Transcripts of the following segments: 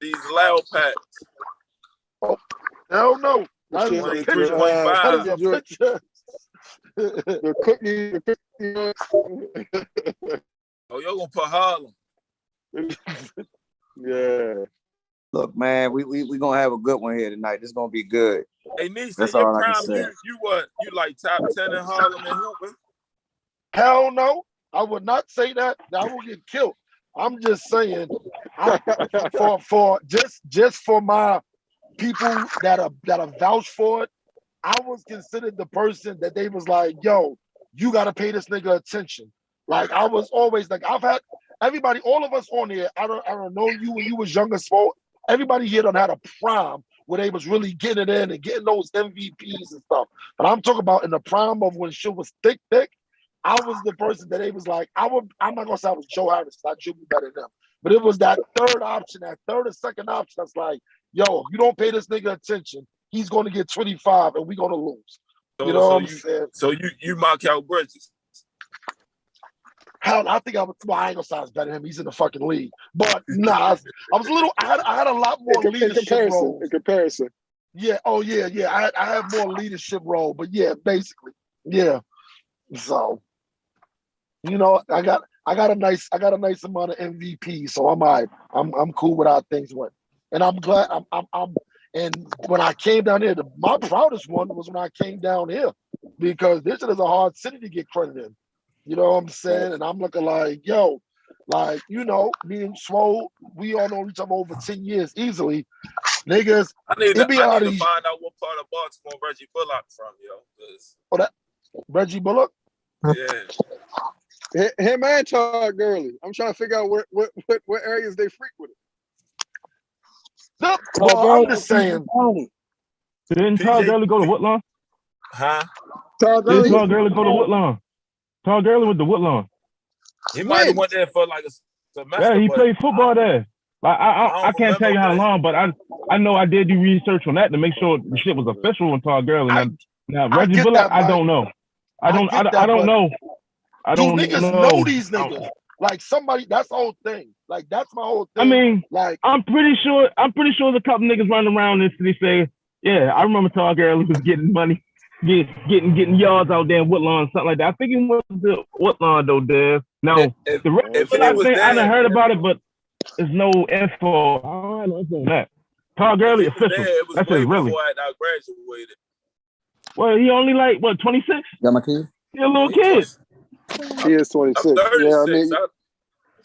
these loud packs? Oh, hell no. That is a 23.5. That is a picture. The cookie. Oh, y'all gonna put Harlem? Yeah. Look, man, we gonna have a good one here tonight. This is gonna be good. Hey, Niece, That's in your all I can prime, say. you what? You like top 10 in Harlem and hooping? Hell no. I would not say that. I will get killed. I'm just saying, for my people that are vouch for it, I was considered the person that they was like, yo, you gotta pay this nigga attention. Like I was always like, I've had everybody, all of us on here, I don't know you when you was younger, small. Everybody here done had a prime where they was really getting it in and getting those MVPs and stuff. But I'm talking about in the prime of when shit was thick. I was the person that they was like, I'm not gonna say I was Joe Harris, I should be better than them. But it was that third option, that third or second option that's like, yo, if you don't pay this nigga attention, he's gonna get 25 and we're gonna lose. You know what I'm saying? So you mock out Bridges. Hell, I think I ain't gonna say I was better than him. He's in the fucking league. But nah, I was a little, I had a lot more leadership roles. In comparison. Yeah, I had more leadership role, but yeah, basically. Yeah. So you know, I got a nice amount of MVP, so I'm all right. I'm cool with how things went, and I'm glad. And when I came down here, my proudest one was when I came down here, because this is a hard city to get credit in. You know what I'm saying? And I'm looking like, yo, like, you know, me and Swole, we all know each other over 10 years easily. Niggas, I need to find out what part of Baltimore Reggie Bullock from, yo. Oh, that Reggie Bullock? Yeah. Him and Todd Gurley. I'm trying to figure out what areas they frequented. No, well, I'm just saying. Didn't Todd Gurley go to Woodlawn? Huh? Todd Gurley He might have went there for like a semester. Yeah, he played football there. Like I can't tell you how long, but I know I did do research on that to make sure the shit was official on Todd Gurley. Now Reggie Bullock, I don't know. I don't know. Do niggas know these niggas? Like somebody, that's the whole thing. Like that's my whole thing. I mean, like I'm pretty sure there's a couple niggas running around this city say, yeah, I remember Todd Gurley was getting money, getting yards out there in Woodlawn, something like that. I think he went to Woodlawn though, Dev. Now the rest I done heard about it, but there's no info. I don't know on that. Todd Gurley official. That's it, really. Before I graduated. Well, he only like what 26. Got my kid? He a little kid. He is 26. I'm 36. Yeah,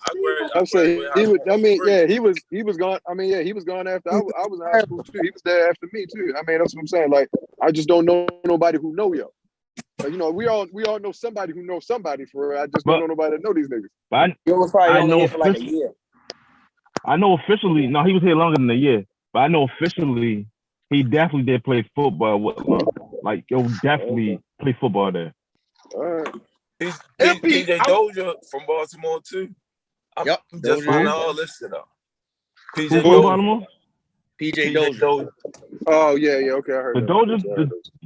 I mean, I'm saying he was. I mean, yeah, he was gone. I mean, yeah, he was gone after I was in high school too. He was there after me too. I mean, that's what I'm saying. Like, I just don't know nobody who know yo. But, you know, we all know somebody who knows somebody for real. I just don't know nobody that know these niggas. But he was probably only here for like a year. I know officially. No, he was here longer than a year. But I know officially, he definitely did play football with like definitely play football there. All right. PJ Dozier from Baltimore too. I'm just finding all this shit out. PJ Baltimore. PJ Dozier. Oh yeah, okay, I heard the that.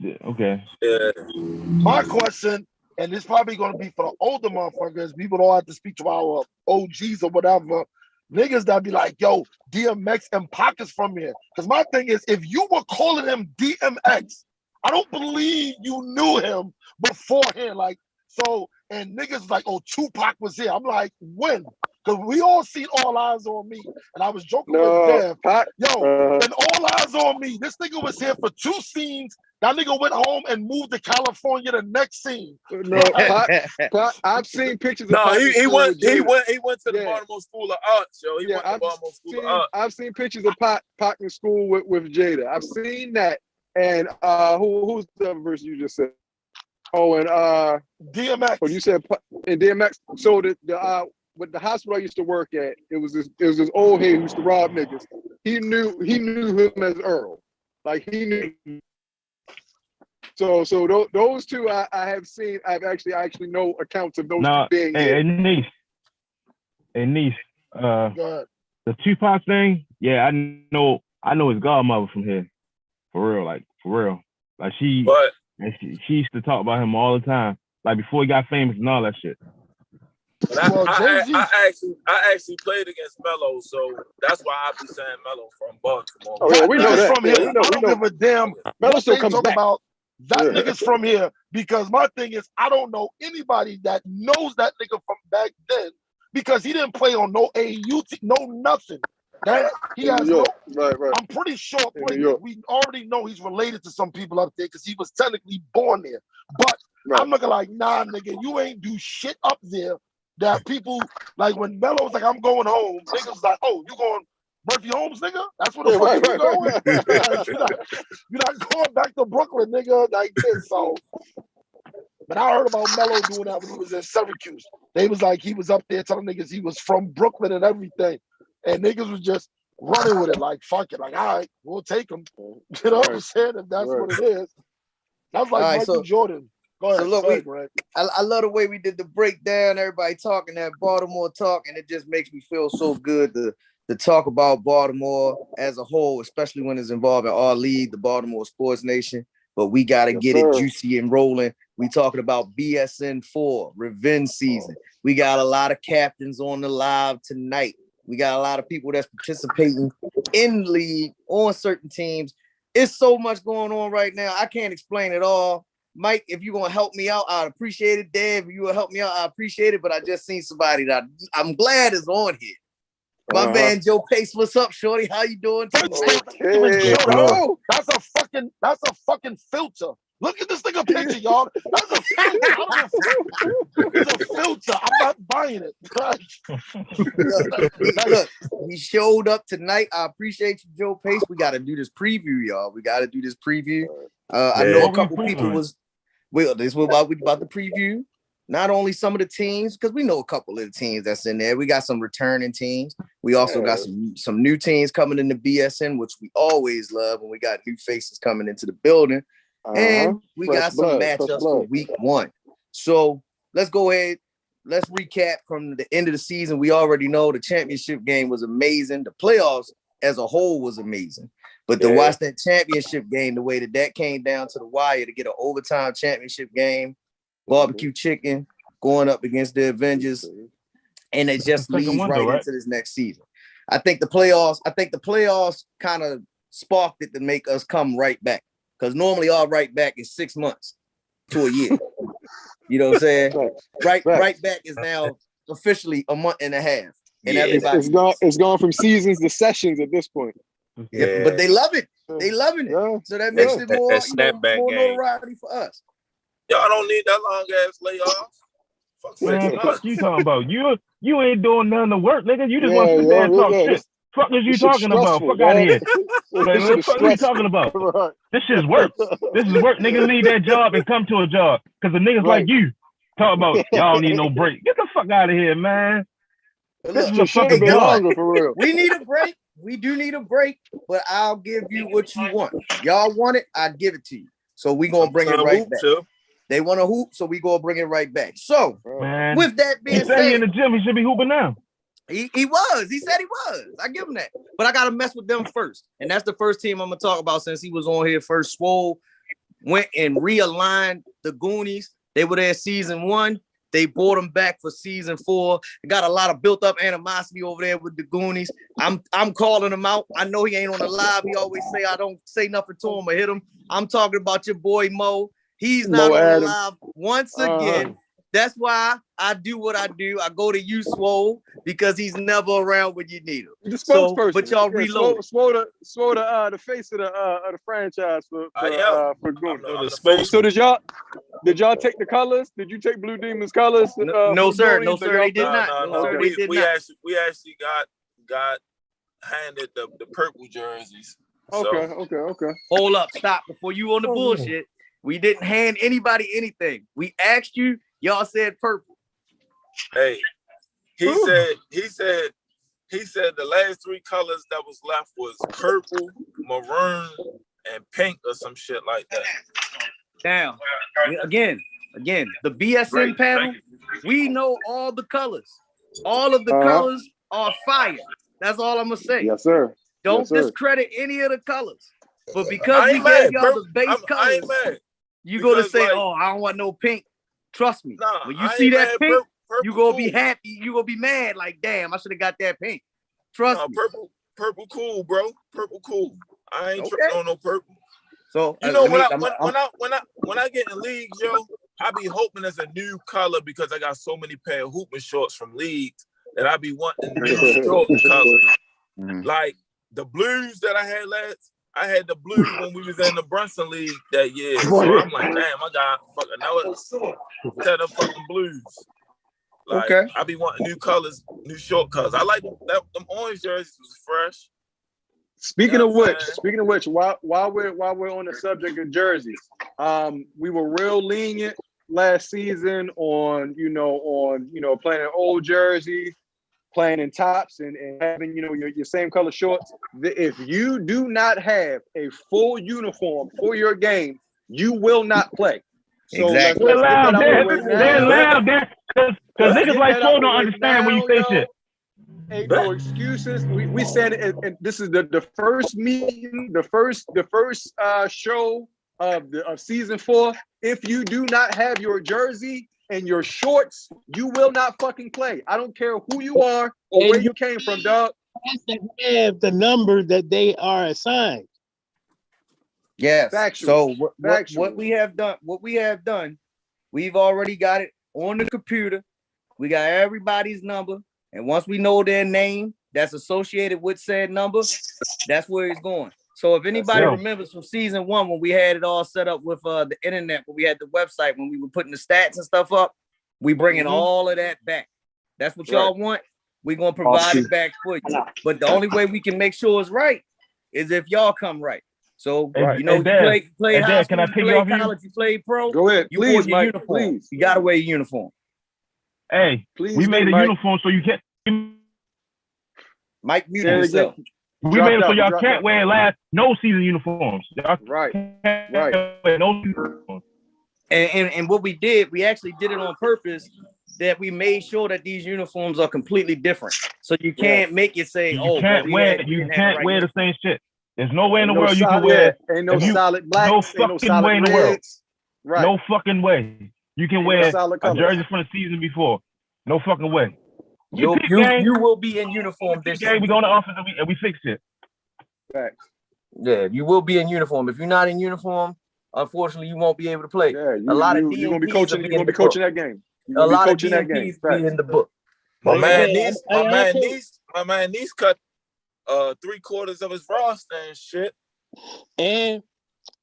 Dozier. Okay. Yeah. My question, and it's probably going to be for the older motherfuckers. People don't have to speak to our OGs or whatever. Niggas that be like, yo, DMX and Pockets from here. Because my thing is, if you were calling him DMX, I don't believe you knew him beforehand. Like, so, and niggas like, oh, Tupac was here. I'm like, when? Because we all seen All Eyes on Me. And I was joking with Dev. And All Eyes on Me, this nigga was here for 2 scenes. That nigga went home and moved to California the next scene. No, I've seen pictures of he went to the Baltimore School of Arts, yo. He went to Baltimore School of Arts. I've seen pictures of Pac in school with Jada. I've seen that. And who's the other person you just said? Oh, and DMX. Oh, you said and DMX. So the with the hospital I used to work at, it was this old head who used to rob niggas. He knew him as Earl. Like he knew. So those two I have seen. I've actually know accounts of those two being here. And niece. The Tupac thing. Yeah, I know his godmother from here. For real. Like she used to talk about him all the time. Like before he got famous and all that shit. I actually played against Melo, so that's why I be saying Melo from Baltimore. Oh yeah, we know that. From here. I don't give a damn. Melo still comes back. About that nigga's from here, because my thing is I don't know anybody that knows that nigga from back then, because he didn't play on no AAU, no nothing. That he has no. Right. I'm pretty sure we already know he's related to some people up there because he was technically born there. But I'm looking like, nah, nigga, you ain't do shit up there. That people like when Melo was like, I'm going home. Niggas was like, oh, you going Murphy Holmes, nigga? That's what the fuck you going? You're not going back to Brooklyn, nigga. Like this. So, but I heard about Melo doing that when he was in Syracuse. They was like, he was up there telling niggas he was from Brooklyn and everything. And niggas was just running with it, like, fuck it. Like, all right, we'll take him. You know what I'm saying? If that's what it is. That's like Michael Jordan. Go ahead. So look, I love the way we did the breakdown, everybody talking that Baltimore talk, and it just makes me feel so good to talk about Baltimore as a whole, especially when it's involving our league, the Baltimore Sports Nation. But we got to get it juicy and rolling. We talking about BSN 4, revenge season. We got a lot of captains on the live tonight. We got a lot of people that's participating in league on certain teams. It's so much going on right now. I can't explain it all. Mike, if you're going to help me out, I'd appreciate it. Dave, if you will help me out, I appreciate it. But I just seen somebody that I'm glad is on here. My man Joe Pace, what's up, shorty? How you doing? Okay. That's a fucking filter. Look at this nigga picture, y'all. That's a filter. It's a filter. I'm not buying it. Look, he showed up tonight. I appreciate you, Joe Pace. We got to do this preview, y'all. We got to do this preview. I know a couple people was. Well, this was about the preview. Not only some of the teams, because we know a couple of the teams that's in there. We got some returning teams. We also got some new teams coming into BSN, which we always love when we got new faces coming into the building. And we got some matchups for week 1. So let's go ahead. Let's recap from the end of the season. We already know the championship game was amazing. The playoffs as a whole was amazing. But to watch that championship game, the way that came down to the wire to get an overtime championship game, barbecue chicken going up against the Avengers, and it just leads into this next season. I think the playoffs kind of sparked it to make us come right back. Because normally our right back is 6 months to a year. You know what I'm saying? Right back is now officially a month and a half. And it's gone from seasons to sessions at this point. Yeah, but they love it. They loving it. Yeah. So that makes it more notoriety for us. Y'all don't need that long ass layoff. Man, fuck you talking about? You ain't doing none of the work, nigga. You just want to sit there and talk shit. Fuck is you talking about? Fuck out of here. What the fuck are you talking about? This shit is work. This is work. Niggas leave that job and come to a job. Because the niggas like you talk about y'all don't need no break. Get the fuck out of here, man. This is a fucking job. For real. We need a break. We do need a break, but I'll give you what you want. Y'all want it, I give it to you. So we gonna bring it right back. Too. They want to hoop, so we gonna bring it right back. So with that being said, he in the gym, he should be hooping now. He was. He said he was. I give him that. But I got to mess with them first. And that's the first team I'm going to talk about since he was on here first. Swole went and realigned the Goonies. They were there season 1. They brought them back for season 4. They got a lot of built up animosity over there with the Goonies. I'm calling him out. I know he ain't on the live. He always say I don't say nothing to him or hit him. I'm talking about your boy Mo. He's not on the live once again. That's why I do what I do. I go to you, Swole, because he's never around when you need him. The spokesperson. But y'all reload. Swole the face of the franchise for Goonies. So did y'all take the colors? Did you take Blue Demons colors? No, sir. No, sir. They did not. No. We actually got handed the purple jerseys. Okay. Hold up. Stop. Before you on the bullshit. We didn't hand anybody anything. We asked you. Y'all said purple. Hey, he said the last 3 colors that was left was purple, maroon, and pink or some shit like that. Now, again, the BSN panel, we know all the colors. All of the colors are fire. That's all I'm gonna say. Yes, sir. Don't discredit any of the colors. But because we gave y'all the base colors, you gonna say, "Oh, I don't want no pink." Trust me. When you see that pink, you gonna be happy. You gonna be mad. Like, damn, I should have got that pink. Trust me. Purple cool, bro. Purple cool. I ain't tripping on no purple. So you know, when I get in leagues, yo, I be hoping there's a new color because I got so many pair of hooping shorts from leagues that I be wanting new short colors. Like the blues that I had I had the blue when we was in the Brunson League that year. So I'm like, damn, I got fucking another set of fucking blues. Like, I be wanting new colors, new short colors. I like them orange jerseys was fresh. Speaking of which, while we're on the subject of jerseys, we were real lenient last season on playing in old jerseys, playing in tops, and having your same color shorts. If you do not have a full uniform for your game, you will not play. So exactly. let's get that out of the way now. Loud, because niggas like Flo don't understand when you say shit. Ain't no excuses. We said it, and this is the first meeting, the first show of season 4. If you do not have your jersey and your shorts, you will not fucking play. I don't care who you are or where you came from, dog. Have the number that they are assigned. Yes. Factual. So what we have done, we've already got it on the computer. We got everybody's number. And once we know their name that's associated with said number, that's where it's going. So if anybody remembers from season 1 when we had it all set up with the internet, when we had the website, when we were putting the stats and stuff up, we bringing all of that back. That's what y'all want. We're going to provide it back for you. But the only way we can make sure it's right is if y'all come right. So, you play high school, you play college, you play pro. Go ahead. You wear your uniform. Please. You got to wear your uniform. Hey, we made a uniform so you can't. Mike, mute yourself. We made it so y'all can't wear no season uniforms. Right. Wear no uniforms. And what we did, we actually did it on purpose. That we made sure that these uniforms are completely different. So you can't make it say, you can't wear the same shit. There's no way in the world you can wear. Ain't no solid blacks. No fucking way in the world. Right. No fucking way. You can wear a jersey from the season before. No fucking way. You will be in uniform this year. We go to the office and we fix it. Facts. Yeah, you will be in uniform. If you're not in uniform, unfortunately, you won't be able to play. Yeah, you're gonna be coaching. You're gonna be coaching that game. A lot of DMPs be in the book. My man Niece cut 3/4 of his roster and shit. And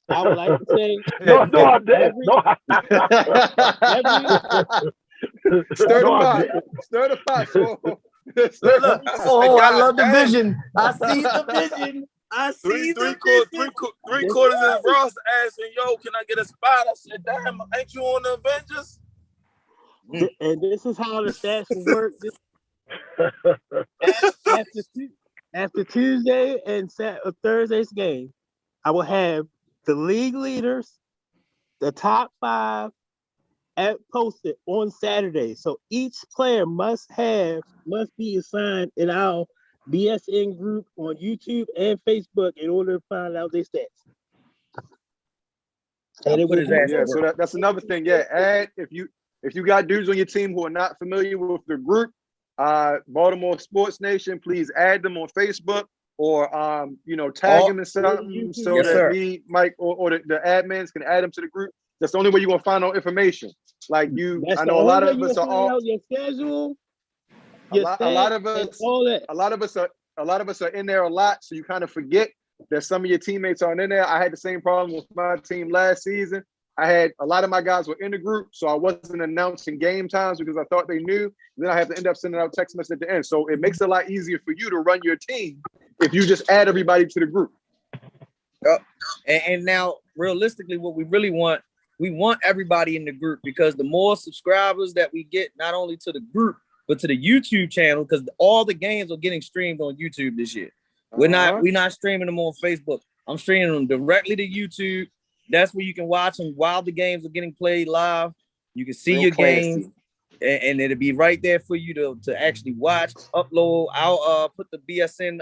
I would like to say, Stir the pot. Look. I love the vision. I see the vision. I see three-quarters of his roster asking, yo, can I get a spot? I said, damn, ain't you on the Avengers? And this is how the stats will work. After Tuesday and Thursday's game, I will have the league leaders, the top 5, posted on Saturday. So each player must be assigned in our BSN group on YouTube and Facebook in order to find out their stats. So that's another thing. Yeah, add if you got dudes on your team who are not familiar with the group, Baltimore Sports Nation, please add them on Facebook or tag them in something so that me, Mike, or the admins can add them to the group. That's the only way you're gonna find out information. Like I know a lot of us are all your schedule. A lot of us are in there a lot, so you kind of forget that some of your teammates aren't in there. I had the same problem with my team last season. I had a lot of my guys were in the group, so I wasn't announcing game times because I thought they knew. And then I have to end up sending out text messages at the end. So it makes it a lot easier for you to run your team if you just add everybody to the group. And now, realistically, what we really want, we want everybody in the group because the more subscribers that we get, not only to the group, but to the YouTube channel, because all the games are getting streamed on YouTube this year. We're not streaming them on Facebook. I'm streaming them directly to YouTube. That's where you can watch them while the games are getting played live. You can see your games, and it'll be right there for you to actually watch, upload. I'll put the BSN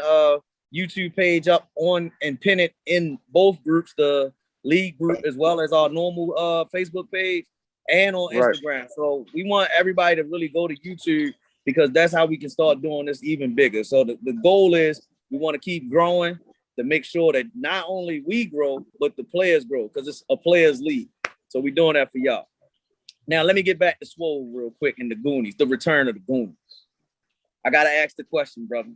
YouTube page up on and pin it in both groups, the league group as well as our normal Facebook page. and on Instagram. So we want everybody to really go to YouTube because that's how we can start doing this even bigger. So the goal is we want to keep growing to make sure that not only we grow, but the players grow because it's a players league. So we're doing that for y'all. Now, let me get back to Swole real quick in the Goonies, the return of the Goonies. I got to ask the question, brother.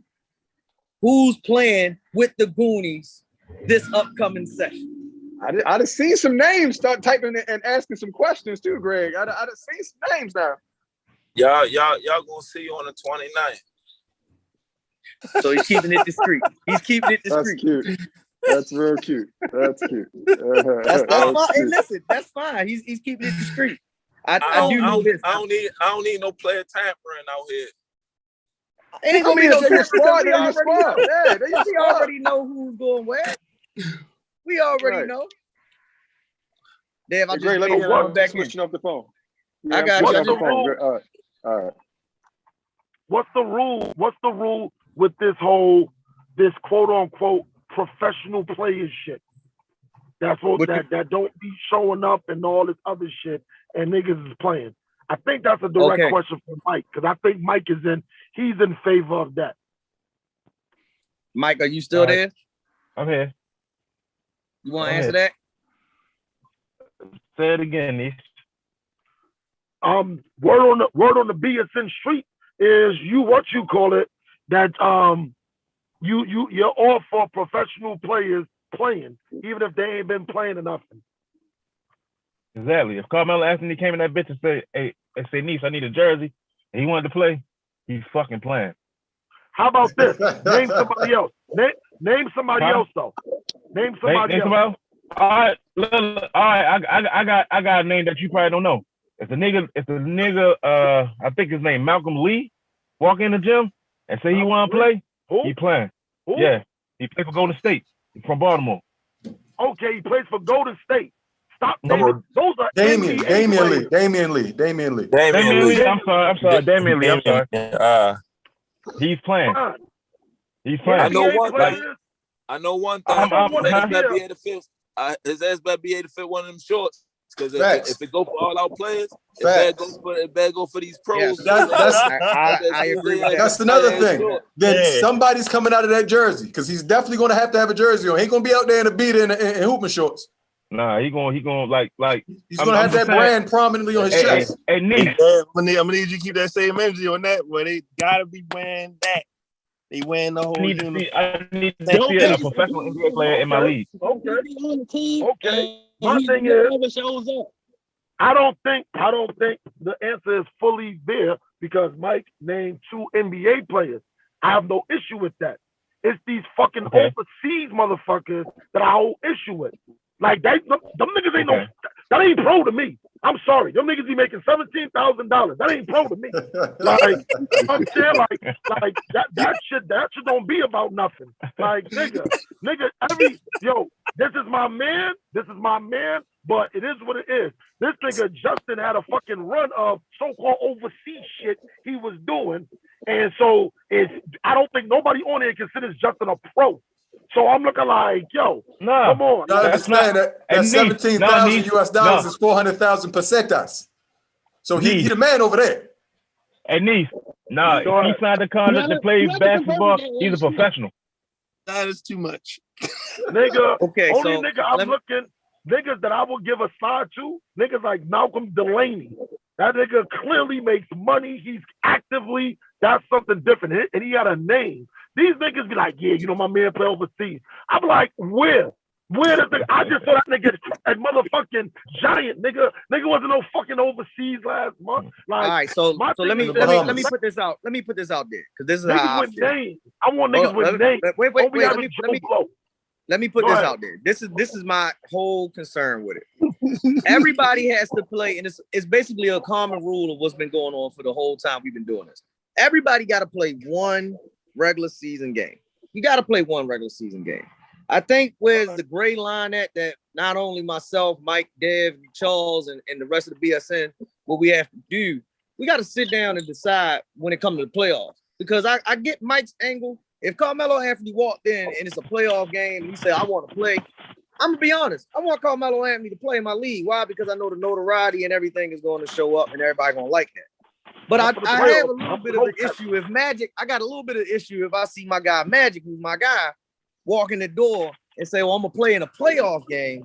Who's playing with the Goonies this upcoming session? I done seen some names start typing and asking some questions too, Greg. I done seen some names now. Y'all gonna see you on the 29th. So he's keeping it discreet. He's keeping it discreet. That's cute. That's real cute. That's cute. That's fine. Hey, listen, that's fine. He's keeping it discreet. I don't need no player tampering out here. Ain't gonna be no tampering. We already know who's going where. We already know. Dave, I'm just switching off the phone. Yeah, I got you. All right. What's the rule? What's the rule with this quote unquote professional players shit? That's what that don't be showing up and all this other shit and niggas is playing. I think that's a direct question for Mike because I think Mike he's in favor of that. Mike, are you still there? I'm here. You want to answer that? Say it again, Niche. Word on the BSN street is that you're all for professional players playing, even if they ain't been playing enough. Exactly. If Carmelo Anthony came in that bitch and said, "Hey, Niche, I need a jersey," and he wanted to play, he's fucking playing. How about this? Name somebody else. Name somebody else though. Name somebody else. All right. I got a name that you probably don't know. If the nigga, I think his name Malcolm Lee, walk in the gym and say he want to play, he playing. Who? Yeah, he played for Golden State. He's from Baltimore. Okay, he plays for Golden State. Stop naming. Those are Damian Lee. I'm sorry. Damian Lee. I'm sorry. He's playing. He's playing. I know one thing. His ass better be able to fit one of them shorts. Because if it go for all out players, it better go for these pros. Yeah. I agree. That's another thing. Then somebody's coming out of that jersey because he's definitely going to have a jersey on. He ain't going to be out there in a beater and hooping shorts. Nah, he going like. He's going to have that brand prominently on his chest. Hey, Nick. I'm gonna need you to keep that same energy on that. Where they gotta be wearing that. They wearing the whole. I need to see a professional NBA player in my league. Okay. My thing is, shows up. I don't think the answer is fully there because Mike named 2 NBA players. I have no issue with that. It's these fucking overseas motherfuckers that I hold issue with. Like them niggas ain't that ain't pro to me. I'm sorry, them niggas be making $17,000. That ain't pro to me. Like I'm saying, like that shit don't be about nothing. Like nigga, this is my man. But it is what it is. This nigga Justin had a fucking run of so-called overseas shit he was doing, and so I don't think nobody on there considers Justin a pro. So I'm looking like, come on. You understand that $17,000 US is 400,000 pesetas. So he the man over there. Hey, Nice. If he signed a contract to play basketball, he's a professional. That is too much. Nigga, nigga I'm looking, niggas that I will give a slide to, niggas like Malcolm Delaney. That nigga clearly makes money. He's actively, that's something different. And he had a name. These niggas be like, my man play overseas. I'm like, where? Where does I just saw that nigga, that motherfucking giant nigga. Nigga wasn't no fucking overseas last month. Like, all right, so let me put this out. Let me put this out there because this is how I feel. Names. I want niggas with names. Wait. Let me put this out there. This is my whole concern with it. Everybody has to play, and it's basically a common rule of what's been going on for the whole time we've been doing this. Everybody got to play one regular season game. You got to play one regular season game. I think where's the gray line at that not only myself, Mike, Dev, Charles, and the rest of the BSN, what we have to do, we got to sit down and decide when it comes to the playoffs. Because I get Mike's angle. If Carmelo Anthony walked in and it's a playoff game and he said, I want to play, I'm gonna be honest. I want Carmelo Anthony to play in my league. Why? Because I know the notoriety and everything is going to show up, and everybody gonna like that. But I have a little bit of an issue if Magic. I got a little bit of issue if I see my guy Magic, who's my guy, walk in the door and say, "Well, I'm gonna play in a playoff game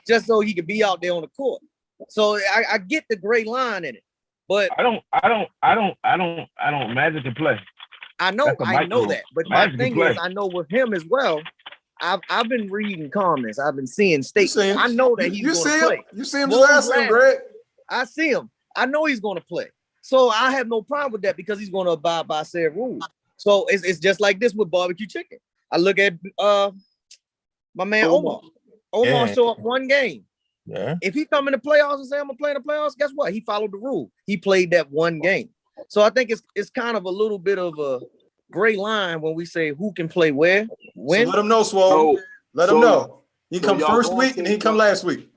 just so he could be out there on the court." So I get the gray line in it, but I don't. Magic can play. I know that. But my thing is, I know with him as well. I've been reading comments. I've been seeing statements. I know that he's going to play. You see him just asking him, Greg. I see him. I know he's going to play. So I have no problem with that because he's going to abide by said rules. So it's just like this with barbecue chicken. I look at my man Omar. Omar show up one game. Yeah. If he come in the playoffs and say I'm gonna play in the playoffs, guess what? He followed the rule. He played that one game. So I think it's kind of a little bit of a gray line when we say who can play where, when. So let him know, Swole. Let him know. He come first week and he come last week.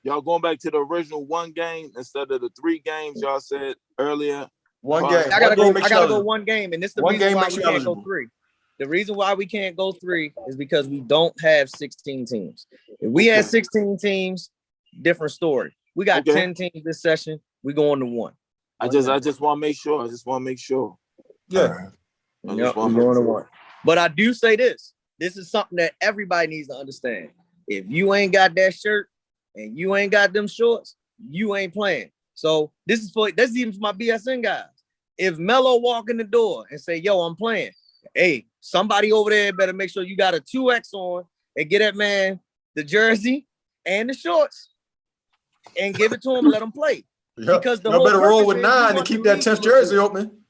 Y'all going back to the original one game instead of the 3 games y'all said earlier? One game. I gotta go one game, and this is the reason why we can't go 3. The reason why we can't go 3 is because we don't have 16 teams. If we had 16 teams, different story. We got 10 teams this session. We going to 1. I just want to make sure. Yeah. Yep, we're going to 1. But I do say this. This is something that everybody needs to understand. If you ain't got that shirt and you ain't got them shorts, you ain't playing. So this is even for my BSN guys. If Melo walk in the door and say, "Yo, I'm playing," hey, somebody over there better make sure you got a 2X on and get that man the jersey and the shorts and give it to him and let him play. Yep. Because the you better roll with 9 and keep that 10th jersey open.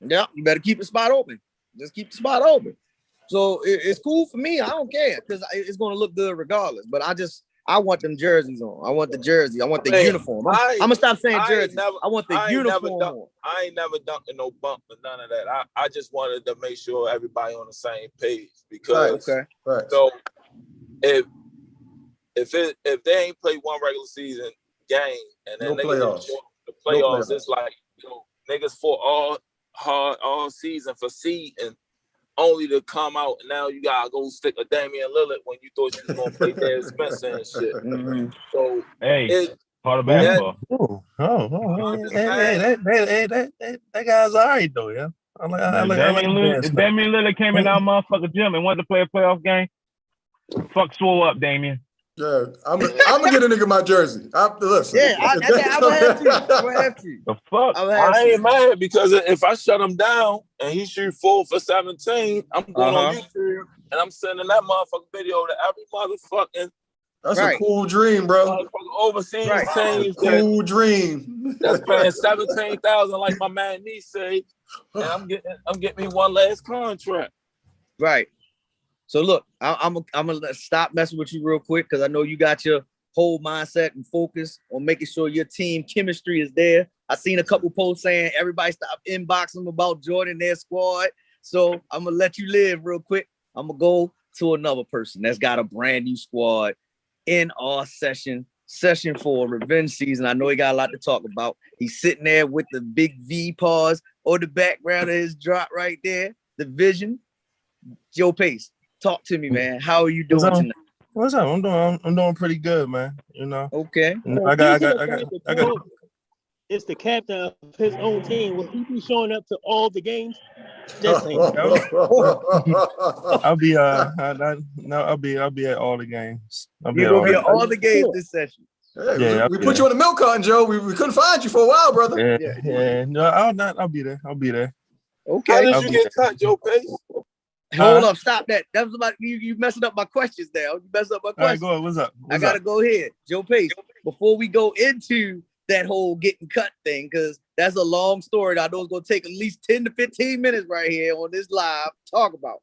Yeah, you better keep the spot open. Just keep the spot open. So it's cool for me. I don't care because it's going to look good regardless. But I want them jerseys on. I want the jersey. I want the uniform. I'm gonna stop saying jersey. I want the uniform. I ain't never dunked no bump or none of that. I just wanted to make sure everybody on the same page because right. So if they ain't played one regular season game and then the playoffs, it's like niggas fought all season for seed and only to come out and now you gotta go stick a Damian Lillard when you thought you was gonna play Darius Spencer and shit. Mm-hmm. So part of basketball. That guy's all right though, yeah. If Damian Lillard came in our motherfucking gym and wanted to play a playoff game, fuck swole up, Damian. Yeah, I'm gonna get a nigga my jersey. Listen. Yeah, I'm gonna have to. The fuck? I ain't mad because if I shut him down and he shoot 4 for 17, I'm going on YouTube and I'm sending that motherfucking video to every motherfucking. That's a cool dream, bro. Overseas teams. Cool dream. That's paying $17,000, like my man Nee say, and I'm getting me one last contract. Right. So look, I'm gonna stop messing with you real quick because I know you got your whole mindset and focus on making sure your team chemistry is there. I seen a couple posts saying everybody stop inboxing about Jordan their squad. So I'm gonna let you live real quick. I'm gonna go to another person that's got a brand new squad in our session 4 revenge season. I know he got a lot to talk about. He's sitting there with the big V pause or the background of his drop right there. The vision. Joe Pace. Talk to me, man. How are you doing tonight? What's up? I'm doing pretty good, man. You know. Okay. I got. It's the captain of his own team. Will he be showing up to all the games? Just saying. I'll be at all the games. You're gonna be at all the games this session. Yeah, we put you on the milk carton, Joe. We couldn't find you for a while, brother. Yeah. No, I'll be there. Okay. How did you get cut, Joe Pace? Hold up, stop that. That was about you messing up my questions now. You messed up my questions. All right, go ahead. What's up? I gotta go ahead. Joe Pace, before we go into that whole getting cut thing, because that's a long story. I know it's gonna take at least 10 to 15 minutes right here on this live to talk about.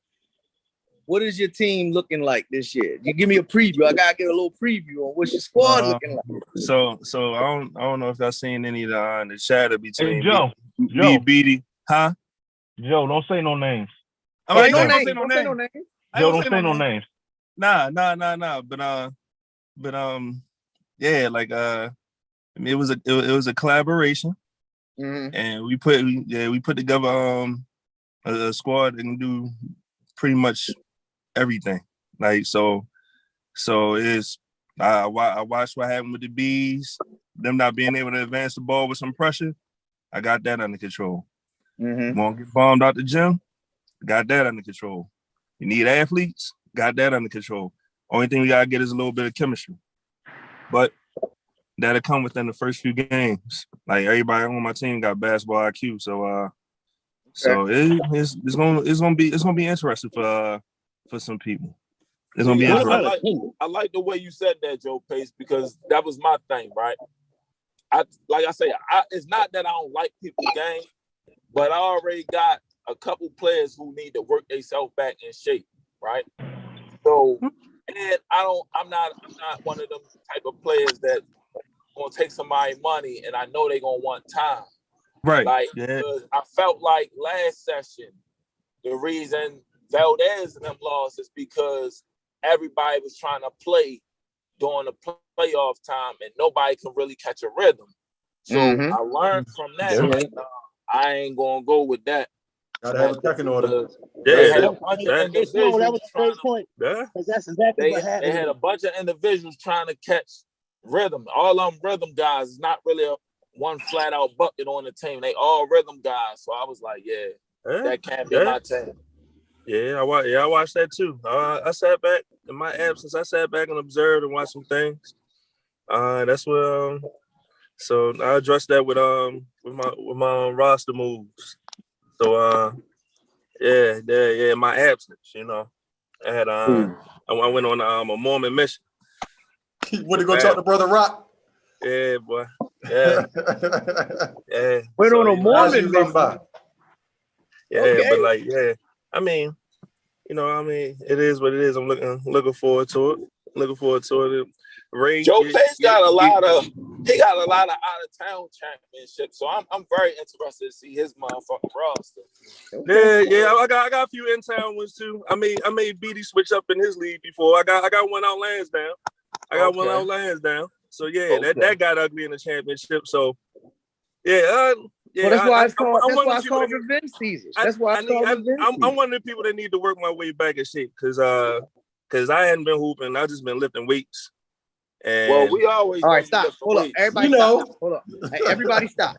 What is your team looking like this year? You give me a preview. I gotta get a little preview on what's your squad looking like. So I don't know if y'all seen any of the chatter between Joe, BD, huh? Joe, don't say no names. Don't say no names. Joe, don't say no names. Nah. But yeah, like it was a collaboration, and we put together a squad that can do pretty much everything. Like so, So I watched what happened with the Bees, them not being able to advance the ball with some pressure. I got that under control. Mm-hmm. Won't get bombed out the gym, got that under control. You need athletes, got that under control. Only thing we gotta get is a little bit of chemistry. But that'll come within the first few games. Like everybody on my team got basketball IQ, so it's gonna be interesting for some people. It's gonna be interesting. I like the way you said that, Joe Pace, because that was my thing, right? It's not that I don't like people's game, but I already got a couple players who need to work themselves back in shape, right? So, and I'm not one of them type of players that gonna take somebody's money and I know they're gonna want time. Right. Like, I felt like last session, the reason Valdez and them lost is because everybody was trying to play during the playoff time and nobody can really catch a rhythm. So I learned from that. I ain't gonna go with that. Gotta have a pecking order. That was a great point. Yeah. Because that's exactly what happened. They had a bunch of individuals trying to catch rhythm. All them rhythm guys is not really one flat out bucket on the team. They all rhythm guys. So I was like, that can't be my team. Yeah, I watched that too. I sat back in my absence. I sat back and observed and watched some things. That's what. So I addressed that with my roster moves. So my absence. You know, I had I went on a Mormon mission. Want to go talk to Brother Rock? Yeah, boy. Yeah. Yeah. Went on a Mormon mission. Yeah, okay. But like, I mean, it is what it is. I'm looking forward to it. Ray, Joe Pace got a lot of out of town championships, so I'm very interested to see his motherfucking roster. Yeah, I got a few in town ones too. I made BD switch up in his league before. I got one out Lansdowne. One out Lansdowne. So that got ugly in the championship. So well, that's why it's called revenge season. That's why it's called revenge season. I'm one of the people that need to work my way back in shape because I hadn't been hooping. I just been lifting weights. And we always. All right, stop. Hold up, everybody. Stop. Hold up. Hey, everybody, stop,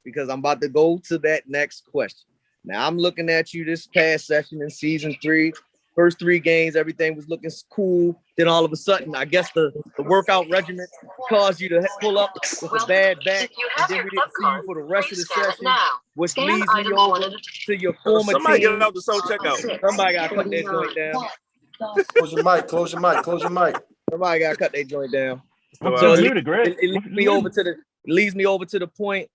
because I'm about to go to that next question. Now I'm looking at you this past session in season 3. First 3 games, everything was looking cool. Then all of a sudden, I guess the workout regimen caused you to pull up with a bad back, and then we didn't see you for the rest of the session, which leads me over to your former Somebody team. get out the soul checkout. Somebody got to cut that joint down. Close your mic. Somebody got to cut that joint down. So it leads me over to the point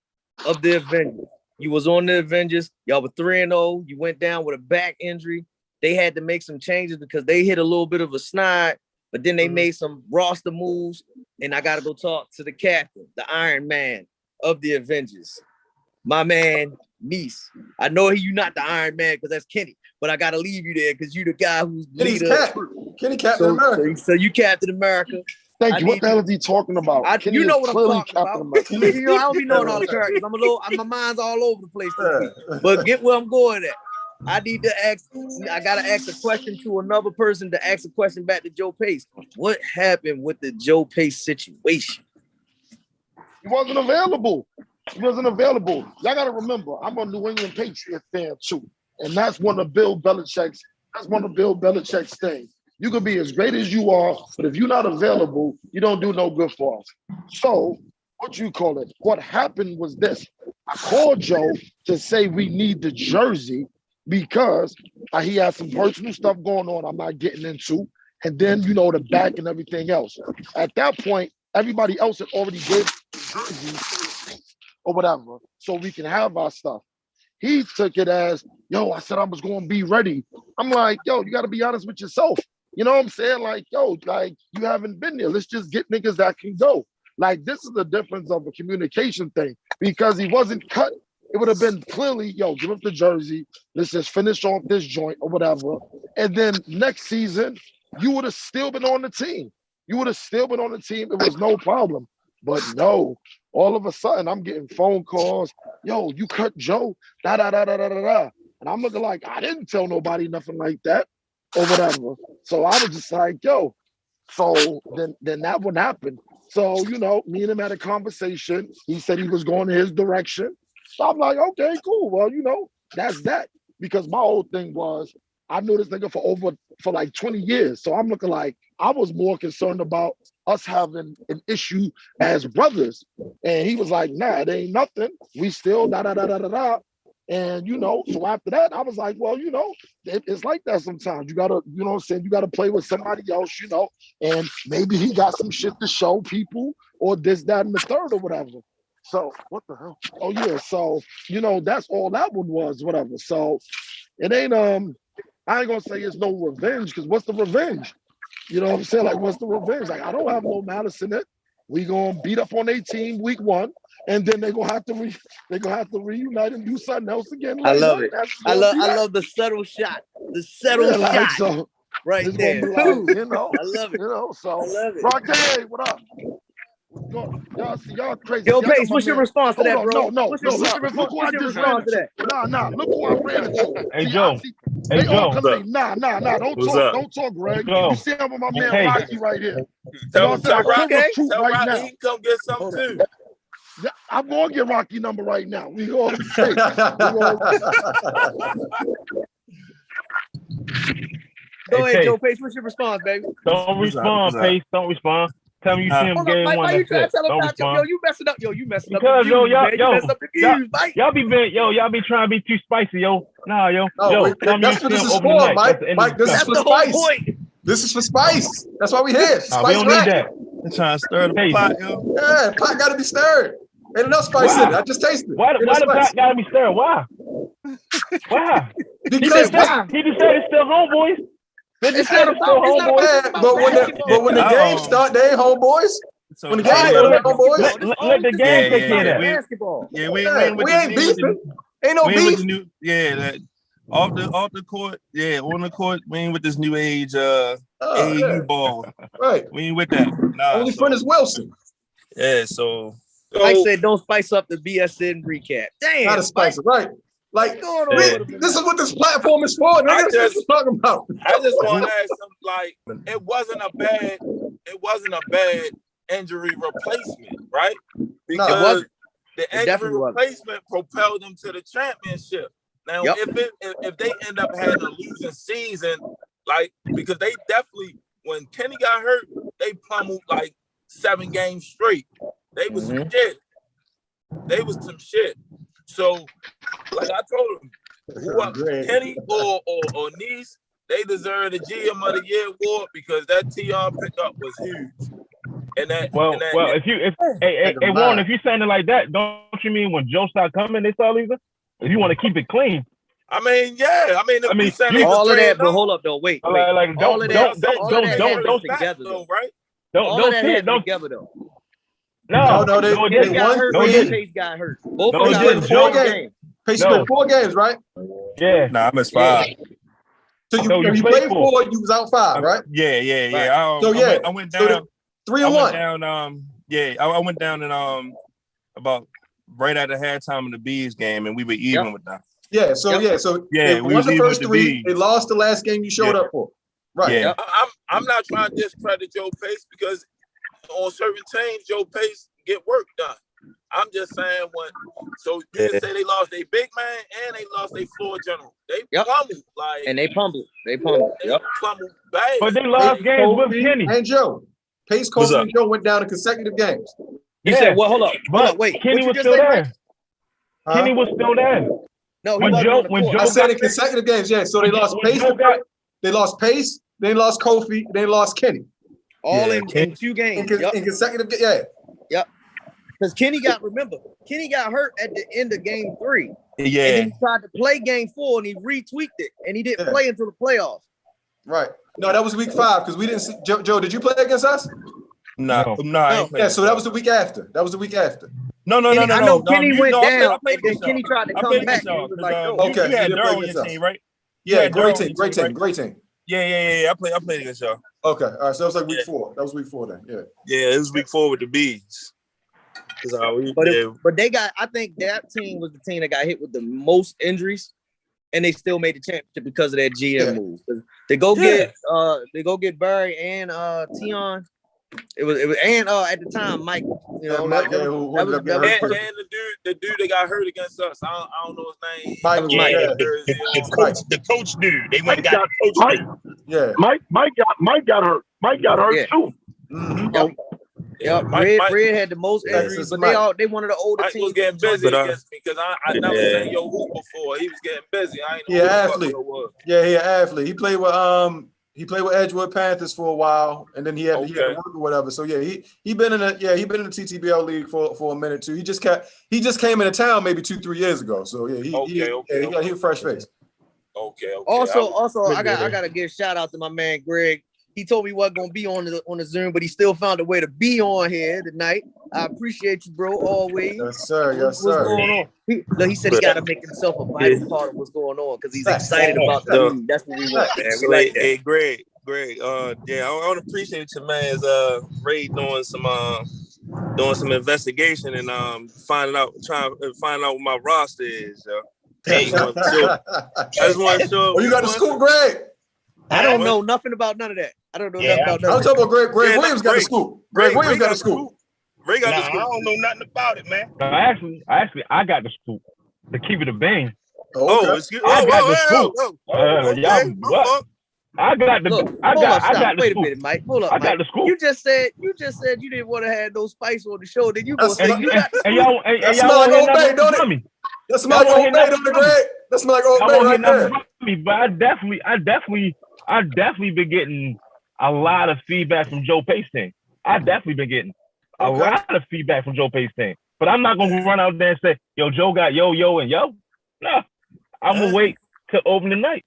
of the Avengers. You was on the Avengers. Y'all were 3-0. You went down with a back injury. They had to make some changes because they hit a little bit of a snide, but then they made some roster moves. And I got to go talk to the captain, the Iron Man of the Avengers, my man, Nice. I know you not the Iron Man because that's Kenny, but I got to leave you there because you the guy who's leader. Kenny Captain America. So you Captain America. Thank you. What the hell is he talking about? You know what I'm talking about. I don't be knowing all the characters. My mind's all over the place this week. But get where I'm going at. I gotta ask a question to another person to ask a question back to Joe Pace. What happened with the Joe Pace situation? He wasn't available. Y'all gotta remember, I'm a New England Patriots fan too. And that's one of Bill Belichick's things. You can be as great as you are, but if you're not available, you don't do no good for us. So what happened was this. I called Joe to say we need the jersey because he has some personal stuff going on I'm not getting into. And then, the back and everything else. At that point, everybody else had already gave the jersey or whatever, so we can have our stuff. He took it as, I said I was going to be ready. I'm like, you got to be honest with yourself. You know what I'm saying? Like, you haven't been there. Let's just get niggas that can go. Like, this is the difference of a communication thing. Because he wasn't cut, it would have been clearly, give up the jersey. Let's just finish off this joint or whatever. And then next season, you would have still been on the team. It was no problem. But no, all of a sudden, I'm getting phone calls. You cut Joe, da-da-da-da-da-da-da. And I'm looking like, I didn't tell nobody nothing like that or whatever. So I was just like, So then that wouldn't happen. So, me and him had a conversation. He said he was going in his direction. So I'm like, okay, cool. Well, that's that. Because my whole thing was, I knew this nigga for like 20 years. So I'm looking like I was more concerned about us having an issue as brothers. And he was like, nah, it ain't nothing. We still da da da da da da. And so after that, I was like, well, it's like that sometimes. You gotta, what I'm saying, you gotta play with somebody else, and maybe he got some shit to show people or this, that, and the third or whatever. So what the hell? Oh yeah. So, that's all that one was, whatever. So it ain't I ain't gonna say it's no revenge, because what's the revenge? You know what I'm saying? Like, what's the revenge? Like, I don't have no malice in it. We gonna beat up on their team week 1, and then they gonna have to reunite and do something else again later. I love it. I love the subtle shot. The subtle shot. Like, so right it's there. Gonna be like, I love it. So I love it. Rocky, what up? Y'all crazy. Yo, Pace, what's your response to that, bro? No. What's your response to that? Nah. Look who I ran into. Hey, Joe. They all come in. Nah. Don't talk, Greg. Joe. You see him with my man Rocky right here. Tell Rocky right now. he can come get some too. Yeah, I'm gonna get Rocky number right now. We all Go ahead, Joe Pace. What's your response, baby? Don't respond, Pace. Don't respond. Tell me you see him game Mike, 1. why you trying to tell him about yo? You messing up, You messing up the views, man. You messing up the views, Mike. Y'all be trying to be too spicy, yo. Nah, yo. That's what this is for, Mike. Mike, this is for spice. Point. This is for spice. That's why we here. Spice we don't need that. They're trying to stir the pot, yo. Yeah, pot got to be stirred. Ain't enough spice in it. I just tasted it. Why the pot got to be stirred? Why? Because he just said it's still homeboys. It's not about homeboys. But when the game start, they ain't homeboys. So when the game start, they ain't homeboys. Let the game take care of that. Basketball. Yeah, we ain't beefing. Ain't no beef. Off the court, on the court, we ain't with this new age AAU ball. Right. We ain't with that. Nah, only friend is Wilson. Yeah, so Mike said don't spice up the BSN recap. Damn. Not a spice, right? Like, this is what this platform is for. I just talking about. I just want to ask them, like, it wasn't a bad injury replacement, right? Because the injury replacement propelled them to the championship. Now, if they end up having a losing season, like, because they definitely, when Kenny got hurt, they pummeled like 7 games straight. They was some shit. They was some shit. So, like I told him, Kenny or Nice, they deserve the GM of the Year award because that Tion pickup was huge. Hey, Warren, if you're saying it like that, don't you mean when Joe started coming, they started leaving? If you want to keep it clean. I mean, yeah. I mean, all of that, but hold up though. Wait. Don't together though, right? Don't say it together though. No, they won 3. Pace got hurt. Both of them got 4 games. Pace played 4 games, right? Yeah. Nah, I missed 5. So you played 4, you was out 5, right? Yeah. Right. I went down 3 and 1. I went down and about right at the halftime of the Bees game, and we were even with them. They won the first 3. They lost the last game you showed up for. Right. Yeah. I'm not trying to discredit Joe Pace because on certain teams, Joe Pace get work done. I'm just saying so you can say they lost their big man and they lost their floor general. They pummeled they pummeled. They pummeled bad. But they lost games with Kenny and Joe. Pace, Kobe, and Joe went down in consecutive games. You said, well, hold up. Wait. Kenny was still there. Kenny was still there. No, when Joe I said in consecutive games, so they lost Pace. They lost Pace, they lost Kofi, they lost Kenny. All in 2 games. In consecutive, Yep. Because Kenny got hurt at the end of game 3. Yeah. And then he tried to play game 4 and he retweaked it and he didn't play until the playoffs. Right. No, that was week 5 because we didn't see Joe. Did you play against us? No. So that was the week after. No. I know Kenny went down. And then Kenny tried to come back. Okay. You had Daryl on your team, right? Yeah, great team. Yeah. I played against y'all. Okay. All right. So that was like week 4. That was week 4 then. Yeah. Yeah, it was week 4 with the Bees. But they got. I think that team was the team that got hit with the most injuries, and they still made the championship because of that GM move. They go get Barry and Tion. It was and at the time Mike, you know, Mike, that was and the dude that got hurt against us. I don't know his name. Mike, Mike. The coach dude. They went and got the coach dude. Yeah. Mike got hurt. Mike got hurt too. Mm-hmm. Yep. Red had the most injuries, but they wanted the older Mike team. was getting busy against me because I never seen your hoop before. He was getting busy. I ain't know who the athlete. fuck it was. Yeah, he an athlete. He played with Edgewood Panthers for a while, and then he had to work or whatever. So yeah, he been in the TTBL league for a minute too. He just came into town maybe 2-3 years ago. So yeah, he got a fresh face. Okay. Also, I gotta give a shout out to my man Greg. He told me he wasn't gonna be on the Zoom, but he still found a way to be on here tonight. I appreciate you, bro, always. Yes, sir. What's going on? He said he got to make himself a vital part of what's going on because he's excited about the league. That's what we want, man. We like that. Hey, Greg. I want to appreciate your man's Ray doing some investigation and finding out what my roster is. Hey, I just want to show. Oh, you got the scoop, Greg? I don't know nothing about none of that. I don't know nothing about that. I'm talking about Greg Williams got the scoop. Greg Williams got the scoop. Ray got the scoop. I don't know nothing about it, man. Actually, I got the scoop. To keep it a bang. Excuse me. I got the scoop. I got the Wait scoop. a minute, Mike. Hold up, I got the scoop. You just said you didn't want to have no spice on the show. Then you go say and y'all smell like Old Bay, don't it? That smell like Old Bay, don't it, Greg? That smell like Old Bay right there. But I definitely been getting a lot of feedback from Joe Pace thing. I definitely been getting a lot of feedback from Joe Pace thing. But I'm not gonna run out there and say, yo, Joe got yo, and yo. No. I'm gonna wait till open the night.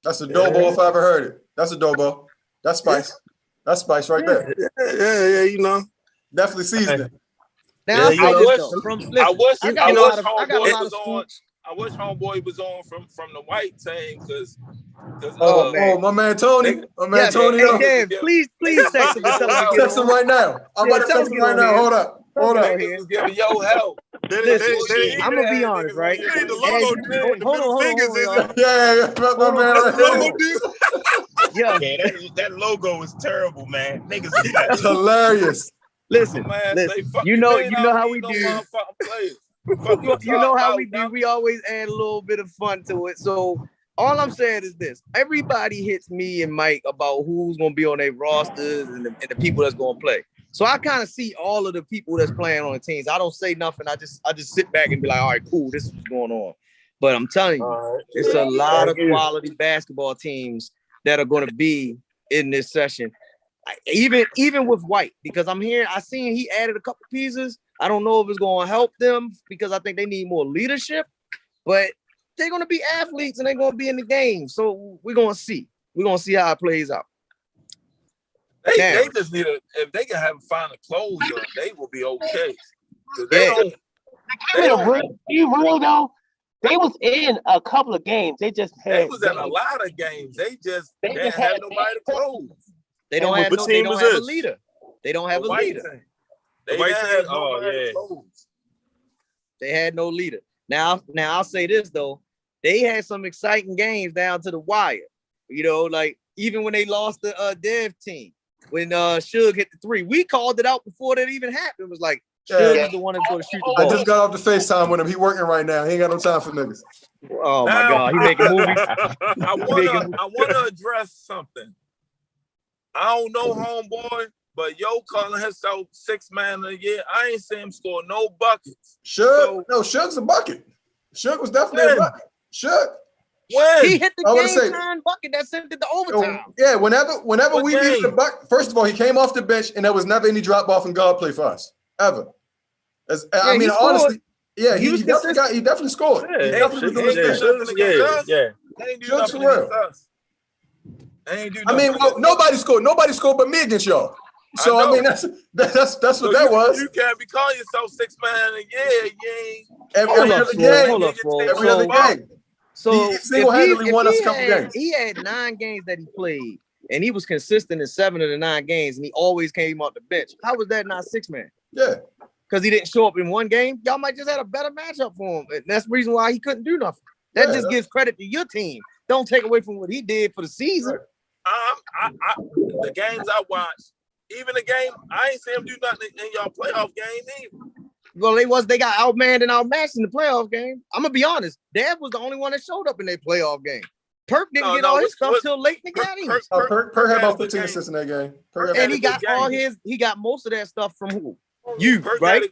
That's a dough ball if I ever heard it. That's a dough ball. That's spice. That's spice right there. Yeah, you know. Definitely seasoning. Now I wish homeboy was on from the white team because my man Tony. My man Tony. Hey, Dan, please text him and tell him to text him right now. I'm about to text him right now. Hold up. He's giving yo help. I'm gonna be honest, right? Hold on. Yeah, my man right here. Yeah, that logo is terrible, man. Niggas, it's hilarious. Listen, you know how we do. You know how we do. We always add a little bit of fun to it. So all I'm saying is this: everybody hits me and Mike about who's gonna be on their rosters and the people that's gonna play. So I kind of see all of the people that's playing on the teams. I don't say nothing. I just sit back and be like, all right, cool, this is what's going on. But I'm telling you, it's a lot of quality basketball teams that are going to be in this session. Even with White, because I seen he added a couple pieces. I don't know if it's going to help them because I think they need more leadership, but they're going to be athletes and they're going to be in the game. So we're going to see. We're going to see how it plays out. They just need if they can find a closure, they will be okay. You real though? They was in a couple of games. They just had. They was in a lot of games. They just didn't have nobody to close. They don't have a leader. They don't have a leader. They had no leader. Now I'll say this though. They had some exciting games down to the wire. You know, like even when they lost the Dev team. When Suge hit the three, we called it out before that even happened. It was like Suge is the one that's going to shoot the ball. I just got off the FaceTime with him. He working right now. He ain't got no time for niggas. Oh my God, he making movies. I want to address something. I don't know homeboy, but calling himself 6th man of the year. I ain't seen him score no buckets. Suge's a bucket. Suge was definitely a bucket. Suge. When? He hit the game-time bucket that sent it to overtime. Yeah, whenever we needed the bucket, first of all, he came off the bench and there was never any drop-off in guard play for us. Ever. Honestly, yeah, he definitely scored. He definitely was doing his Suge's for real. Nobody scored. Nobody scored but me against y'all. So I mean that's what that was. You can't be calling yourself 6th man of the year. You ain't every other game. So he single-handedly won us a couple games. He had 9 games that he played, and he was consistent in 7 of the 9 games, and he always came off the bench. How was that not 6 man? Yeah, because he didn't show up in one game. Y'all might just had a better matchup for him. And that's the reason why he couldn't do nothing. That just gives credit to your team. Don't take away from what he did for the season. The games I watched, even the game, I ain't see him do nothing in y'all playoff game either. Well, they got outmanned and outmatched in the playoff game. I'm gonna be honest. Dad was the only one that showed up in their playoff game. Perk didn't get all his stuff till late in the game. Perk had about 15 assists in that game. And he got most of that stuff from who? You, right?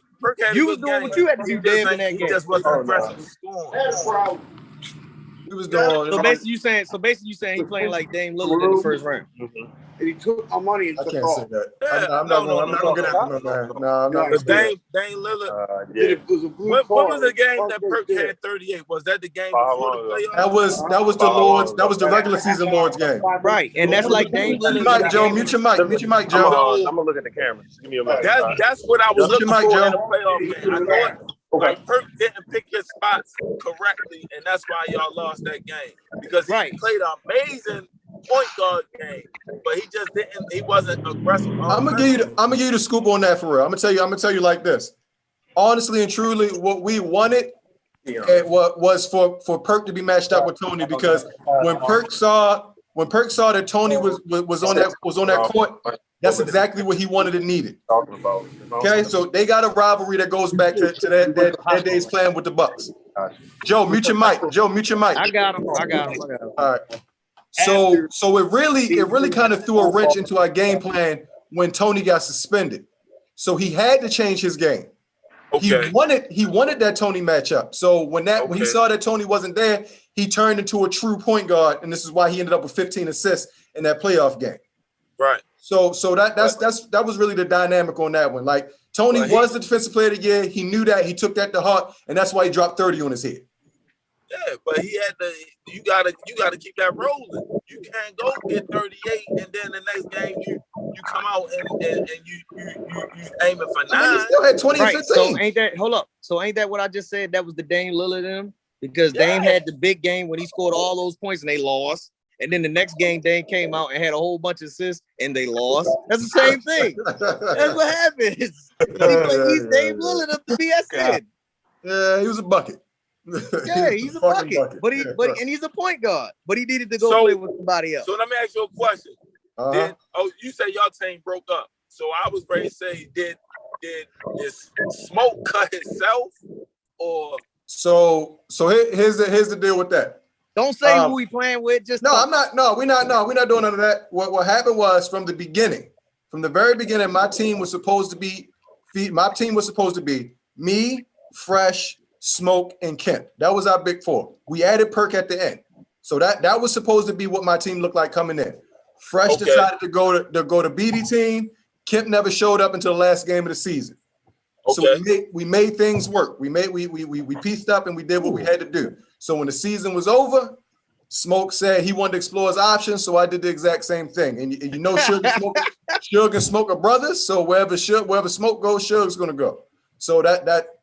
You was doing what you had to do, Dave, in that game. He just wasn't aggressive scoring. He was doing. So basically, you saying he playing like Dame Lillard in the first round. And he took my money and I took can't off. say that. I'm not gonna get after him, man. No, I'm not. Dame Lillard. What was the game that Perk had 38? Was that the game before the playoffs? That was the Lords. That was the regular season Lords game. Right, and that's like Dame Lillard. Mike, Joe, mute your mic, Joe. I'm gonna look at the cameras. Give me a minute. That's what I was looking for Joe. in the playoff game. I thought like Perk didn't pick his spots correctly, and that's why y'all lost that game. Because he played an amazing point guard game, but he just didn't. He wasn't aggressive. I'm gonna give you the scoop on that for real. I'm gonna tell you like this. Honestly and truly, what we wanted was for Perk to be matched up with Tony, because when Perk saw that Tony was on that court, that's exactly what he wanted and needed. Okay, so they got a rivalry that goes back to that day's playing with the Bucks. Joe, mute your mic. I got him. All right. So it really kind of threw a wrench into our game plan when Tony got suspended. So he had to change his game. Okay. He wanted that Tony matchup. So when he saw that Tony wasn't there, he turned into a true point guard, and this is why he ended up with 15 assists in that playoff game. Right. So that was really the dynamic on that one. Like Tony was the defensive player of the year. He knew that. He took that to heart, and that's why he dropped 30 on his head. Yeah, but he had to. You gotta keep that rolling. You can't go get 38 and then the next game you come out and you aiming for 9. I mean, he still had 20 and 15. So ain't that what I just said? That was the Dame Lillard in him, because Dame had the big game when he scored all those points and they lost. And then the next game, Dame came out and had a whole bunch of assists and they lost. That's the same thing. That's what happens. He's Dame Lillard of the BSN. Yeah, he was a bucket. Yeah, he's a bucket. But he's a point guard. But he needed to go play with somebody else. So let me ask you a question. You say y'all team broke up. So I was ready to say, did Smoke cut himself, or so here's the deal with that. Don't say who he playing with. Just we're not doing none of that. What happened was, from the very beginning, my team was supposed to be me, Fresh, Smoke, and Kemp. That was our big four. We added Perk at the end, so that was supposed to be what my team looked like coming in. Fresh decided to go to BD team. Kemp never showed up until the last game of the season. So we made things work. We pieced up and we did what we had to do. So when the season was over, Smoke said he wanted to explore his options, so I did the exact same thing. And you know, Suge and Smoke are brothers. So wherever Smoke goes, Suge's gonna go. So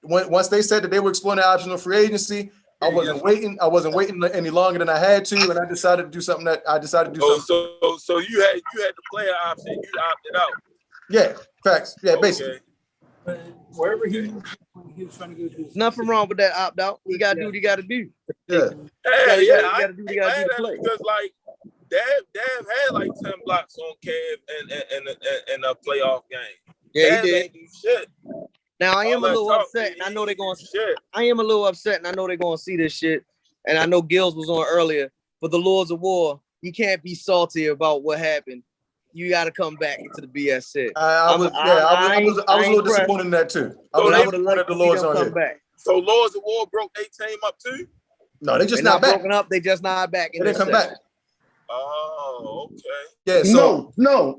once they said that they were exploring the option of free agency, I wasn't waiting any longer than I had to, and I decided to do something. So you had the player option. You opted out. Yeah, facts. Yeah, basically. Wherever he was trying to go to. Nothing wrong with that opt out. You gotta do what you gotta do. Yeah. You gotta do because like Dab had like 10 blocks on Kev in a playoff game. Yeah, he did. Ain't do shit. Now I am a little upset, and I know they're going to shit. I am a little upset, and I know they're going to see this shit. And I know Gills was on earlier. For the Lords of War, you can't be salty about what happened. You got to come back into the BSN. I was a little disappointed in that too. I would have wanted the Lords on here. Back. So Lords of War broke their team up too? No, they're not back. Broken up. They just not back. They didn't come back. Oh, okay. Yeah. So no.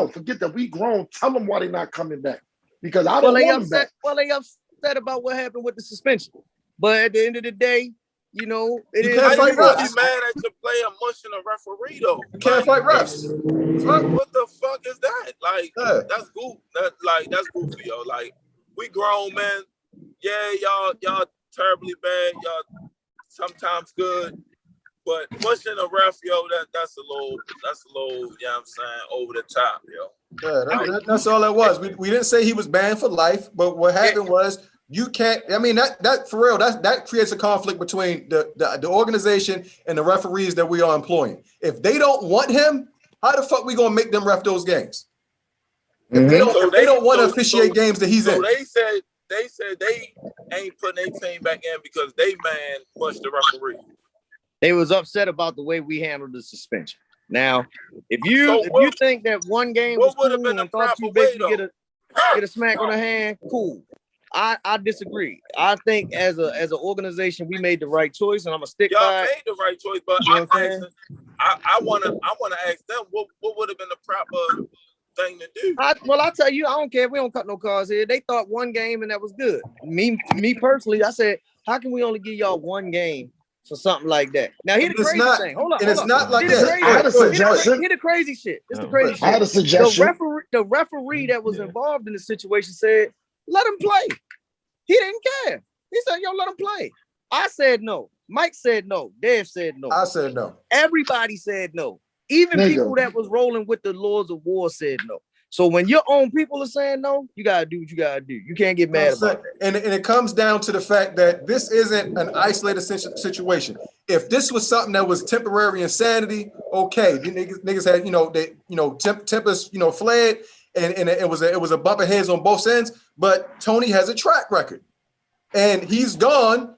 Forget that. We grown. Tell them why they not coming back. Because I don't want them back. Well, they upset about what happened with the suspension. But at the end of the day, you know, it is. Can't fight refs. You mad at your player mushing a referee though? You can't fight refs. What the fuck is that? Like, that's cool. That's goofy, yo. Like, we grown men. Yeah, y'all terribly bad. Y'all sometimes good. But mushing a ref, yo, that's a little, you know what I'm saying, over the top, yo. Yeah, that's all that was. We didn't say he was banned for life, but what happened was You can't. I mean, that for real. That creates a conflict between the organization and the referees that we are employing. If they don't want him, how the fuck we gonna make them ref those games? If they don't want to officiate games that he's in. They said they ain't putting their team back in because they man punched the referee. They was upset about the way we handled the suspension. Now, if you think that one game was cool and thought you basically get a smack on the hand, cool. I disagree. I think as an organization, we made the right choice, and I'm gonna stick by it. Y'all made the right choice, but I wanna ask them what would have been the proper thing to do. I tell you, I don't care if we don't cut no cards here. They thought one game and that was good. Me personally, I said, how can we only give y'all one game for something like that? Now here's the crazy thing. Hold on. And it's not like that. I had a suggestion. Here's the crazy shit. It's the crazy shit. I had a suggestion. The referee that was involved in the situation said, let him play. He didn't care. He said, yo, let him play. I said no. Mike said no. Dave said no. I said no. Everybody said no. Even people that was rolling with the laws of war said no. So when your own people are saying no, you gotta do what you gotta do. You can't get mad about that. And it comes down to the fact that this isn't an isolated situation. If this was something that was temporary insanity, okay, the niggas had tempers fled, and it was a bump of heads on both ends. But Tony has a track record, and he's gone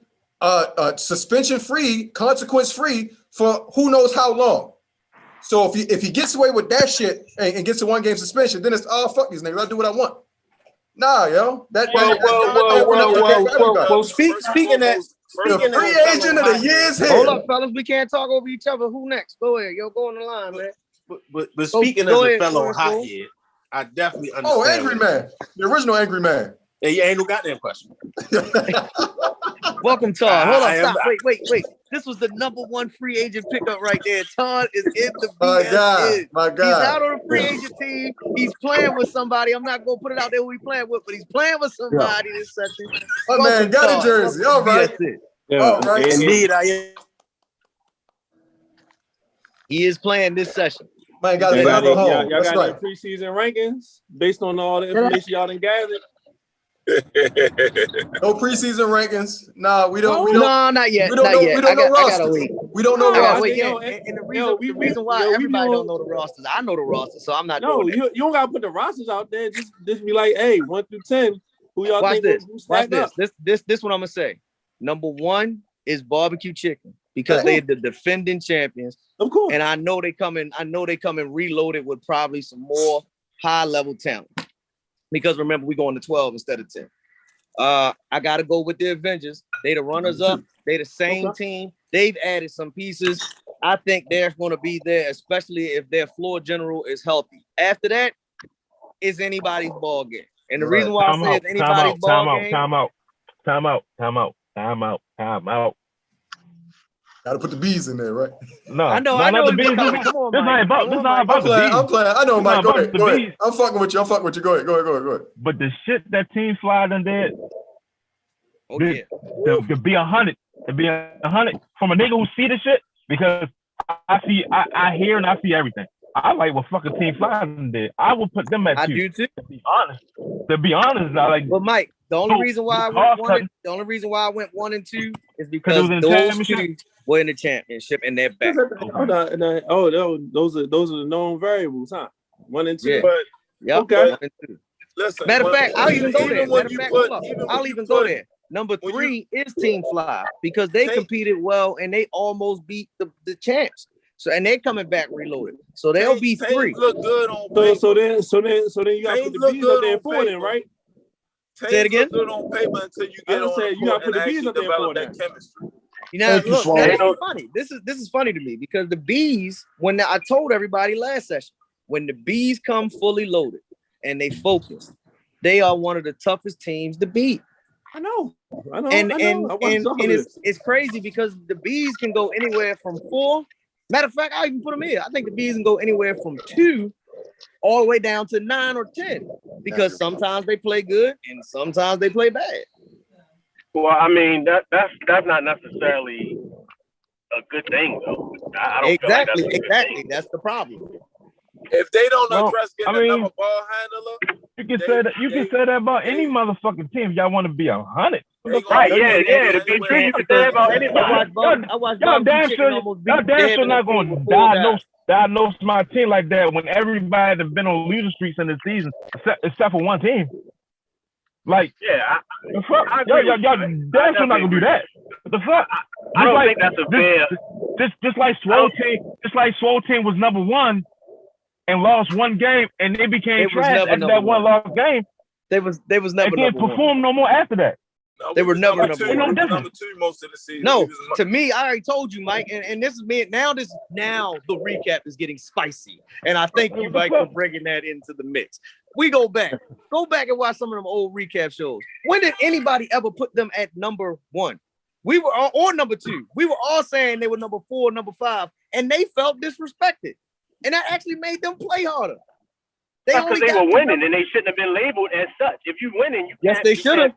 suspension free, consequence free for who knows how long. So if he gets away with that shit and gets a 1 game suspension, then it's fuck these niggas. I'll do what I want. Nah, yo. Speaking the free agent of the year is here. Hold up, fellas. We can't talk over each other. Who next? Go ahead. Yo, go on the line, man. But speaking as a fellow hothead, I definitely understand. Oh, Angry Man. The original Angry Man. Yeah, you ain't no goddamn question. Welcome, Todd. Hold on, stop. Wait. This was the #1 free agent pickup right there. Todd is in the BSN. My God. He's out on the free agent team. He's playing with somebody. I'm not going to put it out there who he's playing with, but he's playing with somebody this session. My man got a jersey. All right. All right. Indeed, I am. He is playing this session. Man, got it home. Y'all That's got right. the preseason rankings based on all the information y'all done gathered? No preseason rankings. Nah, we don't. No, not yet. We don't know. We don't know rosters. We don't know rosters. And the reason why everybody don't know the rosters, I know the rosters, so I'm not. No, you don't gotta put the rosters out there. Just be like, hey, 1 through 10. Who y'all Watch think? Watch this. This what I'm gonna say. #1 is barbecue chicken because they're the defending champions. Of course. And I know they come in reloaded with probably some more high level talent. Because remember, we going to 12 instead of 10. I gotta go with the Avengers. They the runners up. They the same team. They've added some pieces. I think they're going to be there, especially if their floor general is healthy. After that, it's anybody's ball game. And the reason why I say it's anybody's ball game. Time out. Gotta put the bees in there, right? No, I know. The bees. This not about the bees. I'm playing. I know, Mike. Go ahead. I'm fucking with you. Go ahead. But the shit that Team Fly done did. To be 100, from a nigga who see the shit, because I hear and I see everything. I like what fucking Team Fly done did. I will put them at 2. I do too. To be honest, I like. But Mike, the only reason why I went 1 and 2 is because those 2 were in the championship and they're back. Those are the known variables, huh? 1 and 2. Yeah. But okay. 1 and 2. Listen, Matter of fact, I'll even go there. I'll even go there. #3 is Team Fly because they competed well and they almost beat the champs. So and they're coming back reloaded. So they'll be 3. Look good on paper. So then you got to put the B's up there for them, right? Say it again. Look good on paper until you get on. You got to put the B's up there for them. Chemistry. You know, look, that ain't funny. This is funny to me because the Bees, when I told everybody last session, when the Bees come fully loaded and they focus, they are one of the toughest teams to beat. I know. And it's crazy because the Bees can go anywhere from 4. Matter of fact, I even put them here. I think the Bees can go anywhere from 2 all the way down to 9 or 10 because sometimes they play good and sometimes they play bad. Well, I mean that's not necessarily a good thing though. I don't exactly. Feel like That's the problem. If they don't address getting another ball handler, You can say that. You can say that about any motherfucking team. Y'all want to be 100. Right? Yeah. To be true, you can say that about anybody. Y'all damn sure. Y'all damn sure not gonna diagnose my team like that when everybody has been on losing streaks in the season, except for one team. Like, the fuck? Y'all damn sure not gonna do that. The fuck? I don't think that's a fair. Just like Swole team was number one and lost one game, and they became trash after that one lost game. They was never. They didn't perform no more after that. No, they were never number one. Number two most of the season. No, to me, I already told you, Mike, and this is me. Now the recap is getting spicy, and I thank you, Mike, for bringing that into the mix. We go back and watch some of them old recap shows. When did anybody ever put them at number one? We were or number two. We were all saying they were number 4, number 5, and they felt disrespected, and that actually made them play harder. Because they were winning, and they shouldn't have been labeled as such. If you winning, you yes, can't. They should have.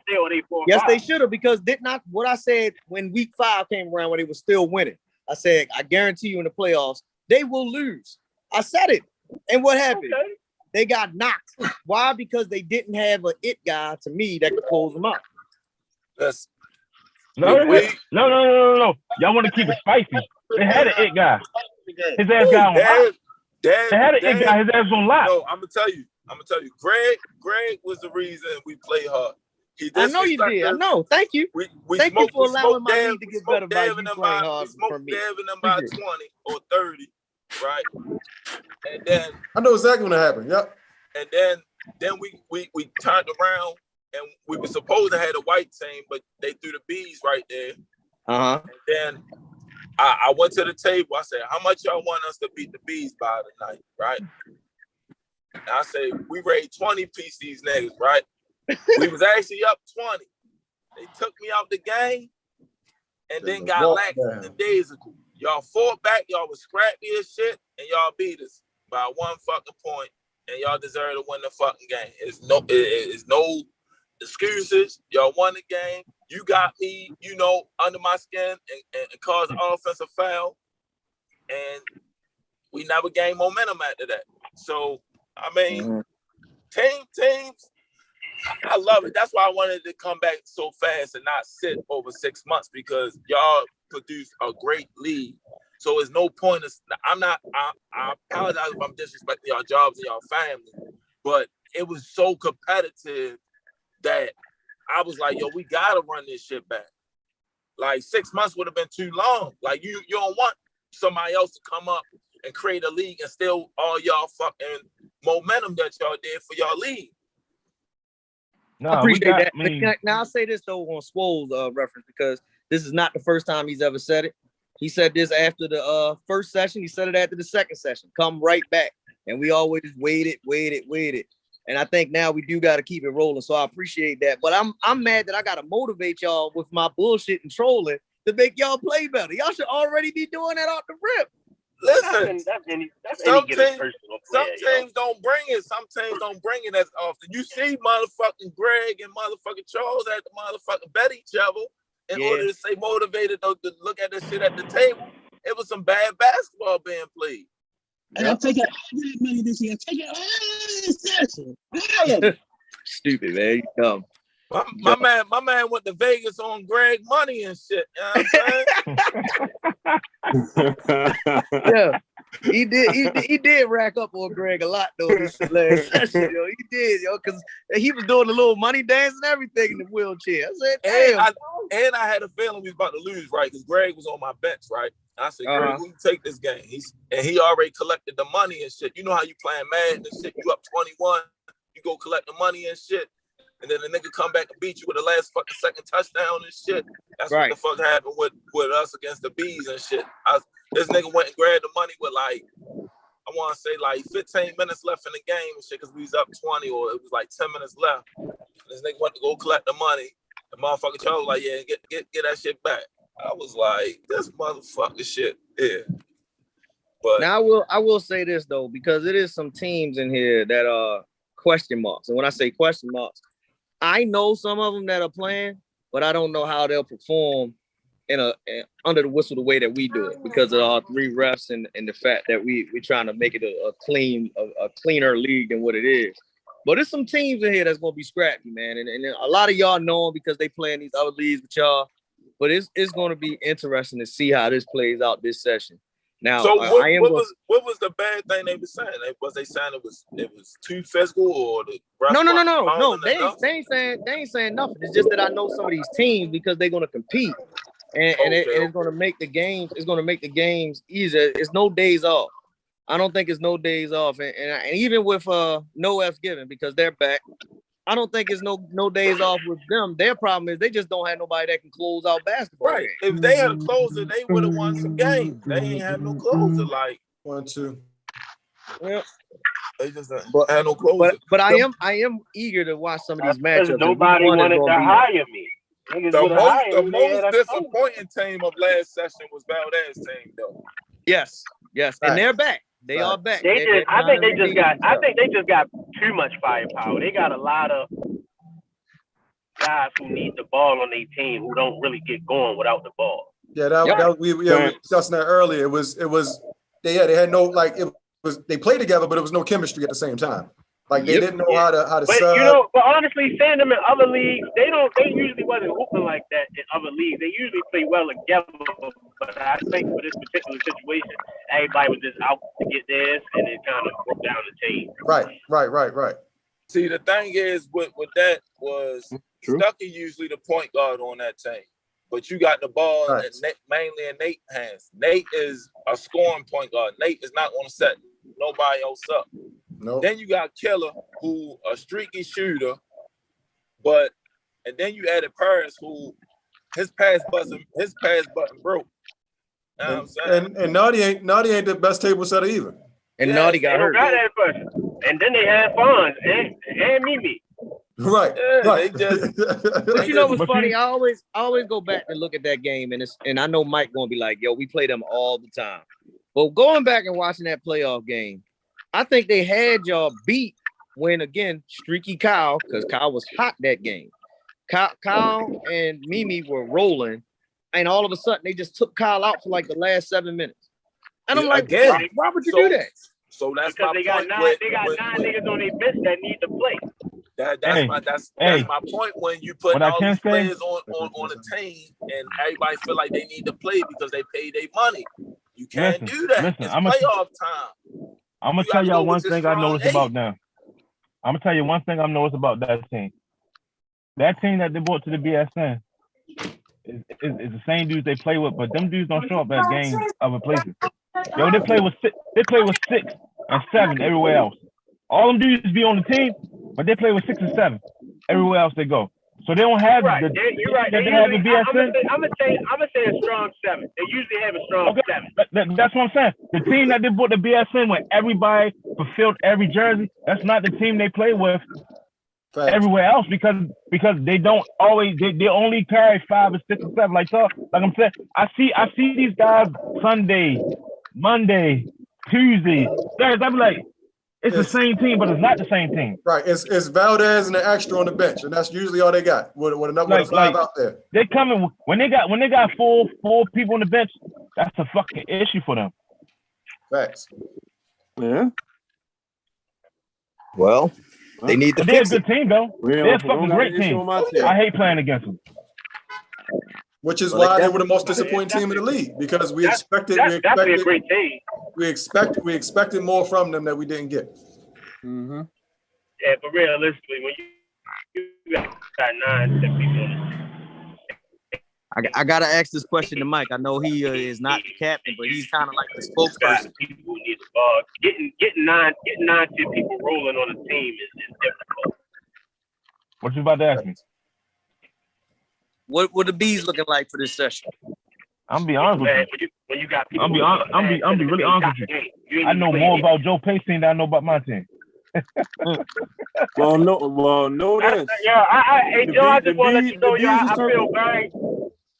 Yes, they should have, because did not what I said when week 5 came around when they were still winning. I said, I guarantee you in the playoffs they will lose. I said it, and what happened? Okay. They got knocked. Why? Because they didn't have an it guy to me that could close them out. Yes. No. Y'all want to keep it spicy. They had an it guy. His ass got on lock. They had an it guy. His ass on lock. No, I'm gonna tell you. Greg was the reason we played hard. I know you did. I know. Thank you. Thank you for allowing my league to get better by you playing hard for me. Devin them by 20 or 30, right? And then I know exactly what happened. Yep. And then we turned around and we were supposed to have a white team, but they threw the bees right there. And then I went to the table. I said, "How much y'all want us to beat the bees by tonight?" Right? And I said, "We raid 20 piece these niggas, right?" We was actually up 20. They took me out the game and then got lax in the daisical. Y'all fought back. Y'all was scrappy as shit, and y'all beat us by 1 fucking point, and y'all deserve to win the fucking game. It's no excuses. Y'all won the game. You got me, under my skin and caused an offensive foul, and we never gained momentum after that. So, I mean, teams, I love it. That's why I wanted to come back so fast and not sit over 6 months, because y'all produce a great league. So it's no point. I apologize if I'm disrespecting y'all jobs and y'all family, but it was so competitive that I was like, yo, we gotta run this shit back. Like 6 months would have been too long. Like you don't want somebody else to come up and create a league and steal all y'all fucking momentum that y'all did for y'all league. No, I appreciate that. Now I'll say this though on Swole's reference, because this is not the first time he's ever said it. He said this after the first session. He said it after the second session. Come right back. And we always waited. And I think now we do got to keep it rolling. So I appreciate that. But I'm mad that I got to motivate y'all with my bullshit and trolling to make y'all play better. Y'all should already be doing that off the rip. Listen, some teams don't bring it. Some teams don't bring it as often. You see motherfucking Greg and motherfucking Charles at the motherfucking bet each other in order to stay motivated to look at this shit at the table. It was some bad basketball being played. And I'm taking all that money this year. Taking all this session. All of it. Stupid, man. You dumb. My man went to Vegas on Greg money and shit. You know what I'm saying? Yeah, he did rack up on Greg a lot though this last session. Yo, he did, because he was doing the little money dance and everything in the wheelchair. I said, damn. I had a feeling we was about to lose, right? Because Greg was on my bench, right? I said, Greg, who take this game? He already collected the money and shit. You know how you playing Madden and shit? You up 21, you go collect the money and shit. And then the nigga come back and beat you with the last fucking second touchdown and shit. That's what the fuck happened with us against the Bees and shit. This nigga went and grabbed the money with I want to say 15 minutes left in the game and shit, because we was up 20 or it was 10 minutes left. And this nigga went to go collect the money. The motherfucker Charles was like, yeah, get that shit back. I was like, this motherfucker shit. Yeah. But now I will say this though, because it is some teams in here that are question marks. And when I say question marks, I know some of them that are playing, but I don't know how they'll perform under the whistle the way that we do it, because of our 3 refs and the fact that we're trying to make it a cleaner league than what it is. But there's some teams in here that's gonna be scrappy, man. And a lot of y'all know them because they play in these other leagues with y'all. But it's gonna be interesting to see how this plays out this session. Now, so what was the bad thing they were saying? Was they saying it was too physical, or the no? They ain't saying nothing. It's just that I know some of these teams because they're gonna compete, and it's gonna make the games. It's gonna make the games easier. It's no days off. I don't think it's no days off, and even with no F's given because they're back. I don't think it's no days off with them. Their problem is they just don't have nobody that can close out basketball. Right. If they had a closer, they would have won some games. They ain't have no closer. Like 1, 2. Yeah. They just had no closer. But I am eager to watch some of these matchups. Nobody wanted to hire me. The most disappointing team of last session was Valdez's team, though. Yes, and they're back. They are back. I think they just got too much firepower. They got a lot of guys who need the ball on their team who don't really get going without the ball. Yeah, we were discussing that earlier. It was they had no they played together, but it was no chemistry at the same time. Like they didn't know how to but sub. But honestly, saying them in other leagues, they usually wasn't hooping like that in other leagues. They usually play well together. But I think for this particular situation, everybody was just out to get theirs, and it kind of broke down the team. Right. See, the thing is with that was Stuckey usually the point guard on that team. But you got the ball mainly in Nate's hands. Nate is a scoring point guard. Nate is not going to set nobody else up. Nope. Then you got Killer, who a streaky shooter, and then you added Paris, who his pass button broke. You know what I'm saying? And Naughty ain't the best table setter either. And Naughty got hurt. And then they had Fonz and Mimi. Right. They just. But you know what's funny? I always go back and look at that game, and I know Mike gonna be like, "Yo, we play them all the time." But going back and watching that playoff game, I think they had y'all beat when again streaky Kyle, because Kyle was hot that game. Kyle and Mimi were rolling, and all of a sudden they just took Kyle out for like the last 7 minutes. And I'm like, why would you do that? So that's because my they got point. nine niggas on their bench that need to play. That's my point. When you put all these players on a team and everybody feel like they need to play because they pay their money, you can't do that. It's playoff time. I'm gonna tell y'all one thing I noticed about them. I'm gonna tell you one thing I noticed about that team. That team that they brought to the BSN is the same dudes they play with, but them dudes don't show up at games other places. Yo, they play with 6 and 7 everywhere else. All them dudes be on the team, but they play with 6 and 7 everywhere else they go. So they don't have you're right. They have the BSN. I'm gonna say a strong 7. They usually have a strong 7. That's what I'm saying. The team that they brought the BSN when everybody fulfilled every jersey, that's not the team they play with everywhere else because they don't always they only carry 5 or 6 and 7. Like I'm saying, I see these guys Sunday, Monday, Tuesday, Thursday. I'm like, it's the same team, but it's not the same team. Right. It's Valdez and an extra on the bench, and that's usually all they got. With another 5 out there. They coming when they got four people on the bench. That's a fucking issue for them. Facts. Yeah. Well, they need to fix it. They're a good team, though. They're a fucking great team. I hate playing against them. Which is why they were the most disappointing team in the league because we expected a great team. We expected more from them that we didn't get. Mm-hmm. Yeah, but realistically, when you got 9, 10 people. I gotta ask this question to Mike. I know he is not the captain, but he's kind of like the spokesperson. People need the ball. Getting 9, 10 people rolling on a team is difficult. What you about to ask me? What the Bees looking like for this session? I'm be honest with you. When you got people, I'm be really honest with you. I know more about Joe Pace team than I know about my team. Well, no, this. Hey, Joe, I just want to let you know,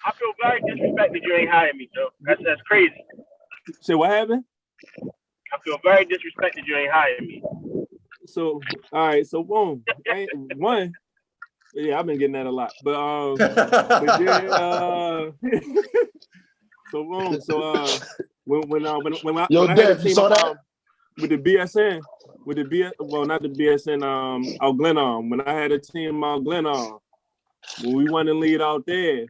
I feel very disrespected. You ain't hired me, Joe. That's crazy. Say what happened? I feel very disrespected. You ain't hired me. So, all right. So, boom. One. Yeah, I've been getting that a lot. But so boom. So when I had a team with the BSN, with the not the BSN, out Glenarm. When I had a team out Glenarm, when we won the lead out there,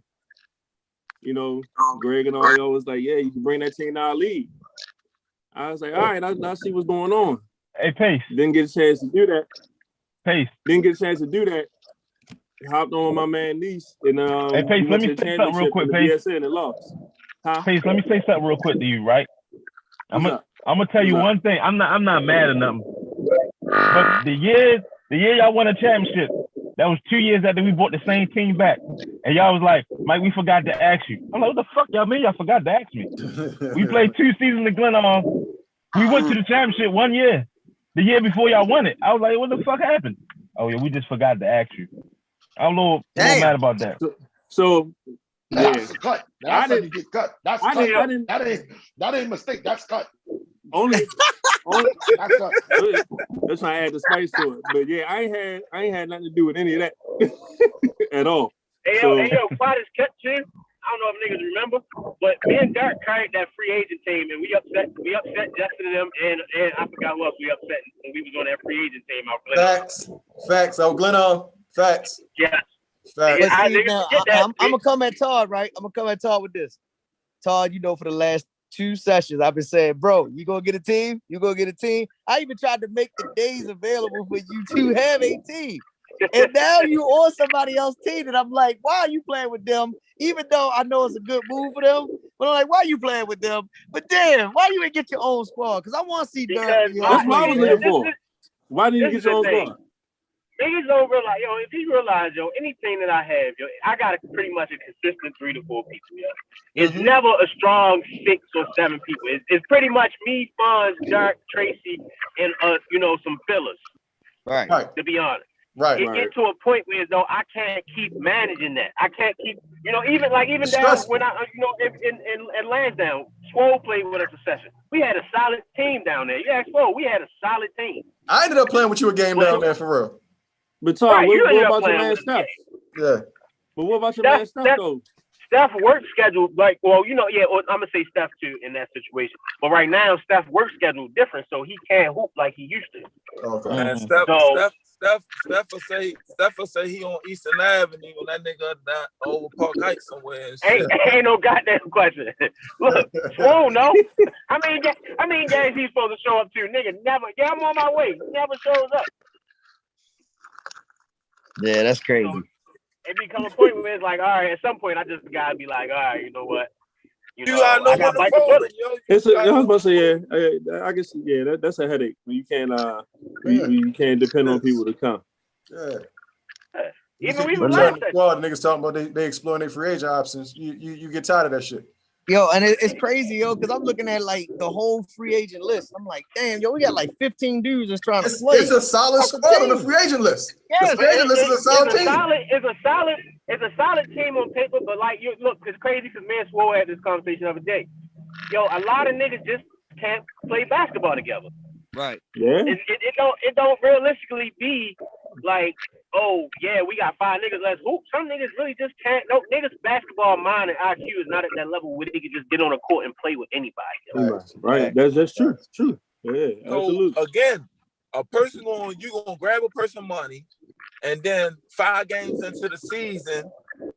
you know, Greg and all y'all was like, yeah, you can bring that team to our league. I was like, all right, I'll see what's going on. Hey, Pace. Didn't get a chance to do that. Pace. Didn't get a chance to do that. Hopped on with my man Niece and hey, Pace, let me say something real quick, Pace. BSN and lost. Huh? Pace, let me say something real quick to you, right? I'm gonna tell you one thing. I'm not mad at nothing. But the year y'all won a championship, that was 2 years after we brought the same team back. And y'all was like, Mike, we forgot to ask you. I'm like, what the fuck y'all mean y'all forgot to ask me? We played 2 seasons in Glenarm. We went to the championship 1 year. The year before y'all won it. I was like, what the fuck happened? Oh yeah, we just forgot to ask you. I'm a little mad about that. So that's cut. That's how you get cut. That's cut. That ain't mistake. That's cut. Only that's cut. That's why I add the spice to it. But yeah, I ain't had nothing to do with any of that at all. Hey yo, why this cut too? I don't know if niggas remember, but me and Dirk carried that free agent team, and we upset Justin and them, and I forgot who else we upset when we was on that free agent team out Glenarm. Facts. Oh, Glenarm. Facts. Yeah. But see, now, I'm gonna come at Todd, right? I'm gonna come at Todd with this. Todd, you know, for the last 2 sessions, I've been saying, bro, you gonna get a team? You gonna get a team? I even tried to make the days available for you to have a team. And now you on somebody else's team, and I'm like, why are you playing with them? Even though I know it's a good move for them, but I'm like, why are you playing with them? But damn, why you ain't get your own squad? Because I want to see Dirk. That's what I was looking for. Why didn't you get your own squad? Niggas don't realize, yo, if you realize, yo, anything that I have, yo, I got pretty much a consistent 3 to 4 people, yo. It's never a strong 6 or 7 people. It's pretty much me, Fonz, Dirk, Tracy, and you know, some fillers. Right. To be honest. Right. It get to a point where though I can't keep managing that. I can't keep, you know, even down when I, you know, in Lansdowne, Swole played with us a session. We had a solid team down there. Yeah, Swole, we had a solid team. I ended up playing with you a game down there for real. But Todd, what about your man Steph? Yeah. But what about your man Steph though? Steph work schedule, like, well, you know, yeah, I'm gonna say Steph too in that situation. But right now, Steph work schedule is different, so he can't hoop like he used to. Okay. And Steph will say he on Eastern Avenue when that nigga down over Park Heights somewhere. Ain't no goddamn question. Look, Swole, no. I mean, games he's supposed to show up to. Nigga, never. Yeah, I'm on my way. Never shows up. Yeah, that's crazy. So it become a point where it's like, all right, at some point I just gotta be like, all right, you know what? You know, I got bite the bullet. I was about to say, yeah, I guess, yeah, that's a headache when you can't, you can't depend on people to come. Yeah. Even we were last squad, niggas talking about they exploring their free agent options. You get tired of that shit. Yo, and it's crazy, yo, because I'm looking at like the whole free agent list. I'm like, damn, yo, we got like 15 dudes that's trying to play. It's a solid squad on the free agent list. Yes, the free agent list is a solid team. It's a solid team on paper, but like, you look, it's crazy because me and Swole had this conversation the other day. Yo, a lot of niggas just can't play basketball together. Right. Yeah. It don't realistically be like, oh yeah, we got 5 niggas, let's hoop. Some niggas really just can't. No, niggas basketball mind and IQ is not at that level where they can just get on a court and play with anybody. Right. That's true. True. Yeah, absolutely. So again, you gonna grab a person money, and then 5 games into the season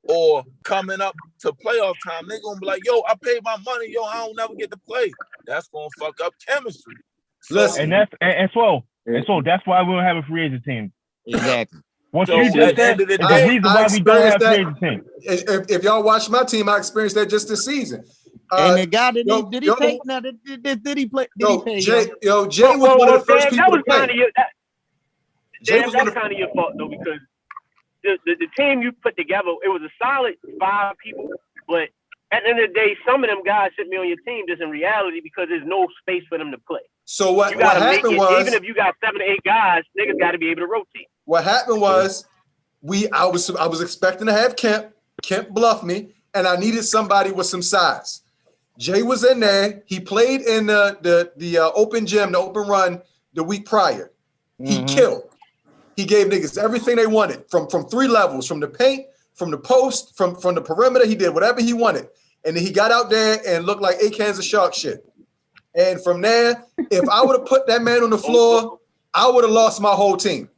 or coming up to playoff time, they gonna be like, yo, I paid my money, yo, I don't never get to play. That's gonna fuck up chemistry. And that's so that's why we don't have a free agent team. Exactly. Once so you just said the reason why we don't have free agent team. If y'all watch my team, I experienced that just this season. And the guy did he pay? Now did he play? Did he pay? Jay was one of the first people to play. That was kind of your fault though, because the team you put together, it was a solid 5 people, but at the end of the day, some of them guys should be on your team just in reality because there's no space for them to play. So what happened was, even if you got 7 to 8 guys, niggas got to be able to rotate. What happened was, I was expecting to have Kemp. Kemp bluffed me, and I needed somebody with some size. Jay was in there. He played in the open gym, the open run the week prior. He killed. He gave niggas everything they wanted from 3 levels, from the paint, from the post, from the perimeter. He did whatever he wanted. And then he got out there and looked like 8 cans of shark shit. And from there, if I would have put that man on the floor I would have lost my whole team.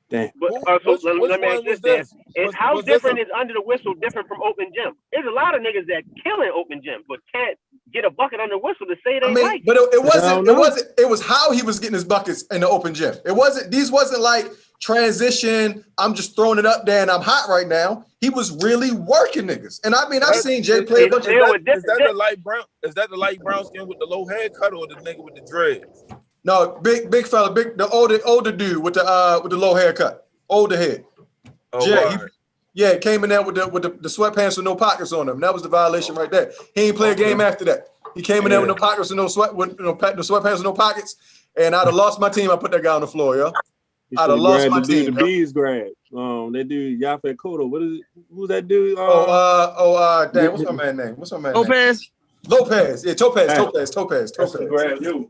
Damn. But let me ask this then. How different is under the whistle different from open gym? There's a lot of niggas that killing open gym, but can't get a bucket under the whistle to say they like. But it wasn't. It was how he was getting his buckets in the open gym. It wasn't. These wasn't like transition. I'm just throwing it up there and I'm hot right now. He was really working niggas. And I mean, I've seen Jay play a bunch of. Is that the light brown? Is that the light brown skin with the low haircut or the nigga with the dreads? No, big fella, the older dude with the low haircut, older head. Oh, Jay, came in there with the sweatpants with no pockets on them. That was the violation right there. He ain't play a game after that. He came in there with no pockets and no sweatpants with no pockets, and I'd have lost my team. I put that guy on the floor, yo. I'd have lost my team. The bees grad. They do Yafe Koto. What is it? Who's that dude? Damn, what's my man name? Lopez. Lopez. Yeah, Topaz. Grad, you.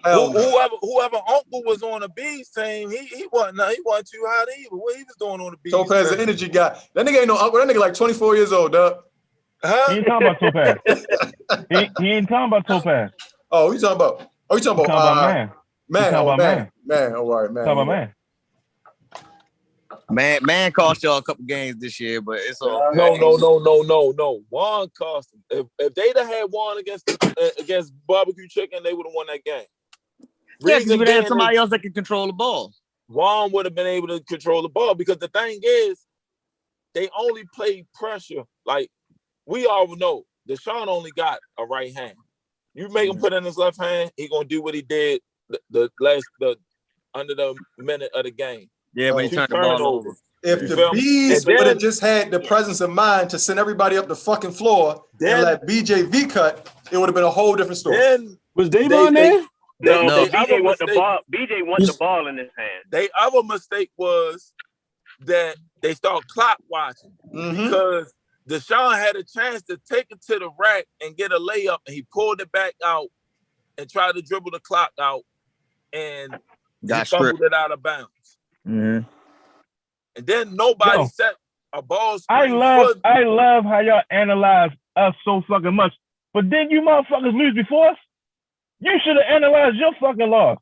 Whoever uncle was on the Bees team, he wasn't too hot either. What he was doing on the Bees? Topaz, the energy guy. That nigga ain't no uncle. That nigga like 24 years old, dog. Huh? He ain't talking about Topaz. he ain't talking about Topaz. Oh, you talking about? Oh, you talking about man. Man. Oh, man. Man. Oh, all right, man. Talking about man. Man cost y'all a couple games this year, but it's all no. Juan cost them. If they'd have had Juan against barbecue chicken, they would have won that game. Yeah, because you would have had somebody else that could control the ball. Juan would have been able to control the ball because the thing is, they only played pressure. Like we all know, Deshaun only got a right hand. You make him put in his left hand, he gonna do what he did the under the minute of the game. Yeah, when he turned the ball over. If the Bees would have just had the presence of mind to send everybody up the fucking floor and let BJ V cut, it would have been a whole different story. Then was Davon there? No, BJ wants the ball. BJ wants the ball in his hand. Their other mistake was that they start clock watching because Deshaun had a chance to take it to the rack and get a layup, and he pulled it back out and tried to dribble the clock out, and he fumbled it out of bounds. Mm-hmm. And then nobody set a ball screen. I love how y'all analyze us so fucking much. But then you motherfuckers lose before us? You should have analyzed your fucking loss.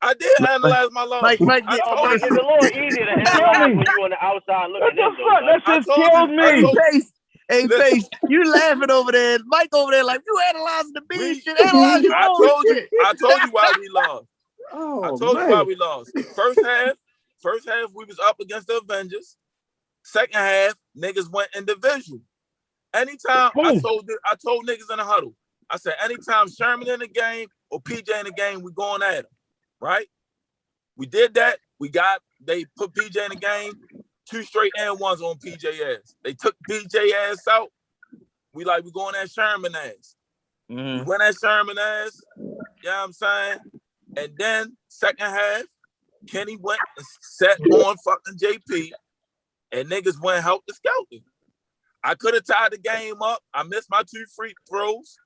I did analyze my loss. It's a little easier to analyze when you're on the outside looking in. That just killed me. Hey, Face, you laughing over there. Mike over there like, you analyzing the Bees shit. Analyze your own shit. I told you why we lost. I told you why we lost. First half, we was up against the Avengers. Second half, niggas went individual. Anytime I told niggas in the huddle, I said, anytime Sherman in the game or PJ in the game, we going at him, right? We did that. They put PJ in the game, 2 straight and ones on PJ ass. They took PJ ass out. We going at Sherman ass. We went at Sherman ass, you know what I'm saying? And then second half, Kenny went and set on fucking JP, and niggas went help the scouting. I could have tied the game up. I missed my 2 free throws,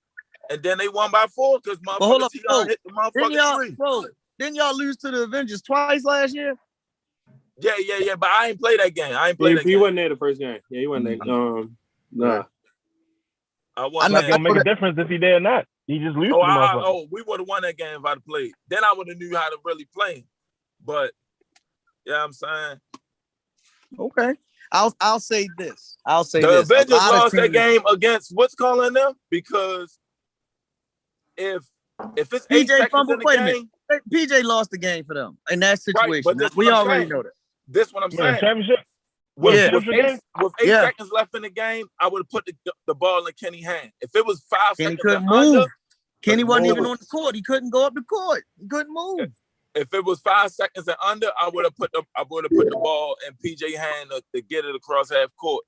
and then they won by 4 because motherfucker T.R. hit the motherfucking 3. Didn't y'all lose to the Avengers twice last year? Yeah, but I ain't play that game. He wasn't there the first game. Yeah, he wasn't there. Nah. I'm not gonna make a difference if he did or not. He just lose. We would have won that game if I'd have played. Then I would have knew how to really play. But yeah, I'm saying. Okay. I'll say this. The Avengers lost that game against what's calling them because if it's 8 seconds in the game, PJ lost the game for them in that situation. Right, we already know that. This what I'm saying. Championship. With 8 seconds left in the game, I would have put the ball in Kenny's hand. If it was 5 Kenny seconds couldn't move. Kenny wasn't even on the court. He couldn't go up the court. He couldn't move. If it was 5 seconds and under, I would have put the ball in PJ's hand to get it across half court.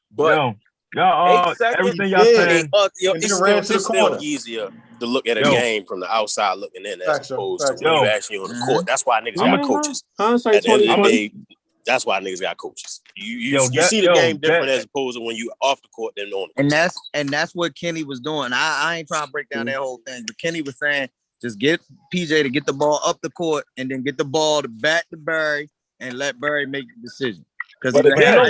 But y'all, 8 seconds, everything y'all saying, it's still easier to look at a game from the outside looking in as opposed to when you're actually on the court. That's why niggas got coaches. At the end of the day, that's why niggas got coaches. You see the game different as opposed to when you off the court than on the court. And that's what Kenny was doing. I ain't trying to break down that whole thing, but Kenny was saying, just get PJ to get the ball up the court and then get the ball to back to Barry and let Barry make the decision. But again,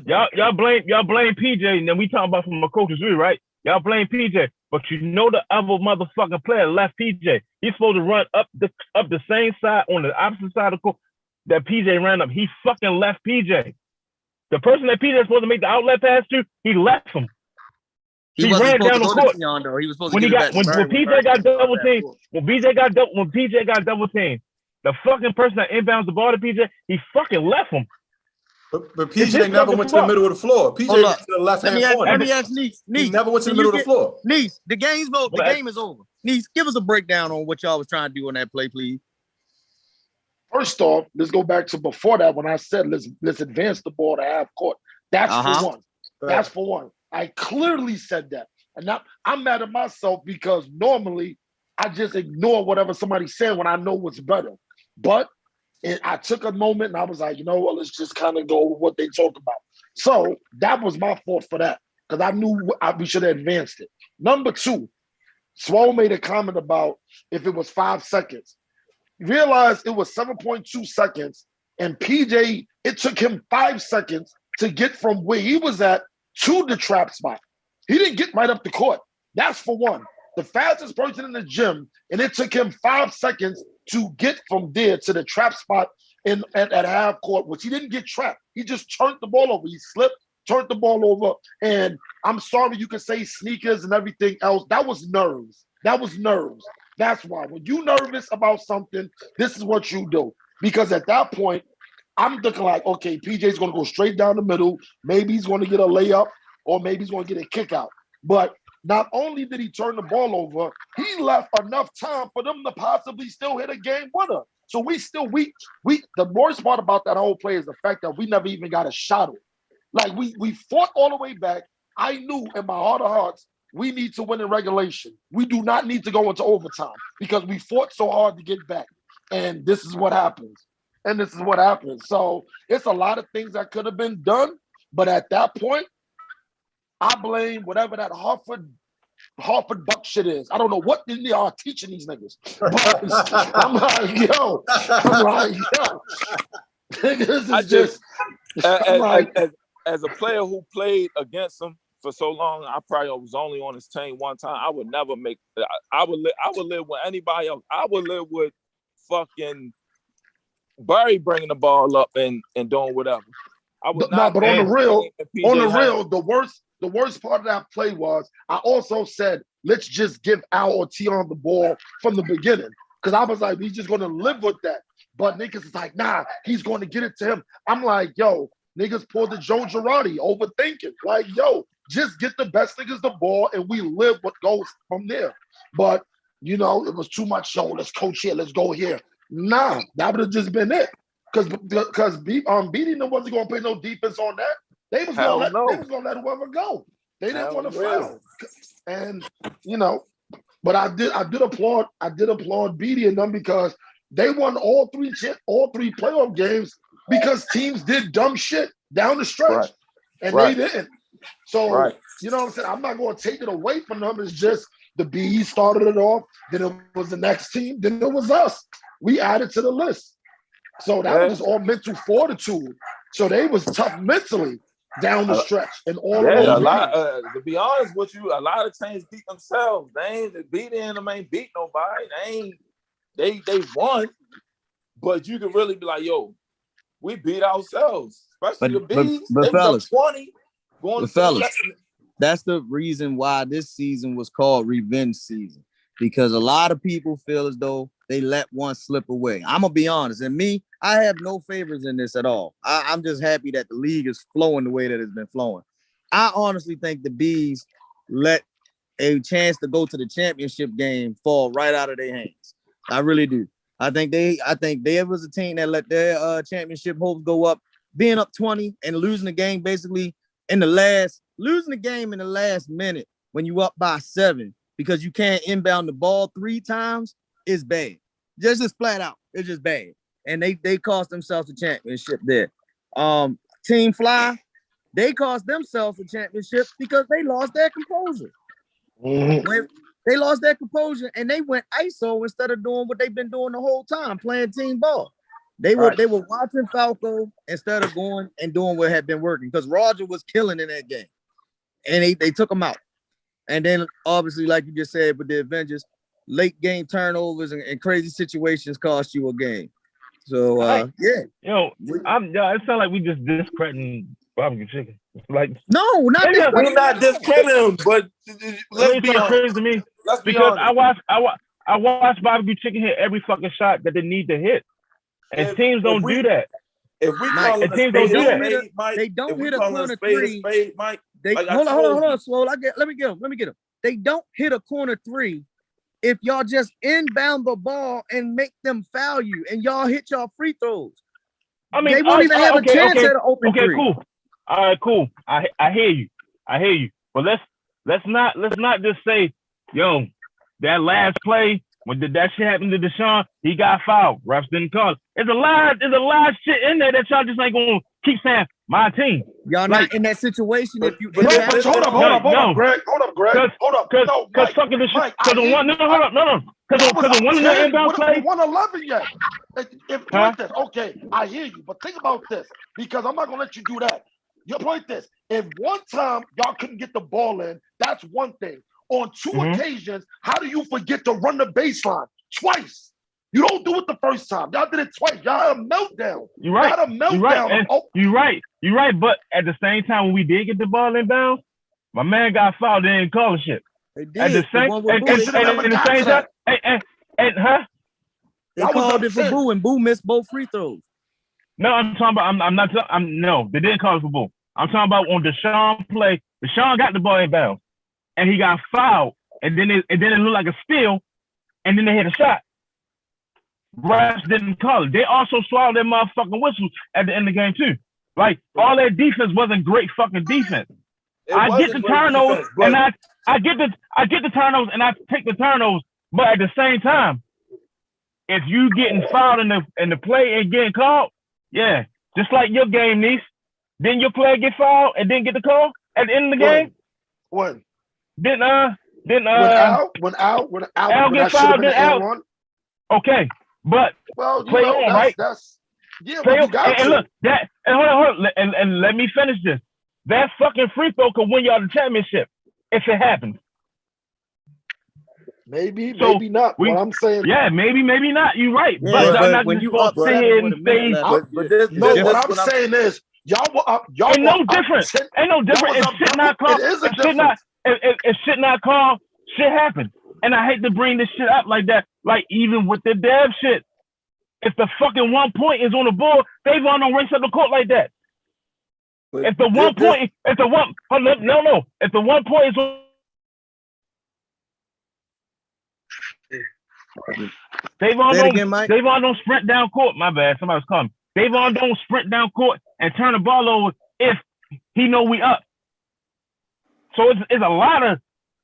y'all blame PJ, and then we talking about from a coach's view, right? Y'all blame PJ, but you know the other motherfucking player left PJ. He's supposed to run up the same side on the opposite side of the court that PJ ran up. He fucking left PJ. The person that PJ is supposed to make the outlet pass to, he left him. He ran down the court. Though. He was supposed when to he got when PJ got double teamed. When PJ got double teamed, the fucking person that inbounds the ball to PJ, he fucking left him. But PJ never went to the middle of the floor. PJ went to the left hand corner. Let me ask Niece. He never went to the middle of the floor. Niece, the game is over. Niece, give us a breakdown on what y'all was trying to do on that play, please. First off, let's go back to before that when I said let's advance the ball to half court. That's for one. That's for one. I clearly said that. And now I'm mad at myself because normally I just ignore whatever somebody's saying when I know what's better. But I took a moment and I was like, you know what, let's just kind of go with what they talk about. So that was my fault for that because I knew we should have advanced it. Number two, Swole made a comment about if it was 5 seconds. Realized it was 7.2 seconds and PJ, it took him 5 seconds to get from where he was at to the trap spot. He didn't get right up the court. That's for one. The fastest person in the gym, and it took him 5 seconds to get from there to the trap spot at half court, which he didn't get trapped. He just turned the ball over. He slipped, turned the ball over, and I'm sorry you could say sneakers and everything else. That was nerves. That's why. When you're nervous about something, this is what you do. Because at that point, I'm thinking like, okay, PJ's going to go straight down the middle. Maybe he's going to get a layup or maybe he's going to get a kick out. But not only did he turn the ball over, he left enough time for them to possibly still hit a game winner. So we the worst part about that whole play is the fact that we never even got a shot at it. Like we fought all the way back. I knew in my heart of hearts, we need to win in regulation. We do not need to go into overtime because we fought so hard to get back. And this is what happens. So it's a lot of things that could have been done. But at that point, I blame whatever that Harvard Buck shit is. I don't know what they are teaching these niggas. But I'm like, yo. As a player who played against him for so long, I probably was only on his team one time. I would never make. I would live with anybody else. I would live with fucking Barry bringing the ball up and doing whatever. I would not. But on the real, the worst part of that play was I also said, let's just give Al or Tion the ball from the beginning. Because I was like, we just going to live with that. But niggas is like, nah, he's going to get it to him. I'm like, yo, niggas pulled the Joe Girardi, overthinking. Like, yo, just get the best niggas the ball and we live what goes from there. But, you know, it was too much, yo, let's coach here, let's go here. Nah, that would have just been it. Because beating them wasn't going to put no defense on that. They was going to let whoever go. They didn't want to foul. And, you know, but I did applaud Beatty and them because they won all three playoff games because teams did dumb shit down the stretch. And they didn't. So, you know what I'm saying? I'm not going to take it away from them. It's just the Bees started it off. Then it was the next team. Then it was us. We added to the list. So that was all mental fortitude. So they was tough mentally down the stretch and all of those. To be honest with you, a lot of teams beat themselves. They ain't beating them, ain't beat nobody. They won, but you can really be like, yo, we beat ourselves. Especially the Bees. They fellas, 20 going fellas, that's the reason why this season was called revenge season. Because a lot of people feel as though they let one slip away. I'm gonna be honest, and me, I have no favors in this at all. I'm just happy that the league is flowing the way that it's been flowing. I honestly think the Bees let a chance to go to the championship game fall right out of their hands. I really do. I think they was a team that let their championship hopes go up, being up 20 and losing the game basically in the last minute when you up by 7 because you can't inbound the ball 3 times is bad. Just flat out, it's just bad. And they cost themselves a championship there. Team Fly, they cost themselves a championship because they lost their composure. When they lost their composure and they went ISO instead of doing what they've been doing the whole time, playing team ball. They were watching Falco instead of going and doing what had been working because Roger was killing in that game. And they took him out. And then obviously, like you just said, with the Avengers, late game turnovers and crazy situations cost you a game. So yeah. It sounds like we just discrediting barbecue chicken. Like no, not we're not discrediting, but let's be honest. Crazy to me because I watch barbecue chicken hit every fucking shot that they need to hit, and teams don't do that. If we call it teams don't do that, they don't hit a corner three. They hold on, slow. Let me get them. They don't hit a corner three if y'all just inbound the ball and make them foul you, and y'all hit y'all free throws. I mean, they won't even have a chance at an open three. Cool. All right, cool. I hear you. But let's not just say, yo, that last play when that shit happened to Deshaun, he got fouled. Refs didn't call it. There's a lot of shit in there that y'all just ain't gonna keep saying my team. Y'all not in that situation if you. Hold up, Greg. Because fucking the shit. Because the one, no. Because the one in the inbound play. 111 yet. If this, okay, I hear you, but think about this because I'm not gonna let you do that. Your point is, if one time y'all couldn't get the ball in, that's one thing. On two occasions, how do you forget to run the baseline twice? You don't do it the first time. Y'all did it twice. Y'all had a meltdown. You're right. Y'all had a meltdown. You're right. But at the same time, when we did get the ball inbound, my man got fouled. They didn't call the shit. They did. At the same time, they called it for Boo, and Boo missed both free throws. No, I'm talking about. No, they didn't call it for Boo. I'm talking about on Deshaun play. Deshaun got the ball inbound, and he got fouled, and then it looked like a steal, and then they hit a shot. Refs didn't call it. They also swallowed their motherfucking whistles at the end of the game too. Like all that defense wasn't great fucking defense. I get the turnovers, and I get the turnovers, and I take the turnovers. But at the same time, if you getting fouled in the play and getting called, yeah, just like your game, niece. Didn't your player get fouled and didn't get the call at the end of the game? When? When Al get fouled, then Al. Okay, but play on, right? Play on, and look that. And hold on, and let me finish this. That fucking free throw could win y'all the championship if it happens. Maybe not. What I'm saying, maybe not. You're right, yeah, but I'm not when just you going to sit here and say. What I'm saying is, y'all were up. Y'all ain't no different. Ain't no different. If shit not called, if shit not called, shit happens. And I hate to bring this shit up like that. Like even with the Dev shit, if the fucking 1 point is on the board, Davon don't race up the court like that. If the 1 point, if the 1 point is on. Davon don't sprint down court. My bad. Somebody's calling. Davon don't sprint down court and turn the ball over if he know we up. So it's a lot of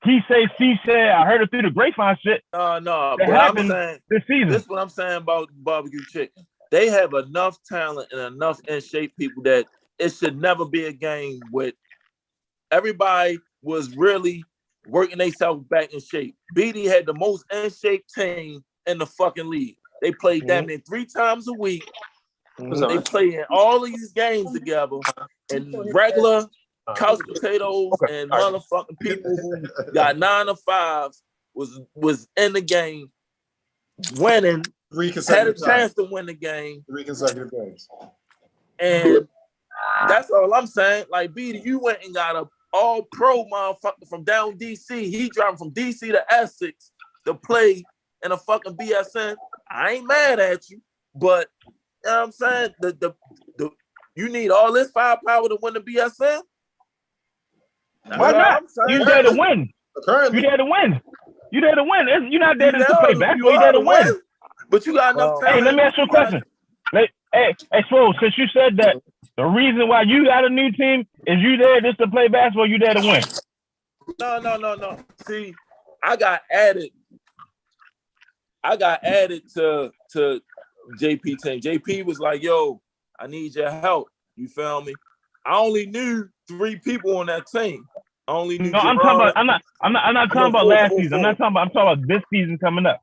he say, she said. I heard it through the grapevine shit. No. But I'm saying this season. This is what I'm saying about barbecue chicken. They have enough talent and enough in shape people that it should never be a game with everybody was really working themselves back in shape. BD had the most in shape team in the fucking league. They played damn near 3 times a week. They play in all of these games together, and regular couch potatoes and motherfucking people who got 9 or 5s was in the game, winning, had a chance to win the game. 3 consecutive games. And that's all I'm saying. Like, BD, you went and got a all-pro motherfucker from down D.C. He driving from D.C. to Essex to play in a fucking BSN. I ain't mad at you, but you know what I'm saying? The you need all this firepower to win the BSN? Why not? You there to win. You there to win. You there to win. You're not there to play basketball. You there to win. But you got enough talent. Hey, let me ask you a question. Hey, Swole, since you said that the reason why you got a new team is you there just to play basketball, you there to win. No. See, I got added to JP team. JP was like, yo, I need your help. You feel me? I only knew 3 people on that team. I only knew I'm not talking about last season. I'm talking about this season coming up.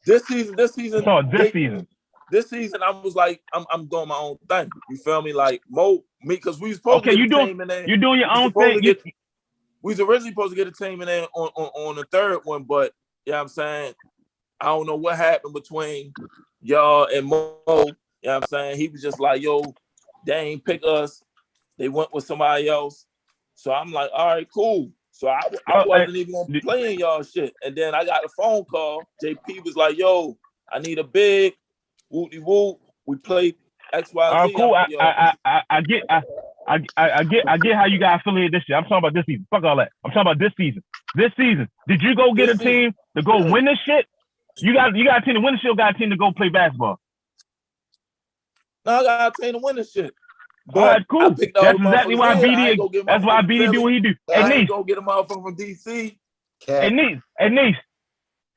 This season. This season. This season, I was like, I'm doing my own thing. You feel me? Like because we supposed to you're doing your own thing. we was originally supposed to get a team in there on the third one, but you know what I'm saying? I don't know what happened between y'all and Mo. You know what I'm saying? He was just like, yo, they ain't pick us. They went with somebody else. So I'm like, all right, cool. So I wasn't even gonna play in y'all shit. And then I got a phone call. JP was like, yo, I need a big whoopty whoop. We played XYZ. Cool. Like, I get how you got affiliated this year. I'm talking about this season. Fuck all that. I'm talking about this season. This season. Did you go get a team to go win this shit? You got a team to win the shit, or got a team to go play basketball? No, I got a team to win this shit. But all right, cool. That's exactly why BD. That's why BD do what he do. I Hey, ain't go get a motherfucker from DC. Hey, niece.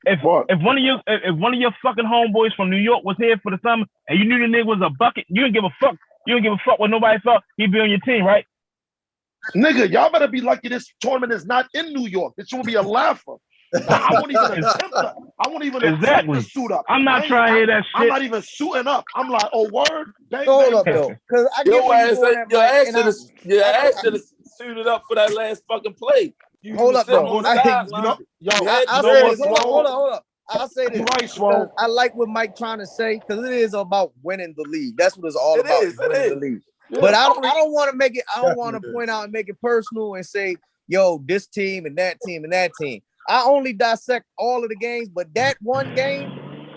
If one of your fucking homeboys from New York was here for the summer and you knew the nigga was a bucket, you didn't give a fuck. You didn't give a fuck what nobody thought. He'd be on your team, right? Nigga, y'all better be lucky this tournament is not in New York. This will be a laugher. I won't even attempt to suit up. I'm not trying to hear that shit. I'm not even suiting up. I'm like, oh, word? Bang, hold up, though. Because I get your ass should have suited up for that last fucking play. Hold up, though. Hold up. I'll say this. Right, I like what Mike trying to say because it is about winning the league. That's what it's all about. Winning the league. Yeah. But I don't want to make it. I don't want to point out and make it personal and say, yo, this team and that team and that team. I only dissect all of the games, but that one game,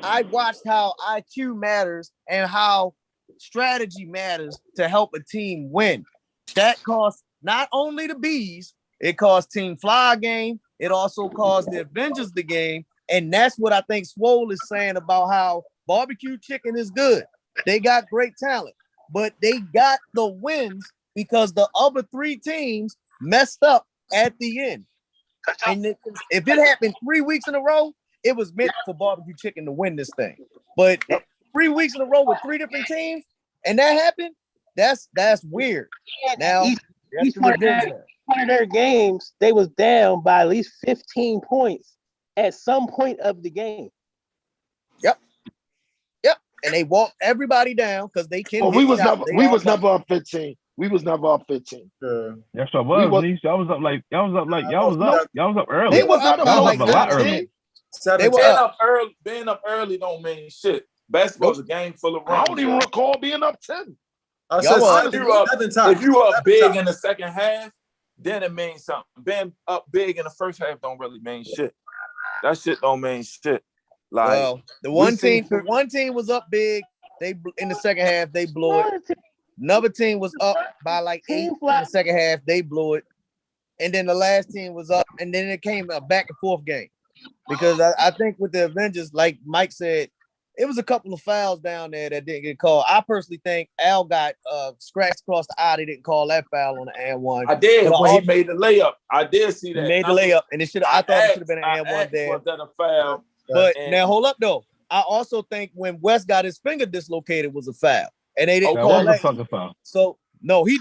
I watched how IQ matters and how strategy matters to help a team win. That costs not only the Bees, it cost Team Fly a game. It also cost the Avengers the game. And that's what I think Swole is saying about how barbecue chicken is good. They got great talent, but they got the wins because the other three teams messed up at the end. And if it happened 3 weeks in a row, it was meant for barbecue chicken to win this thing. But 3 weeks in a row with three different teams, and that happened, that's weird. Now, one of their games, they was down by at least 15 points at some point of the game. Yep. And they walked everybody down because they can't. We was never up 15. We was never up 15. Yes, I was. Y'all was up early. They was not up like a lot early. Being up early don't mean shit. Basketball's a game full of runs. I don't even recall being up 10. If you up big in the second half, then it means something. Being up big in the first half don't really mean shit. That shit don't mean shit. Like, well, the one team was up big. They in the second half they blew it. Another team was up by like 8 in the second half. They blew it, and then the last team was up, and then it came a back and forth game. Because I think with the Avengers, like Mike said, it was a couple of fouls down there that didn't get called. I personally think Al got scratched across the eye. They didn't call that foul on the and one. I did when he made the layup. I did see that. He made the layup, and it should. I thought it should have been an and one there. Was that a foul? But now hold up though. I also think when West got his finger dislocated was a foul, and they didn't call that. Fucking foul. So no, he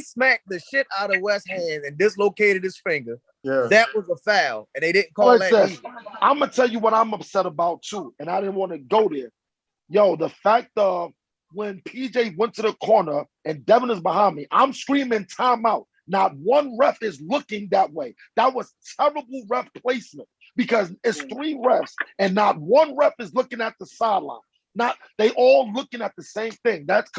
smacked the shit out of West's hand and dislocated his finger. Yeah, that was a foul, and they didn't call that. I'm gonna tell you what I'm upset about too, and I didn't want to go there. Yo, the fact of when PJ went to the corner and Devin is behind me, I'm screaming timeout. Not one ref is looking that way. That was terrible ref placement because it's three refs and not one ref is looking at the sideline. Not they all looking at the same thing. That's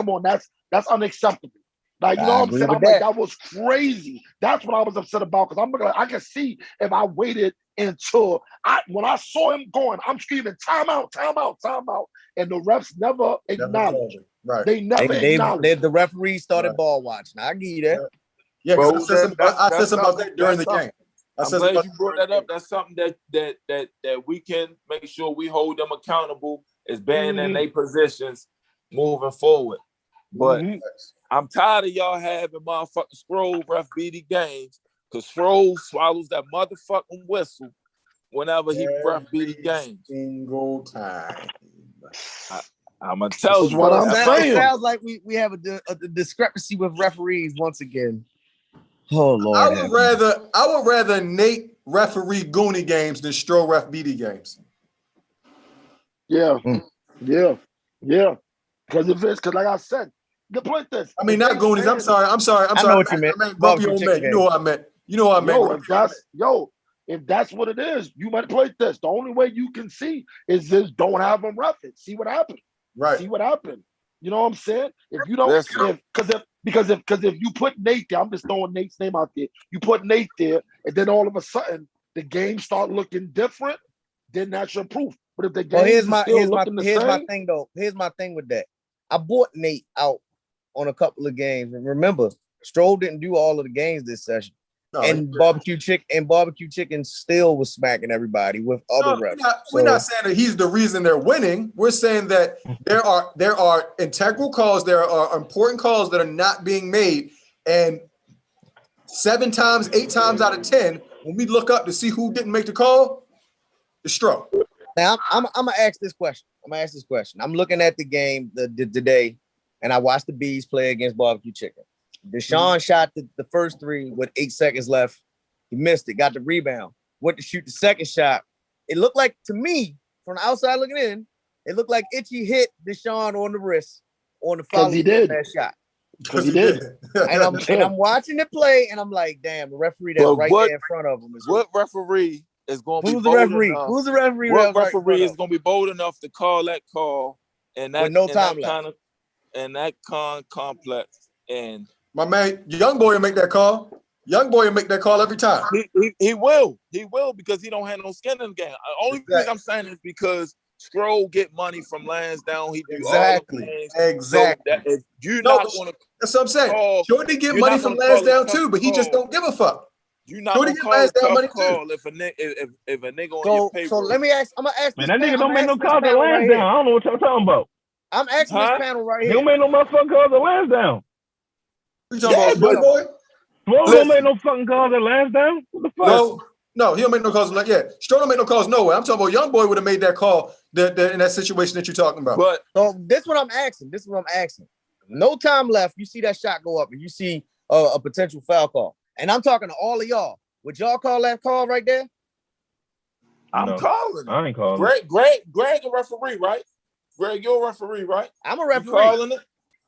unacceptable. Like, you know what I'm saying? I'm like, that was crazy. That's what I was upset about because I can see if I waited until when I saw him going, I'm screaming timeout, timeout, timeout, and the refs never acknowledged. Right? They never acknowledged. The referee started ball watching. I give you that. Yeah, I said something about that during the game. I'm glad you brought that up. That's something that we can make sure we hold them accountable as being in their positions moving forward. But I'm tired of y'all having motherfucking Scroll ref BD games because Scroll swallows that motherfucking whistle whenever he ref BD games. Single time. I'm gonna tell you what I'm saying. It sounds like we have a discrepancy with referees once again. Oh Lord! I would rather Nate referee Goonie games than Stro ref BD games. Yeah. Because like I said, the point is. I mean, not Goonies. I'm sorry. I know what you meant. I meant Bumpy on Met. You know what I meant. You know what I mean? If that's what it is, you might play this. The only way you can see is just don't have them rough it. See what happened. Right. See what happened. You know what I'm saying? If you don't, because if you put Nate there, I'm just throwing Nate's name out there. You put Nate there, and then all of a sudden the game start looking different. Then that's your proof. But if the game here's my thing though. Here's my thing with that. I bought Nate out on a couple of games, and remember, Stroll didn't do all of the games this session. And barbecue chicken still was smacking everybody with other refs. We're not saying that he's the reason they're winning. We're saying that there are integral calls, there are important calls that are not being made, and 8 times out of 10, when we look up to see who didn't make the call, it's Stroh. Now I'm gonna ask this question. I'm looking at the game today, and I watched the Bees play against barbecue chicken. Deshaun shot the first 3 with 8 seconds left. He missed it, got the rebound, went to shoot the second shot. It looked like, to me, from the outside looking in, it looked like Itchy hit Deshaun on the wrist on the foul that shot. Because he did. And I'm watching it play, and I'm like, damn, the referee that's there in front of him is what referee is going to be Who's the referee? Who's the referee? What referee is going to be bold enough to call that call and that with no time left and that complex and my man, young boy will make that call. Young boy will make that call every time. He will. He will because he don't have no skin in the game. The only reason I'm saying is because Stroll get money from Lansdowne. He do exactly. So if you're not going to, that's what I'm saying. Jordan get money from Lansdowne too, but he just don't give a fuck. You're not going to call a tough call if a nigga on your payroll. So let me ask. I'm gonna ask. Man, that nigga don't make no calls at Lansdowne. I don't know what y'all talking about. I'm asking this panel right here. He don't make no motherfucking calls at Lansdowne. You talking about boy? Stroll don't make no fucking calls at Lansdowne. What the fuck? No, he don't make no calls. Stroll don't make no calls nowhere. I'm talking about young boy would have made that call in that situation that you're talking about. But so this is what I'm asking. No time left. You see that shot go up, and you see a potential foul call. And I'm talking to all of y'all. Would y'all call that call right there? I'm calling. I ain't calling. Greg a referee, right? Greg, you're a referee, right? I'm a referee. You calling it?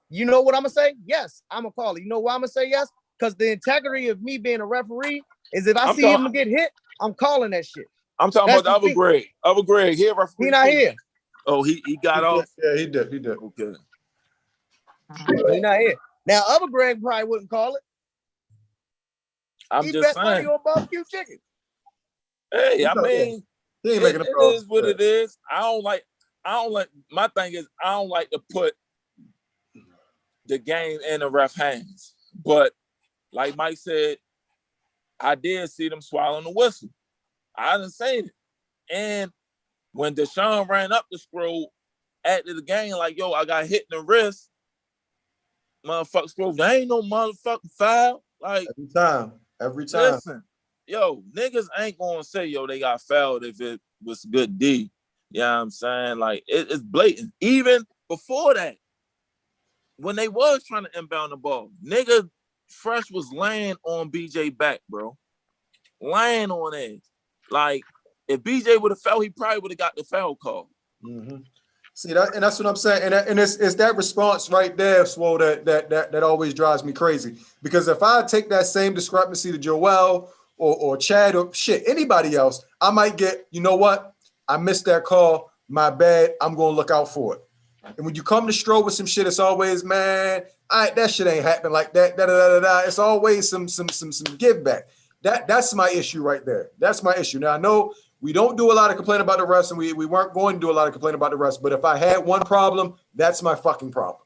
You know what I'm gonna say? Yes, I'm a caller. You know why I'm gonna say yes? Because the integrity of me being a referee is if I see him get hit, I'm calling that shit. I'm talking about the other Greg. Other Greg, here referee. He not here. Oh, he got off. Yeah, he did. Okay. He not here. Now, other Greg probably wouldn't call it. I'm just saying. Money on barbecue chicken. Hey, I mean, he ain't making it is what it is. I don't like. My thing is, I don't like to put the game in the ref hands. But like Mike said, I did see them swallowing the whistle. I didn't say it. And when Deshaun ran up the scroll after the game, like, yo, I got hit in the wrist. Motherfucker scroll, there ain't no motherfucking foul. Like every time. Listen, yo, niggas ain't gonna say, yo, they got fouled if it was a good D. You know what I'm saying? Like, it's blatant. Even before that, when they was trying to inbound the ball, nigga Fresh was laying on BJ back, bro. Laying on it. Like, if BJ would have fouled, he probably would have got the foul call. Mm-hmm. See that, and that's what I'm saying. And it's that response right there, Swole, that always drives me crazy. Because if I take that same discrepancy to Joel or Chad or anybody else, I might get, you know what? I missed that call. My bad. I'm gonna look out for it. And when you come to Stroh with some shit, it's always, man, that shit ain't happening like that. It's always some give back. That's my issue right there. That's my issue. Now I know we don't do a lot of complaining about the refs, and we weren't going to do a lot of complaining about the refs. But if I had one problem, that's my fucking problem.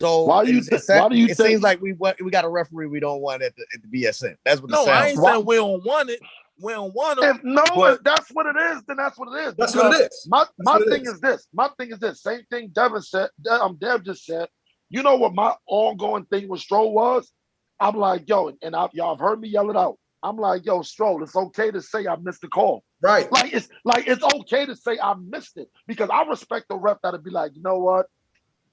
So it seems like we got a referee we don't want at the BSN. That's what. No, I ain't saying we don't want it. We don't want it. If that's what it is, then that's what it is. That's what it is. My thing is this. My thing is this. Same thing Devin said. Dev just said. You know what my ongoing thing with Stroll was? I'm like, yo, and y'all have heard me yell it out. I'm like, yo, Stroll, it's okay to say I missed the call. Right. It's okay to say I missed it because I respect the ref that'll be like, you know what?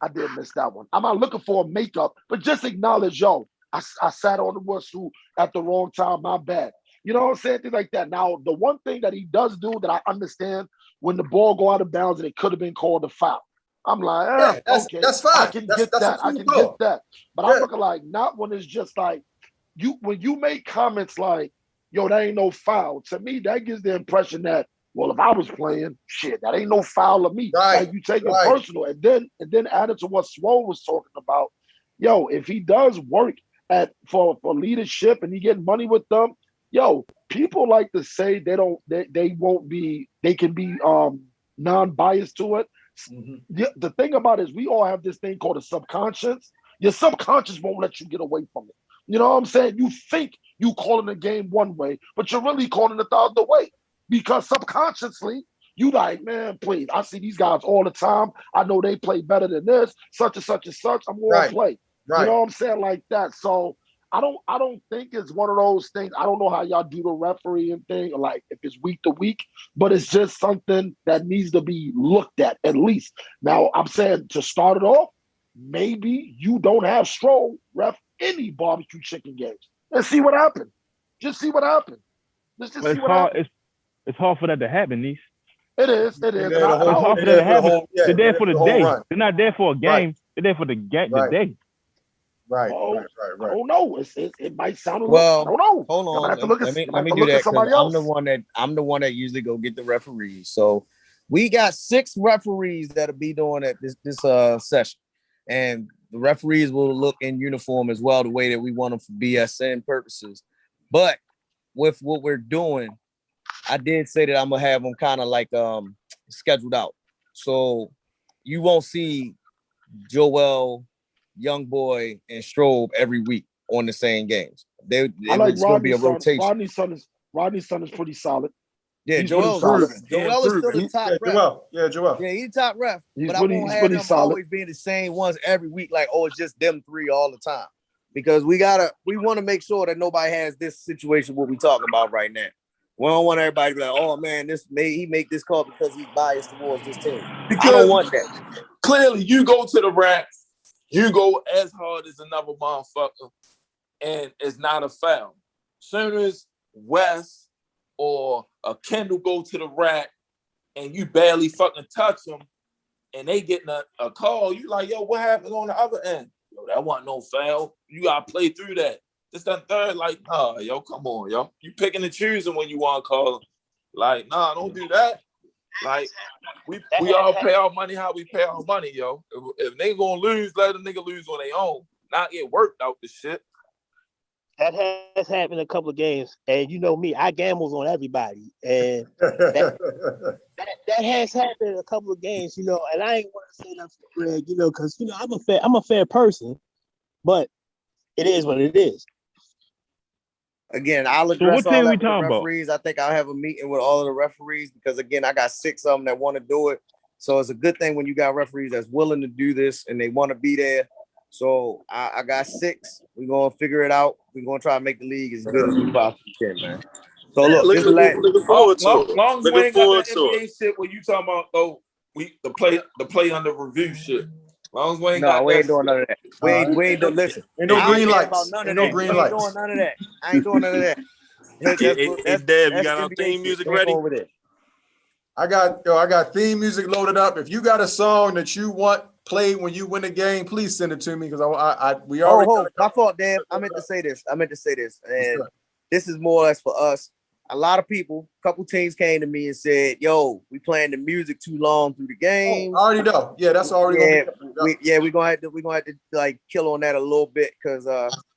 I did miss that one. I'm not looking for a makeup, but just acknowledge, yo, I sat on the whistle at the wrong time. My bad. You know what I'm saying? Things like that. Now, the one thing that he does do that I understand when the ball go out of bounds and it could have been called a foul. I'm like, that's okay, fine. I can get that. But I'm looking like not when it's just like when you make comments like, yo, that ain't no foul, to me, that gives the impression that, well, if I was playing, shit, that ain't no foul of me. Right, like you take it personal. And then added to what Swole was talking about, yo, if he does work for leadership and he getting money with them, yo, people like to say they can be non-biased to it. The thing about it is we all have this thing called a subconscious. Your subconscious won't let you get away from it. You know what I'm saying? You think you calling the game one way, but you're really calling it the other way. Because subconsciously, you like, man, please, I see these guys all the time. I know they play better than this, such and such and such. I'm going to play. You know what I'm saying? Like that. So I don't think it's one of those things. I don't know how y'all do the refereeing thing, or like if it's week to week, but it's just something that needs to be looked at least. Now, I'm saying to start it off, maybe you don't have Stroll ref any barbecue chicken games. And see what happens. Just see what happens. Let's just see what happens. It's hard for that to happen, Niece. It is. It's hard for that to happen. They're there for the day. They're not there for a game. They're there for the day. Right. I don't know. It might sound a little. Well, I don't know. Hold on. Let me do that because I'm the one that usually go get the referees. So we got 6 referees that'll be doing at this session, and the referees will look in uniform as well, the way that we want them for BSN purposes. But with what we're doing, I did say that I'm gonna have them kind of like scheduled out, so you won't see Joel, Young Boy, and Strobe every week on the same games. It's gonna be a rotation. Rodney's son is pretty solid. Yeah, Joel's proven. Joel is still the top ref. Joel. Yeah, he's the top ref. But I won't have them always being the same ones every week. Like, it's just them 3 all the time, because we want to make sure that nobody has this situation what we talking about right now. We don't want everybody to be like, oh man, he make this call because he's biased towards this team. Because I don't want that. Clearly, you go to the rack, you go as hard as another motherfucker, and it's not a foul. Soon as Wes or a Kendall go to the rack and you barely fucking touch them, and they getting a call, you like, yo, what happened on the other end? Yo, that wasn't no foul. You gotta play through that. This that third, like, yo, come on, yo. You picking and choosing when you want to call them. Like, nah, don't do that. Like, we all pay our money how we pay our money, yo. If they gonna lose, let a nigga lose on their own. Not get worked out the shit. That has happened a couple of games, and you know me, I gambles on everybody, and that has happened a couple of games, you know. And I ain't want to say that for Greg, you know, because you know I'm a fair person, but it is what it is. Again, I'll address all that with the referees. I think I'll have a meeting with all of the referees because, again, I got 6 of them that want to do it. So it's a good thing when you got referees that's willing to do this and they want to be there. So I got 6. We're going to figure it out. We're going to try to make the league as good as we possibly can, man. So look, looking forward to it. Long as we ain't got the NBA shit where you talking about, the play under review shit. Long as we ain't got we ain't doing none of that. We ain't doing. Listen, ain't no green lights. Ain't no green lights. Doing none of that. I ain't doing none of that. Hey, Dad, you got our theme music ready? Over there. I got theme music loaded up. If you got a song that you want played when you win a game, please send it to me because we already. My fault, Dad. I meant to say this, and this is more or less for us. A lot of people, a couple teams came to me and said, "Yo, we playing the music too long through the game." I already know. Yeah, that's already. We're gonna have to like kill on that a little bit because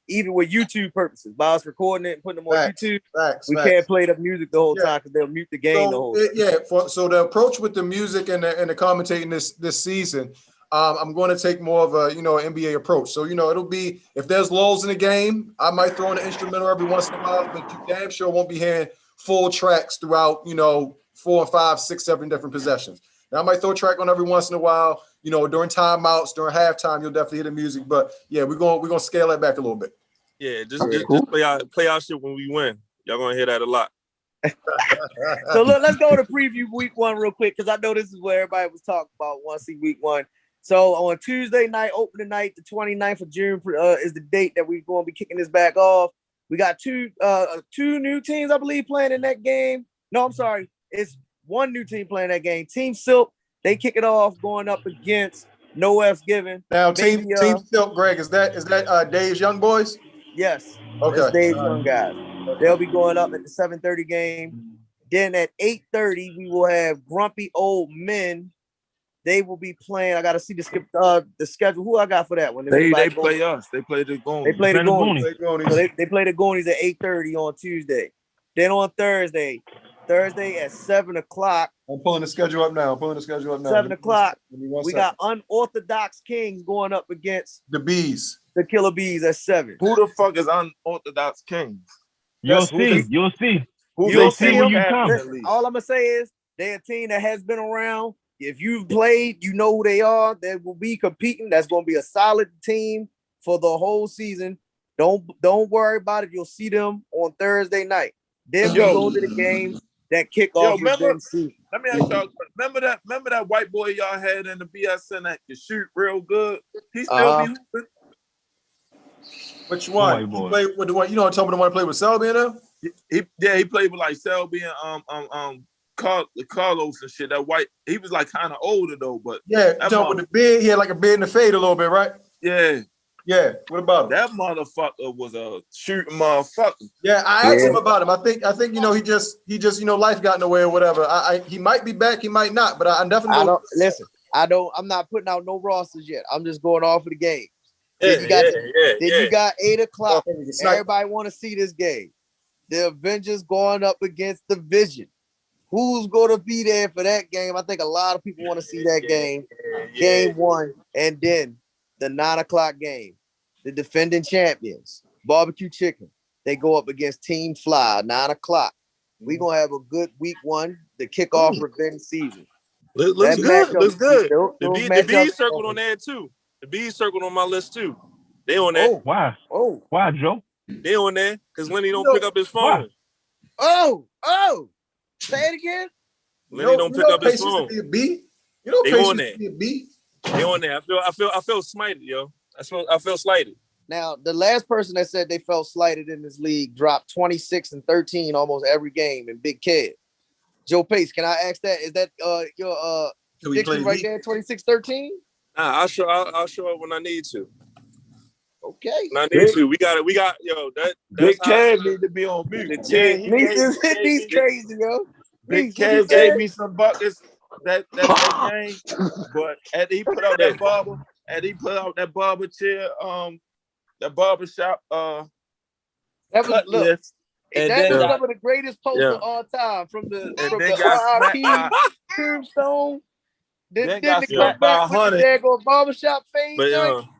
even with YouTube purposes, by us recording it and putting them on YouTube, we can't play the music the whole time because they'll mute the game the whole time. So the approach with the music and the commentating this season, I'm going to take more of a NBA approach. So it'll be if there's lulls in the game, I might throw in an instrumental every once in a while, but you damn sure won't be hearing full tracks throughout 4, 5, 6, 7 different possessions. Now I might throw a track on every once in a while. During timeouts, during halftime, you'll definitely hear the music. But yeah, we're gonna scale that back a little bit. Yeah, just play our shit when we win. Y'all gonna hear that a lot. So look, let's go to preview week 1 real quick because I know this is where everybody was talking about. Want to see week 1. So on Tuesday night, opening night, the 29th of June is the date that we're going to be kicking this back off. We got two new teams, I believe, playing in that game. No, I'm sorry. It's one new team playing that game. Team Silk, they kick it off going up against No F's Given. Now, Team Silk, Greg, is that Dave's Young Boys? Yes. Okay. That's Dave's young guys. They'll be going up at the 7:30 game. Then at 8:30, we will have Grumpy Old Men. They will be playing. I got to see the schedule. Who I got for that one? They play us. They play the Goonies. They play the Goonies. Goonies. So they play the Goonies at 8:30 on Tuesday. Then on Thursday at 7 o'clock. I'm pulling the schedule up now. 7 o'clock. We got Unorthodox Kings going up against the Bees. The Killer Bees at 7. Who the fuck is Unorthodox Kings? You'll see. You'll see them. when you come. Listen, all I'm gonna say is they're a team that has been around. If you've played, you know who they are. They will be competing. That's going to be a solid team for the whole season. Don't worry about it. You'll see them on Thursday night. Then we go to the games that kick off the season. Let me ask y'all. Remember that white boy y'all had in the BSN that could shoot real good? He still be hooping. Which one? He played with the one. You know, I'm talking about the one that played with Selby and them. He played with like Selby and Carlos and shit. That white, he was like kind of older though, but yeah, talking with the beard. He had like a beard and the fade a little bit, right? Yeah. What about him? That motherfucker was a shooting motherfucker. Yeah, I asked him about him. I think you know he just life got in the way or whatever. He might be back, he might not, but I definitely don't listen. I'm not putting out no rosters yet. I'm just going off of the game. Yeah, you got 8 o'clock. Everybody want to see this game. The Avengers going up against the Vision. Who's going to be there for that game? I think a lot of people want to see that game. Game 1, and then the 9 o'clock game. The defending champions, Barbecue Chicken. They go up against Team Fly, 9 o'clock. We're going to have a good week 1, the kickoff revenge season. Looks good. The Bees circled on there too. The Bees circled on my list too. They on there. Why, Joe? They on there because Lenny don't pick up his phone. Say it again. Lenny don't pick up his phone. Be a B. They on there. They on there. I feel slighted, yo. I feel slighted. Now, the last person that said they felt slighted in this league dropped 26 and 13 almost every game in Big Kev. Joe Pace, can I ask that? Is that your prediction right there, 26-13? Nah, I'll show up when I need to. Okay. When I need to. We got that. Big Kev need to be on mute. He's crazy, yo. Big Kev gave me some buckets that game, but he put out that barber chair, that barber shop. That was look. And that was some of the greatest posts of all time from the RIP Tombstone. Then got smacked by 100. There go barbershop fade.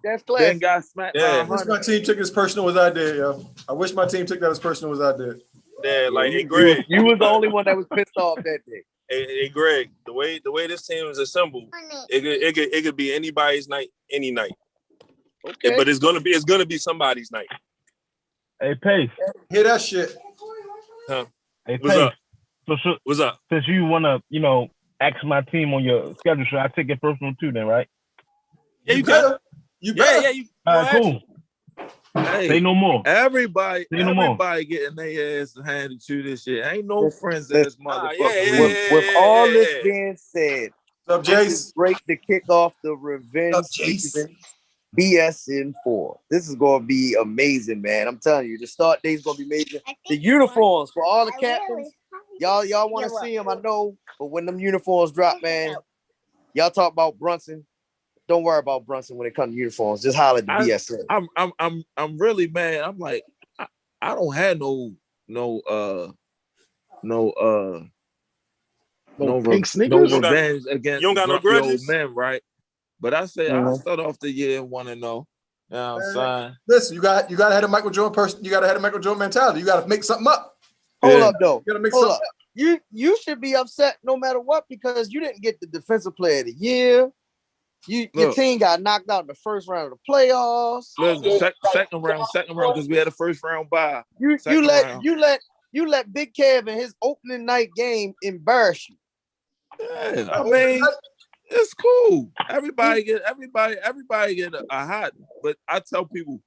That's classic. Then got smacked by 100. I wish my team took as personal as I did, yo. I wish my team took that as personal as I did. Yeah, like hey Greg, you was the only one that was pissed off that day. Hey Greg, the way this team is assembled, it could be anybody's night, any night. Okay, but it's gonna be somebody's night. Hey Pace, hear that shit? Huh? Hey What's Pace. up? So what's up? Since you wanna, ask my team on your schedule, should I take it personal too? Then, right? Yeah, you can. You better. Yeah, you. All right, cool. Hey, say no more. Everybody getting their ass handed to this shit. Ain't no friends in this motherfucker. With all this being said, what's up, Jace? This is great to kick off the revenge season. BSN 4. This is going to be amazing, man. I'm telling you, the start date is going to be amazing. The uniforms for all the captains, y'all want to see them, I know, but when them uniforms drop, man, y'all talk about Brunson. Don't worry about Brunson when it comes to uniforms. Just holler at the BSN. I'm really mad. I'm like, I don't have no pink sneakers. No revenge against you don't got no grudges, men, right? But I say I start off the year 1-0. You know what I'm saying? Listen, you got to have a Michael Jordan person. You got to have a Michael Jordan mentality. You got to make something up. Hold up, though. You got to make something up. You should be upset no matter what because you didn't get the defensive player of the year. Your team got knocked out in the first round of the playoffs. Look, second round because we had a first round bye. You let Big Kev in his opening night game embarrass you. Yeah, I mean, it's cool. Everybody get a hot. But I tell people,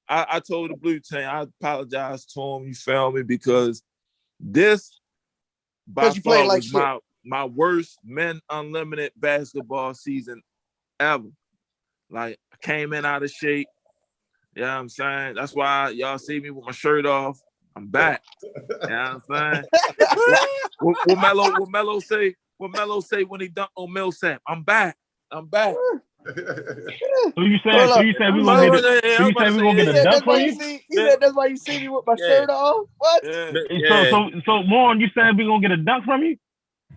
I told the blue team, I apologize to him. You feel me? Because this by far was my worst men unlimited basketball season ever. Like I came in out of shape, what I'm saying? That's why y'all see me with my shirt off. I'm back. You know what I'm saying? What Melo say? What Melo say when he dunked on Millsap? I'm back. So you saying we're gonna get a dunk from you? He said that's why you see me with my shirt off. What? So Warren, you saying we're gonna get a dunk from you?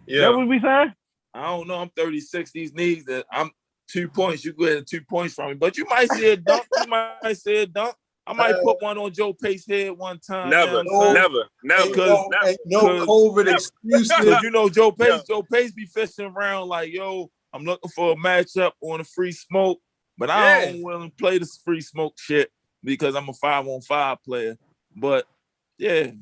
Yeah. That what we saying? I don't know. I'm 36. These knees that I'm 2 points. You go ahead 2 points from me, but you might see a dunk. I might put one on Joe Pace's head one time. Never. Because no COVID excuses. Because you know Joe Pace be fishing around like, yo, I'm looking for a matchup on a free smoke, but I don't want to play this free smoke shit because I'm a 5-on-5 player. But yeah,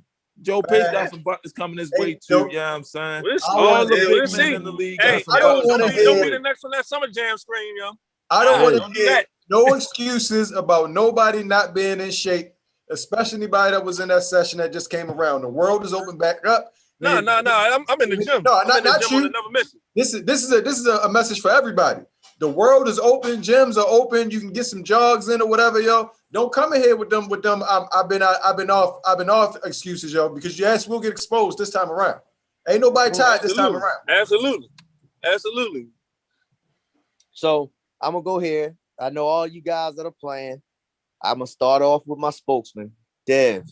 Joe Pace got some buckets coming his way too. You know what I'm saying? All the big men in the league. Hey, don't be the next on that Summer Jam screen, yo. I don't want to get no excuses about nobody not being in shape, especially anybody that was in that session that just came around. The world is open back up. No. I'm in the gym. No, not you. On another mission. This is a message for everybody. The world is open. Gyms are open. You can get some jogs in or whatever, yo. Don't come in here with them. I've been off excuses, yo, because your ass will get exposed this time around. Ain't nobody tired this time around. Absolutely. So I'm gonna go here. I know all you guys that are playing. I'm gonna start off with my spokesman, Dev.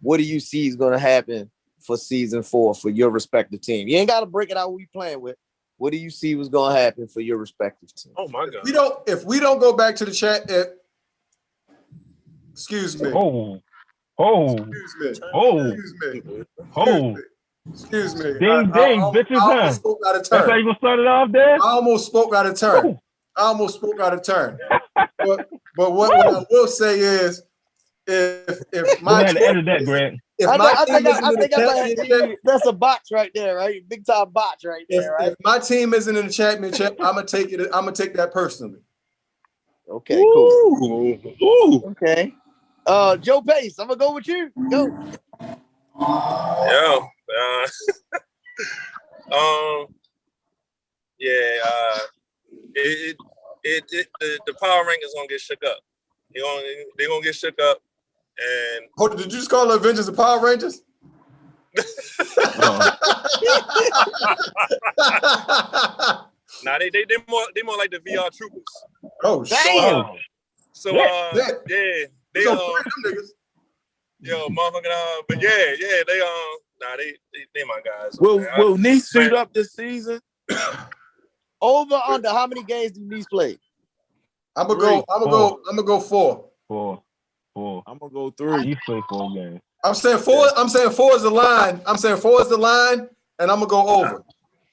What do you see is gonna happen for season 4 for your respective team? You ain't gotta break it out who you playing with. What do you see was gonna happen for your respective team? Oh my God! If we don't go back to the chat, excuse me. Excuse me. Ding, bitches, I spoke out of turn. That's how you gonna start it off there? I almost spoke out of turn. But what I will say is, if my team, edit that, Greg. That's a box right there, right? Big time box right there, right? If my team isn't in the championship, I'm gonna take it. I'm gonna take that personally. Okay, cool. Ooh. Okay. Joe Pace, I'm gonna go with you. Go. The power rankings gonna get shook up. They're gonna get shook up. And did you just call the Avengers the Power Rangers? Nah, they more like the VR troopers. Oh, damn. So they motherfucking but yeah, they my guys. Will Nice suit up this season? Over under how many games do Nice play? I'm gonna go 4. 4. I'm gonna go 3. He played 4 games. I'm saying 4. I'm saying 4 is the line. And I'm gonna go over.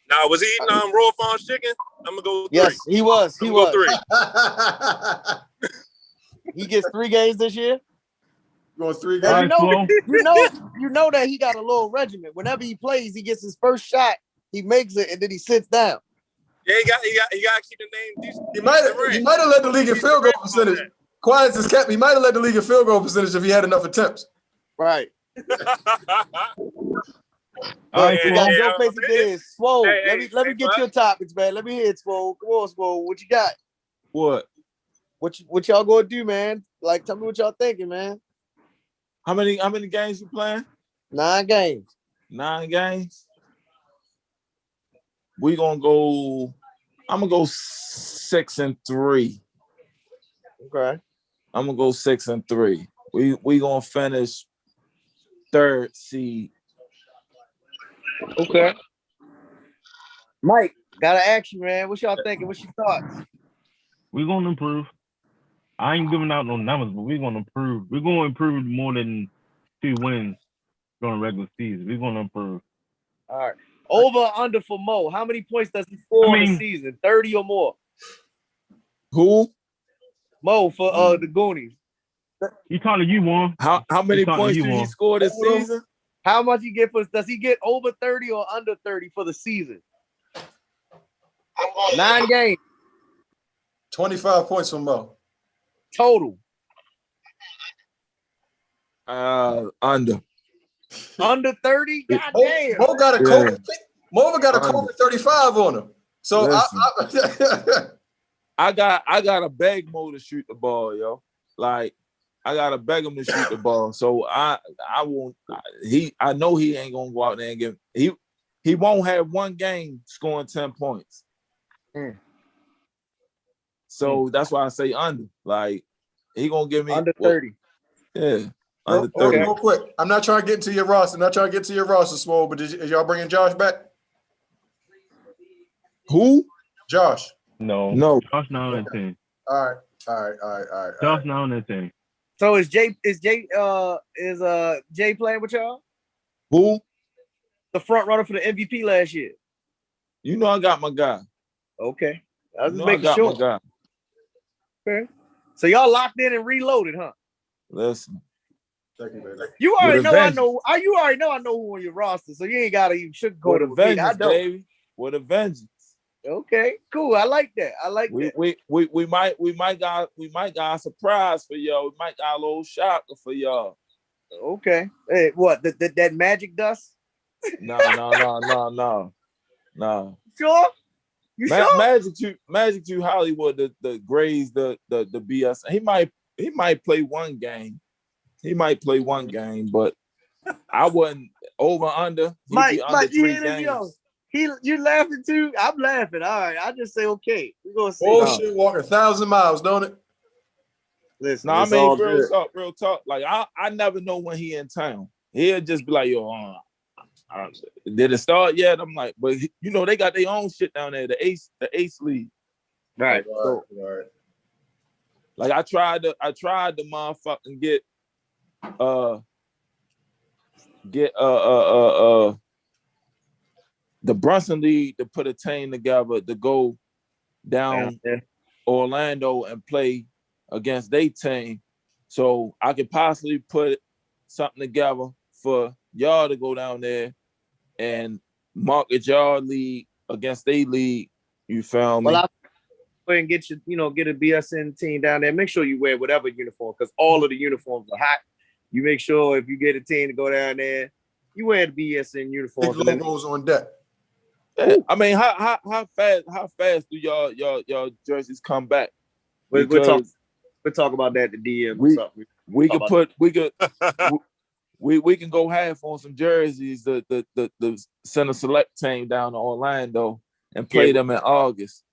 Now, was he eating raw farm chicken? I'm gonna go 3. Yes, he was. I'm gonna go 3. He gets 3 games this year. Going 3 games. You know that he got a little regimen. Whenever he plays, he gets his first shot. He makes it, and then he sits down. Yeah, he got to keep the name decent. He might have led the league in field goal percentage. Quiet as kept. He might have led the league in field goal percentage if he had enough attempts. Right. All right, Joe Pace is Swole. Let me get your topics, man. Let me hear it, Swole. Come on, Swole. What you got? What y'all gonna do, man? Like, tell me what y'all thinking, man. How many games you playing? 9 games. 9 games. I'm gonna go 6-3. Okay. I'm gonna go 6-3. We gonna finish 3rd seed. Okay. Mike, gotta ask you, man. What y'all thinking? What's your thoughts? We're gonna improve. I ain't giving out no numbers, but we're gonna improve. We're gonna improve more than 2 wins during regular season. We're gonna improve. All right. Over or under for Mo? How many points does he score in a season? 30 or more? Who? Mo for the Goonies. You talking to you, Warren? How many points did he score this season? How much he get does he get over 30 or under 30 for the season? 9 games. 25 points from Mo. Total. Under. Under 30? God damn. Mo got a COVID 35 on him. So I got a beg Mo to shoot the ball, yo. like I gotta beg him to shoot the ball. So I won't. I know he ain't gonna go out there and he won't have one game scoring 10 points. So that's why I say under. Like he gonna give me under 30. Yeah, under 30. Real quick, I'm not trying to get into your roster. Swole. But is y'all bringing Josh back? Who? Josh. No. Josh now on the team. All right. Josh now on the team. So is Jay playing with y'all? Who? The front runner for the MVP last year. You know I got my guy. Okay. I was just I making got sure. my guy. Okay. So y'all locked in and reloaded, huh? Listen. You already know I know. You already know I know who on your roster, so you ain't gotta even sugarcoat it with me. I know. Baby. With a vengeance. Okay, cool. I like that. We might got a surprise for y'all. We might got a little shocker for y'all. Okay. Hey, what? That magic dust? No. Sure? You sure? Magic to Hollywood the grades the BSN. He might play one game. But I wasn't over under. Mike, you 3 hear this, games. yo? You laughing too? I'm laughing. All right, I just say okay. We're gonna say bullshit walk 1,000 miles, don't it? Listen, no, I mean real talk. Like I never know when he in town. He'll just be like, yo, did it start yet? I'm like, but you know they got their own shit down there, the Ace League. Right. So, like I tried to motherfucking get the Brunson League to put a team together to go down Orlando and play against their team, so I could possibly put something together for y'all to go down there and market y'all league against their league. You found me? Well, I'll go ahead and get get a BSN team down there. Make sure you wear whatever uniform, because all of the uniforms are hot. You make sure if you get a team to go down there, you wear the BSN uniform. Big logos on deck. Yeah. I mean, how fast do y'all jerseys come back? We'll talk about that at the DM. We can go half on some jerseys. The center select team down to Orlando and play them in August.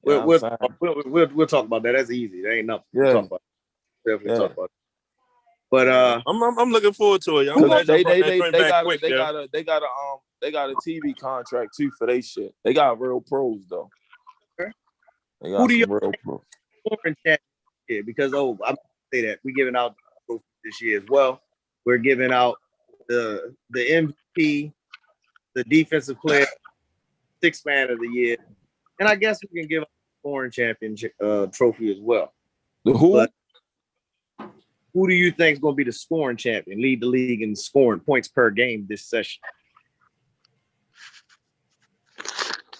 We'll talk about that. That's easy. That ain't nothing. We'll talk about it. Definitely talk about it. But I'm looking forward to it. They got a TV contract too for they shit. They got real pros though. They got some real pros. Yeah, because I'm gonna say that we're giving out this year as well. We're giving out the MVP, the defensive player, 6th man of the year, and I guess we can give out the scoring championship trophy as well. The who? But who do you think is going to be the scoring champion, lead the league in scoring points per game this session?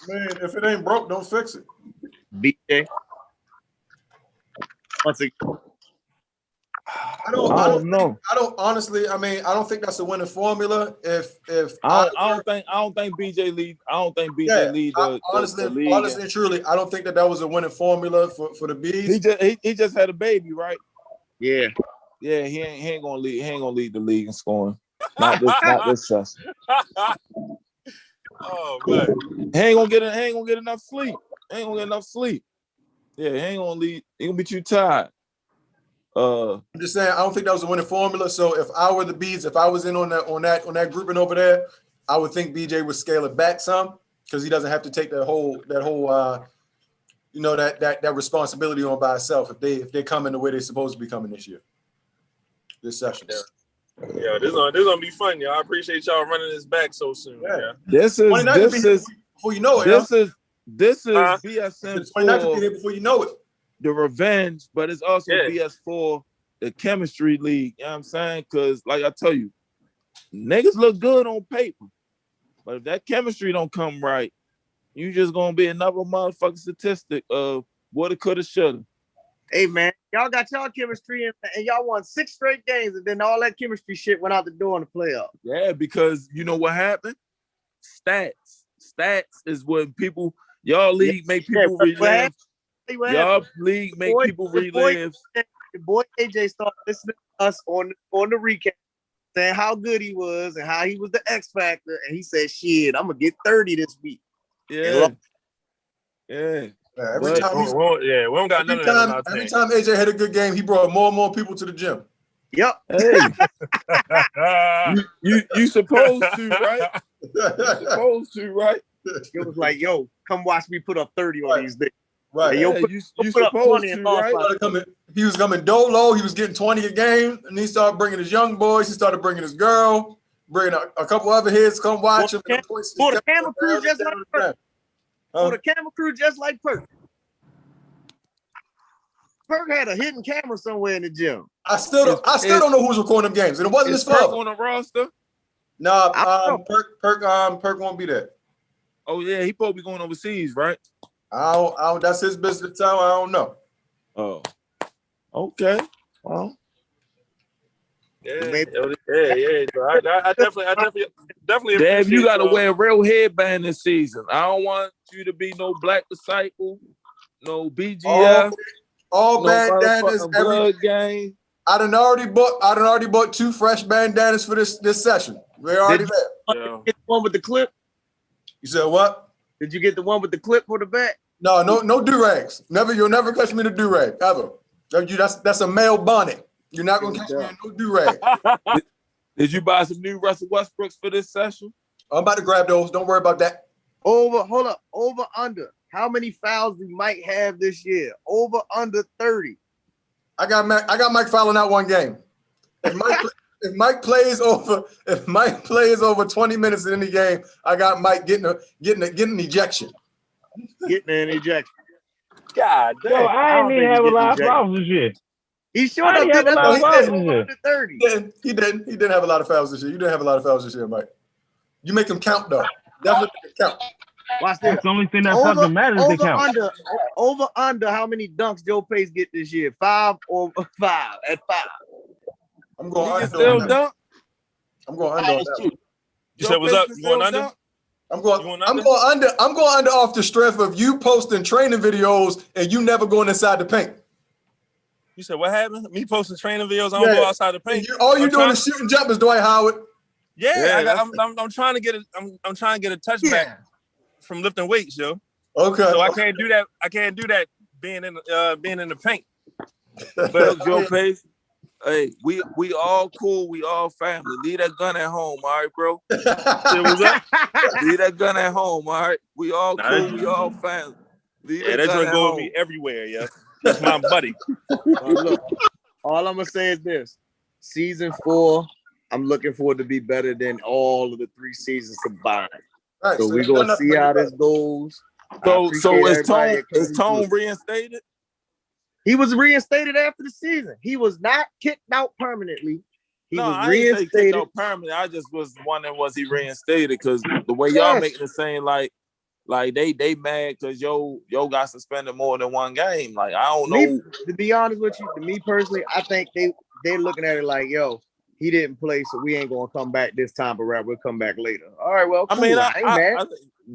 Man, if it ain't broke, don't fix it. BJ. Once again. I don't know. I don't honestly. I mean, I don't think that's a winning formula. I don't think BJ lead. I don't think BJ lead. Honestly, and truly, I don't think that was a winning formula for the Bees. He just had a baby, right? Yeah. Yeah, he ain't gonna lead. He ain't gonna lead the league in scoring. Not this session. Oh man, he ain't gonna get enough sleep. Yeah, he ain't gonna lead. He gonna be too tired. I'm just saying, I don't think that was a winning formula. So if I were the Bees, if I was in on that grouping over there, I would think BJ would scale it back some, because he doesn't have to take that whole that responsibility on by himself if they come in the way they're supposed to be coming this session. Yeah, this gonna be fun, y'all. I appreciate y'all running this back so soon. Yeah. This is before you know it. This is BSN 4 before you know it. The revenge, but it's also BS4 the chemistry league. You know what I'm saying? Because like I tell you, niggas look good on paper, but if that chemistry don't come right, you just gonna be another motherfucking statistic of woulda, coulda, shoulda. Hey man, y'all got y'all chemistry and y'all won 6 straight games, and then all that chemistry shit went out the door in the playoffs. Yeah, because you know what happened? Stats is what y'all league make people relive. Y'all league make people relive. your boy AJ started listening to us on the recap, saying how good he was and how he was the X factor, and he said, "Shit, I'm gonna get 30 this week." Yeah. Every time we don't got none of that on our every team. time AJ had a good game, he brought more and more people to the gym. Yep. Hey, you supposed to, right? Supposed to, right? It was like, yo, come watch me put up 30 on these days. Right. Hey, yo, Yeah, put you up supposed 20 to, and lost right? by He was coming dolo. He was getting 20 a game, and he started bringing his young boys. He started bringing his girl, bringing a couple other heads come watch him. For the camera crew just like Perk. For the camera crew just like Perk. Perk had a hidden camera somewhere in the gym. I still don't know who's recording them games, and it wasn't his Perk father. on the roster? No, Perk won't be there. Oh yeah, he probably going overseas, right? I don't. That's his business to tell. I don't know. Oh, okay. Well, yeah. I definitely. Dave, you got to wear a real headband this season. I don't want you to be no Black Disciple, no BGF, all no bandanas, blood game. I done already bought 2 fresh bandanas for this session. They're already there. Get the one with the clip? You said what? Did you get the one with the clip for the back? No do-rags. You'll never catch me in a do-rag, ever. That's a male bonnet. You're not gonna catch me in no do-rag. Did you buy some new Russell Westbrooks for this session? I'm about to grab those. Don't worry about that. Hold up. Over under. How many fouls we might have this year? Over under 30. I got Mike fouling out one game. If Mike plays over 20 minutes in the game, I got Mike getting an ejection. Getting an ejection. God damn. Yo, I ain't even have a lot of fouls this year. He sure didn't have a lot of fouls this year. 30. He didn't have a lot of fouls this year. You didn't have a lot of fouls this year, Mike. You make him count though. Definitely make him count. Watch this. That's the only thing that fucking matters to count. Over under how many dunks Joe Pace get this year? 5 or 5 at 5. I'm going under. Still dunk? I'm going under. You said what's up? You going under? I'm going under off the strength of you posting training videos and you never going inside the paint. You said what happened? Me posting training videos, I don't go outside the paint. All you doing is shooting jumpers, Dwight Howard. Yeah, I'm trying to get a touchback from lifting weights, yo. Okay. So I can't do that. I can't do that being in the paint. But Joe Pace, hey, we all cool, we all family. Leave that gun at home, all right, bro? What's up? Leave that gun at home, all right? We all cool, we all family. That joint go with me everywhere, yeah. That's my buddy. Look, all I'm gonna say is this: season 4, I'm looking for it to be better than all of the 3 seasons combined. Right, so we're gonna see how this goes. So is Tone reinstated? He was reinstated after the season. He was not kicked out permanently. He was I reinstated. didn't say kicked out permanently. I just was wondering, was he reinstated? Because the way y'all making it seem like they mad because yo got suspended more than 1 game. Like, I don't know. To be honest with you, to me personally, I think they're looking at it like, yo, he didn't play, so we ain't gonna come back this time, but we'll come back later. All right, well, cool. I mean,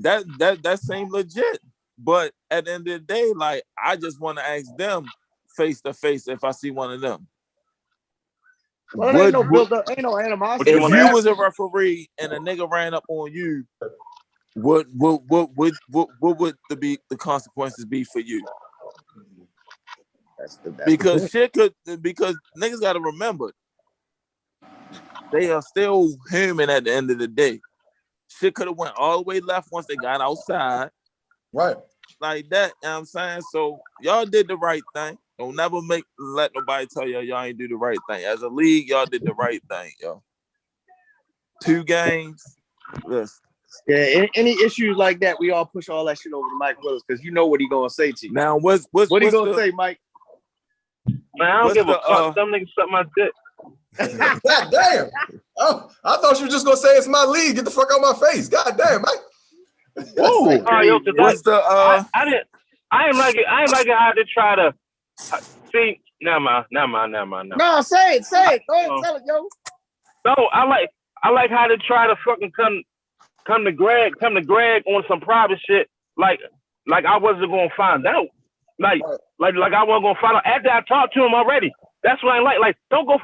that seemed legit. But at the end of the day, like, I just want to ask them face to face if I see one of them. Well, ain't no animosity. If you was a referee and a nigga ran up on you, what would the consequences be for you? Because niggas got to remember, they are still human at the end of the day. Shit could have went all the way left once they got outside. Right. Like that, you know what I'm saying? So y'all did the right thing. Don't never let nobody tell y'all ain't do the right thing. As a league, y'all did the right thing, yo. 2 games. Listen. Yeah, any issues like that, we all push all that shit over to Mike Willis because you know what he gonna say to you. Now, what he gonna say, Mike? Man, I don't give a fuck. Some niggas suck my dick. God damn! Oh, I thought you were just gonna say it's my league. Get the fuck out of my face. God damn, Mike. Whoa! I ain't like it how they try to see. Never mind. No, say it. Go ahead, tell it, yo. No, I like how they try to fucking come to Greg on some private shit. Like I wasn't gonna find out. Like I wasn't gonna find out after I talked to him already. That's what I like. Like, don't go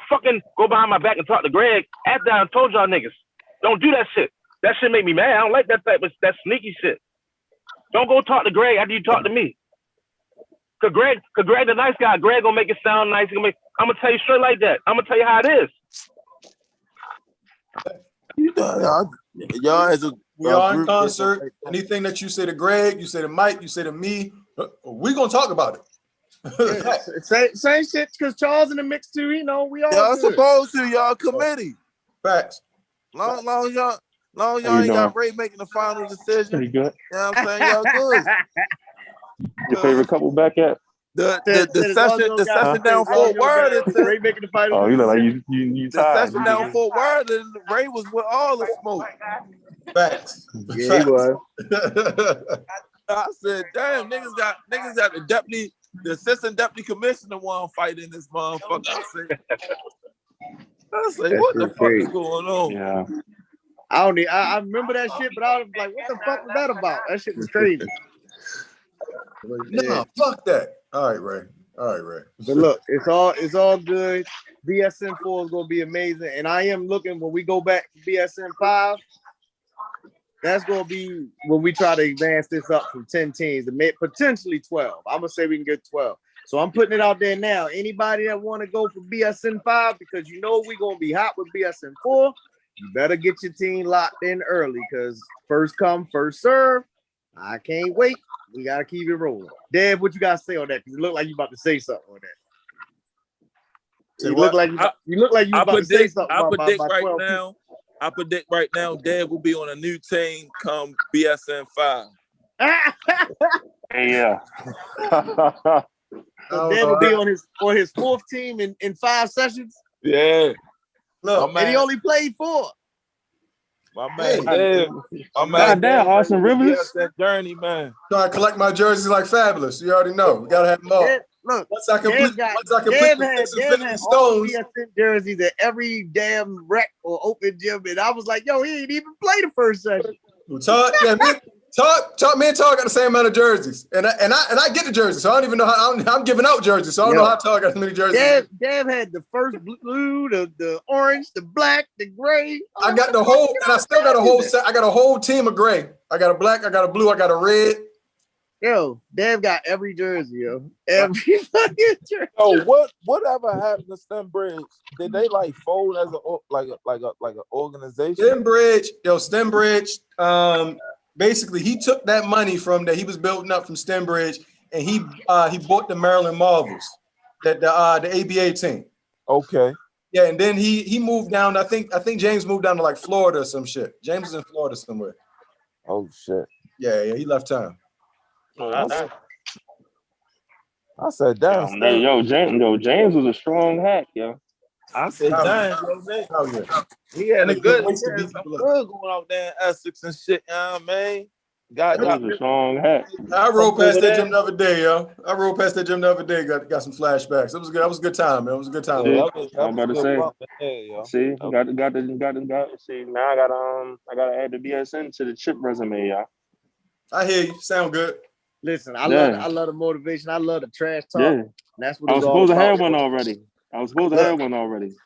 behind my back and talk to Greg. After I told y'all niggas, don't do that shit. That shit make me mad. I don't like that type of that sneaky shit. Don't go talk to Greg after you talk to me. Cause Greg the nice guy. Greg gonna make it sound nice. I'm gonna tell you straight like that. I'm gonna tell you how it is. Y'all as we are in concert. Anything that you say to Greg, you say to Mike, you say to me, we gonna talk about it. Same shit, because Charles in the mix too. You know, we all y'all good. supposed to. Y'all committee. Facts. Long y'all ain't got Ray making the final decision. Pretty good. You know what I'm saying? Y'all good. Your favorite couple back at? The session down Fort Worth. Ray making the final. Oh, you look like you the tired. session down Fort Worth, and Ray was with all the smoke. Facts. Yeah, he was. I said, damn, niggas got the assistant deputy commissioner one fighting this motherfucker. I say, what the fuck is going on? Yeah. I remember that shit, but I was like, what the fuck was that about? That shit was crazy. Nah, fuck that. All right, Ray. But look, it's all good. BSN 4 is gonna be amazing, and I am looking when we go back to BSN 5. That's gonna be when we try to advance this up from 10 teams to make potentially 12. I'm gonna say we can get 12. So I'm putting it out there now. Anybody that want to go for BSN 5, because you know we're gonna be hot with BSN 4, you better get your team locked in early, because first come, first serve. I can't wait. We gotta keep it rolling. Dad, what you gotta say on that? Because it look like you about to say something on that. You look like you about to say something. I predict right now, Dad will be on a new team come BSN 5. Yeah. So Dad will be on his fourth team in 5 sessions. Yeah. Look, and he only played 4. My man, Dad, Austin Rivers. That journey, man. Trying to collect my jerseys like Fabulous. You already know. We gotta have them all. Look, once I complete the Infinity Stones. Jerseys at every damn rec or open gym, and I was like, yo, he ain't even play the first session. Todd, me and Todd got the same amount of jerseys, and I get the jerseys, so I don't even know how I'm giving out jerseys, so I don't know how Todd got as many jerseys. Dad had the first blue, the orange, the black, the gray. I got the whole, and I still got a whole set. I got a whole team of gray. I got a black, I got a blue, I got a red. Yo, Dad got every jersey, yo. Every fucking jersey. Yo, whatever happened to Stembridge? Did they like fold as an organization? Stembridge. Basically, he took that money from that he was building up from Stembridge, and he bought the Maryland Marvels, the ABA team. Okay. Yeah, and then he moved down. I think James moved down to like Florida or some shit. James is in Florida somewhere. Oh shit. Yeah, he left town. I said, damn. James was a strong hack, yo. I said, damn. He had a good going out there in Essex and shit. You know what I mean? That was a strong hack. I rode past that gym the other day, yo. Got some flashbacks. It was good. That was a good time, man. It was a good time. I'm about to say. See, got. See, now I gotta add the BSN to the chip resume, y'all. I hear you. Sound good. Listen, I love the motivation. I love the trash talk. Yeah. That's what I was supposed to have one already.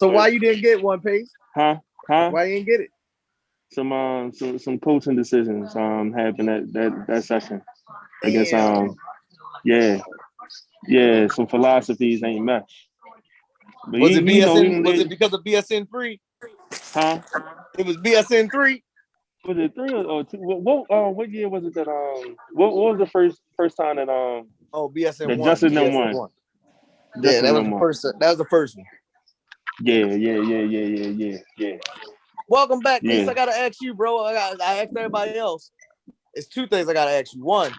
So why you didn't get one, Pace? Huh? Why you didn't get it? Some coaching decisions happened that session. I guess some philosophies ain't mesh. But was it BSN? Was it because of BSN 3? Huh? It was BSN 3. Was it 3 or 2? What year was it that what was the first time that BSN that 1? Justin them won? Yeah, that was the first. That was the first one. Yeah. Welcome back, Pace. I gotta ask you, bro. I asked everybody else. It's 2 things I gotta ask you. One,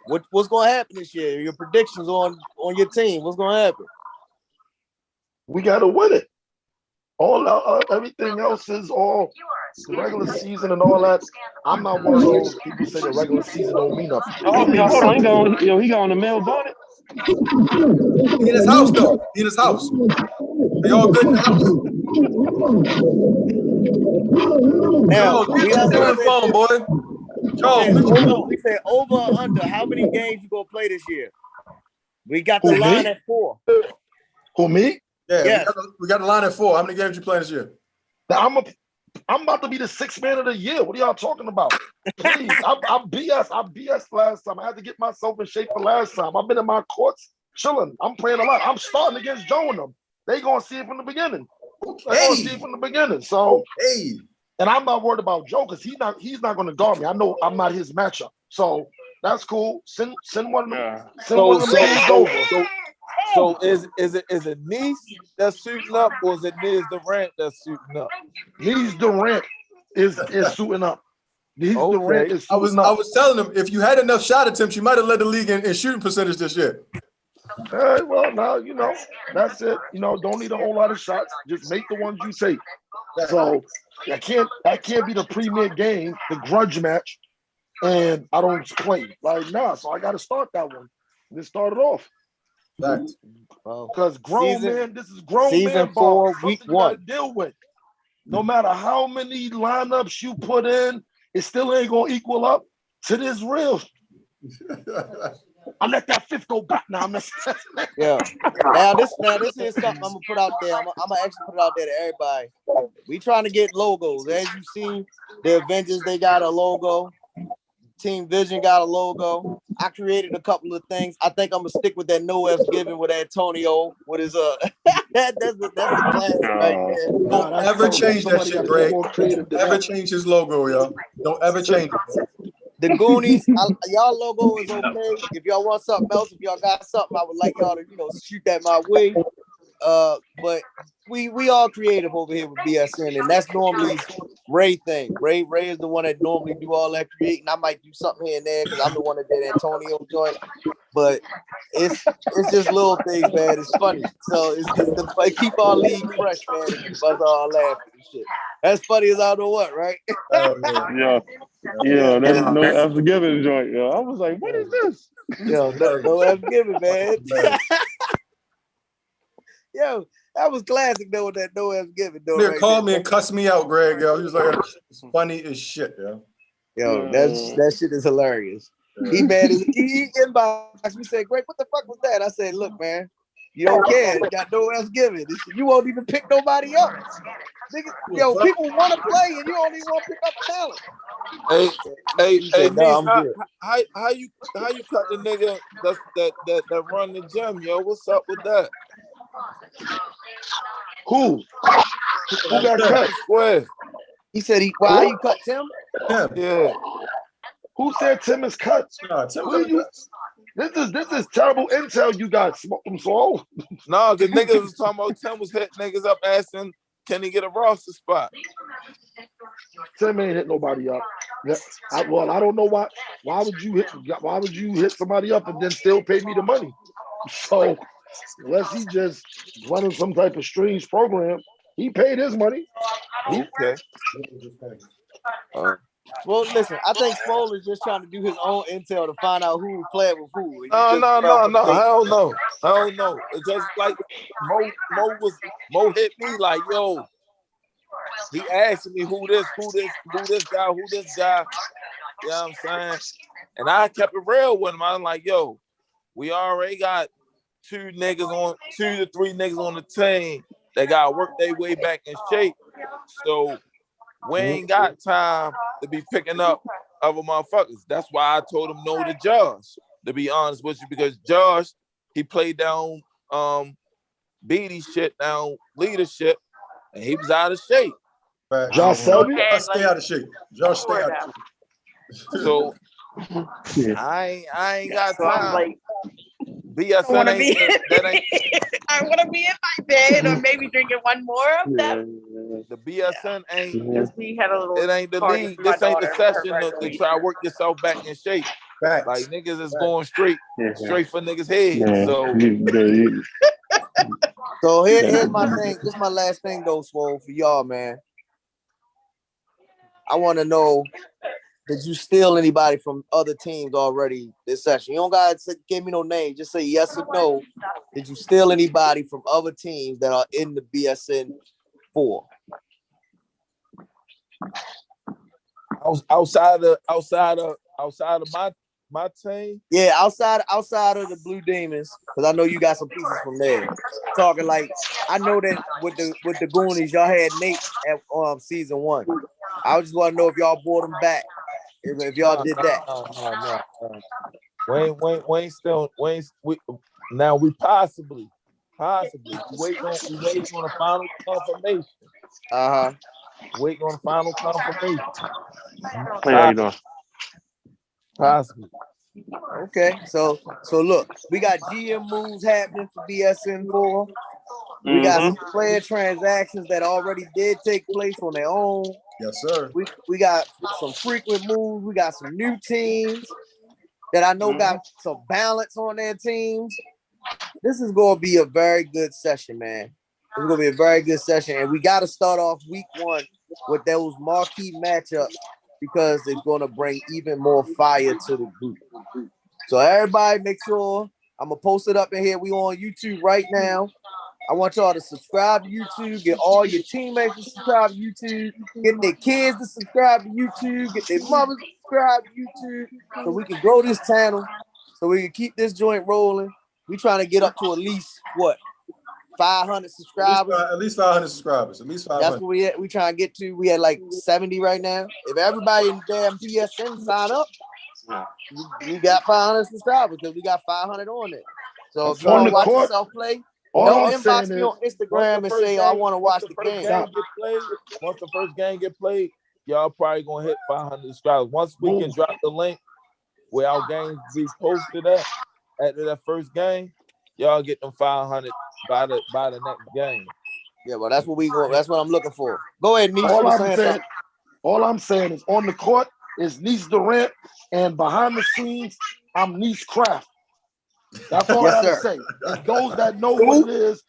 what's gonna happen this year? Your predictions on your team. What's gonna happen? We gotta win it. Everything else is all the regular season and all that. I'm not one of those people say the regular season don't mean nothing. Hold on, he got on the mail bonnet. He in his house though. He in his house. They all good in the house. Now we on the phone, boy. We said over or under. How many games you gonna play this year? We got the line at 4. Who, me? Yeah, Yes. we got the line at 4. How many games you playing this year? Now, I'm about to be the 6th man of the year. What are y'all talking about? Please, I BS last time. I had to get myself in shape for last time. I've been in my courts chilling. I'm playing a lot. I'm starting against Joe and them. They gonna see it from the beginning. They gonna see it from the beginning. So, and I'm not worried about Joe because he's not gonna guard me. I know I'm not his matchup. So that's cool. Send one of them. Send one of them dudes over. So is it Nice that's suiting up, or is it Niz Durant that's suiting up? Niz Durant is suiting up. Niz Durant is suiting up. I was telling him if you had enough shot attempts, you might have led the league in shooting percentage this year. Well, now that's it. Don't need a whole lot of shots. Just make the ones you take. So that can't be the premier game, the grudge match, and I don't play. So I got to start that one. Then start it off. Because this is grown man ball. 4, week 1. You gotta deal with. No matter how many lineups you put in, it still ain't gonna equal up to this real. I let that 5th go back now. Yeah. Now this is something I'm gonna put out there. I'm gonna actually put it out there to everybody. We trying to get logos. As you see, the Avengers, they got a logo. Team Vision got a logo. I created a couple of things. I think I'm gonna stick with that No F's Given with Antonio. What is that's the classic right there. Don't ever change that shit, Greg. Don't ever change his logo, y'all. Don't ever change it. The Goonies, y'all logo is okay. If y'all want something else, if y'all got something, I would like y'all to shoot that my way. But we all creative over here with BSN, and that's normally Ray thing. Ray is the one that normally do all that creating. I might do something here and there because I'm the one that did Antonio joint. But it's just little things, man. It's funny. So it keep our league fresh, man. It keep us all laughing and shit. That's funny as I don't know what, right? Yeah, that's No F's Given joint. Yo, I was like, what is this? Yo, no F's Given, man. Yo, that was classic though. That No F's Given though. They called me and cussed me out, Greg. Yo, he was like, it's funny as shit, yo. Yo, that shit is hilarious. He inboxed me, said, Greg, what the fuck was that? I said, look, man, you don't care. You got No F's Given. You won't even pick nobody up. Yo, people want to play and you don't even want to pick up talent. Hey, no, how you cut the nigga that run the gym, yo? What's up with that? Who got cut? Square. He said why you cut Tim? Yeah. Who said Tim is cut? This is terrible intel you got, Swole. No, the niggas was talking about Tim was hitting niggas up asking, can he get a roster spot? Tim ain't hit nobody up. I don't know why. Why would you hit somebody up and then still pay me the money? So unless he just running some type of strange program, he paid his money. Okay. Well, listen, I think Swole is just trying to do his own intel to find out who played with who. No. Hell no. It's just like Mo hit me like, yo. He asked me who this guy. You know what I'm saying? And I kept it real with him. I'm like, yo, we already got 2 to 3 niggas on the team that got to work their way back in shape. So we ain't got time to be picking up other motherfuckers. That's why I told him no to Josh, to be honest with you, because Josh, he played down Beatty shit, down leadership, and he was out of shape. Josh Selby? Stay out of shape. Josh, stay out of shape. So I ain't got time. BSN I want to be in my bed or maybe drinking one more of them. The BSN ain't. We had a little. It ain't the league. This ain't the session to try to work yourself back in shape. Right. Like niggas is going straight for niggas' heads. So here's my thing. This is my last thing though, Swole, for y'all, man. I want to know, did you steal anybody from other teams already this session? You don't gotta give me no name. Just say yes or no. Did you steal anybody from other teams that are in the BSN 4? Outside of my my team. Yeah, outside of the Blue Demons, because I know you got some pieces from there. Talking like I know that with the Goonies, y'all had Nate at season 1. I just want to know if y'all brought him back. If y'all did that. No. Wayne still now we possibly we waiting on a final confirmation. Waiting on a final confirmation. Hey, how you doing? Possibly. Okay, so look, we got GM moves happening for BSN 4. We got some player transactions that already did take place on their own. Yes, sir. We got some frequent moves. We got some new teams that I know got some balance on their teams. This is going to be a very good session, man. It's going to be a very good session, and we got to start off week 1 with those marquee matchups because it's going to bring even more fire to the group. So everybody make sure, I'm going to post it up in here. We on YouTube right now. I want y'all to subscribe to YouTube, get all your teammates to subscribe to YouTube, get their kids to subscribe to YouTube, get their mothers to subscribe to YouTube, so we can grow this channel, so we can keep this joint rolling. We trying to get up to at least, 500 subscribers? At least 500 subscribers. At least 500. That's what we trying to get to. We had like 70 right now. If everybody in damn BSN sign up, we got 500 subscribers because we got 500 on it. So if you want to watch yourself play, don't inbox me on Instagram and say, I want to watch the game. Once the first game get played, y'all probably going to hit 500 subscribers. Once we can drop the link where our games be posted at that first game, y'all get them 500 by the next game. Yeah, well, that's what that's what I'm looking for. Go ahead, Niche. All I'm saying is on the court is Niche Durant, and behind the scenes, I'm Niche Craft. That's all I gotta say. And those that know what it is,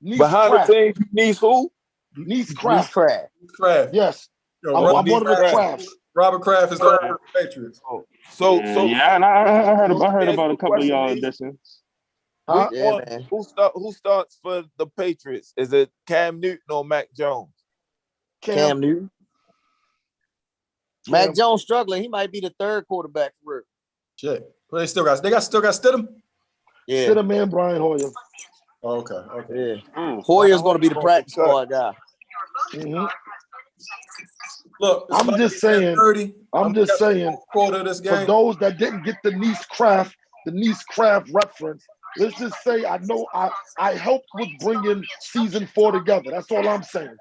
Niche behind Craft. the scenes, Niche who? Niche Craft. Craft. Yes. Yo, I'm one of the Crafts. Robert Kraft is the Patriots. So yeah, and I heard about a couple of y'all distance. Who starts for the Patriots? Is it Cam Newton or Mac Jones? Cam Newton. Mac Jones struggling. He might be the third quarterback for it. Shit. Well, they still got Stidham? Yeah. Stidham and Brian Hoyer. Oh, okay. Yeah. Hoyer's going to be the practice squad guy. Look, I'm just saying, quarter this game. For those that didn't get the Niche Craft reference, let's just say I know I helped with bringing season 4 together. That's all I'm saying.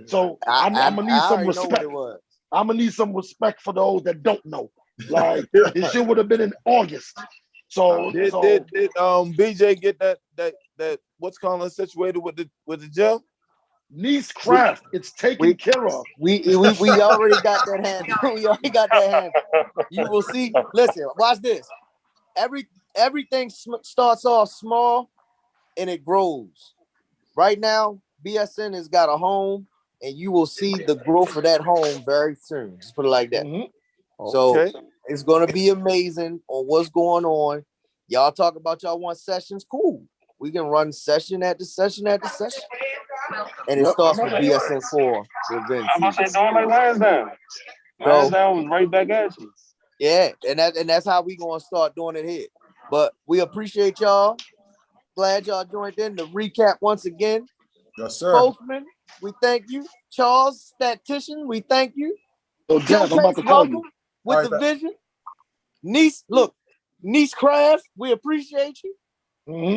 So I'm gonna need some respect. I'm gonna need some respect for those that don't know. Like this shit would have been in August. So did BJ get that what's calling situated with the gym? Niche Craft, it's taken care of. We already got that handle. We already got that handle. You will see. Listen, watch this. Everything starts off small and it grows. Right now, BSN has got a home, and you will see the growth of that home very soon. Just put it like that. So it's going to be amazing on what's going on. Y'all talk about y'all want sessions. Cool. We can run session after session after session. And it starts with BSN 4. I'm about to say, do it like Lansdowne. Lansdowne was right back at you. Yeah, and that's how we going to start doing it here. But we appreciate y'all. Glad y'all joined in. To recap once again. Yes, sir. Postman, we thank you. Charles, statistician, we thank you. Joe I'm about to call you. With the vision. Niche Craft, we appreciate you.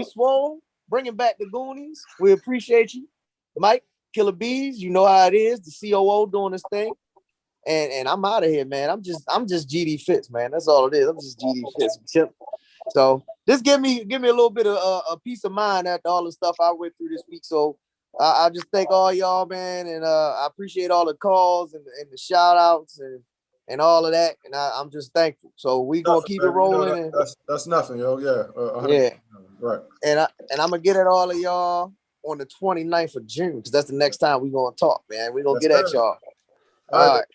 Swole, bringing back the Goonies, we appreciate you. Mike, Killer Bees, you know how it is. The COO doing this thing. And I'm out of here, man. I'm just GD Fitz, man. That's all it is. I'm just GD Fitz. So this give me a little bit of a peace of mind after all the stuff I went through this week. So I just thank all y'all, man, and I appreciate all the calls and the shout outs and all of that. And I'm just thankful. So we gonna keep it rolling. You know, that's nothing, yo. Yeah. Yeah. Right. And I'm gonna get at all of y'all on the 29th of June, because that's the next time we gonna talk, man. We gonna get at y'all. All right.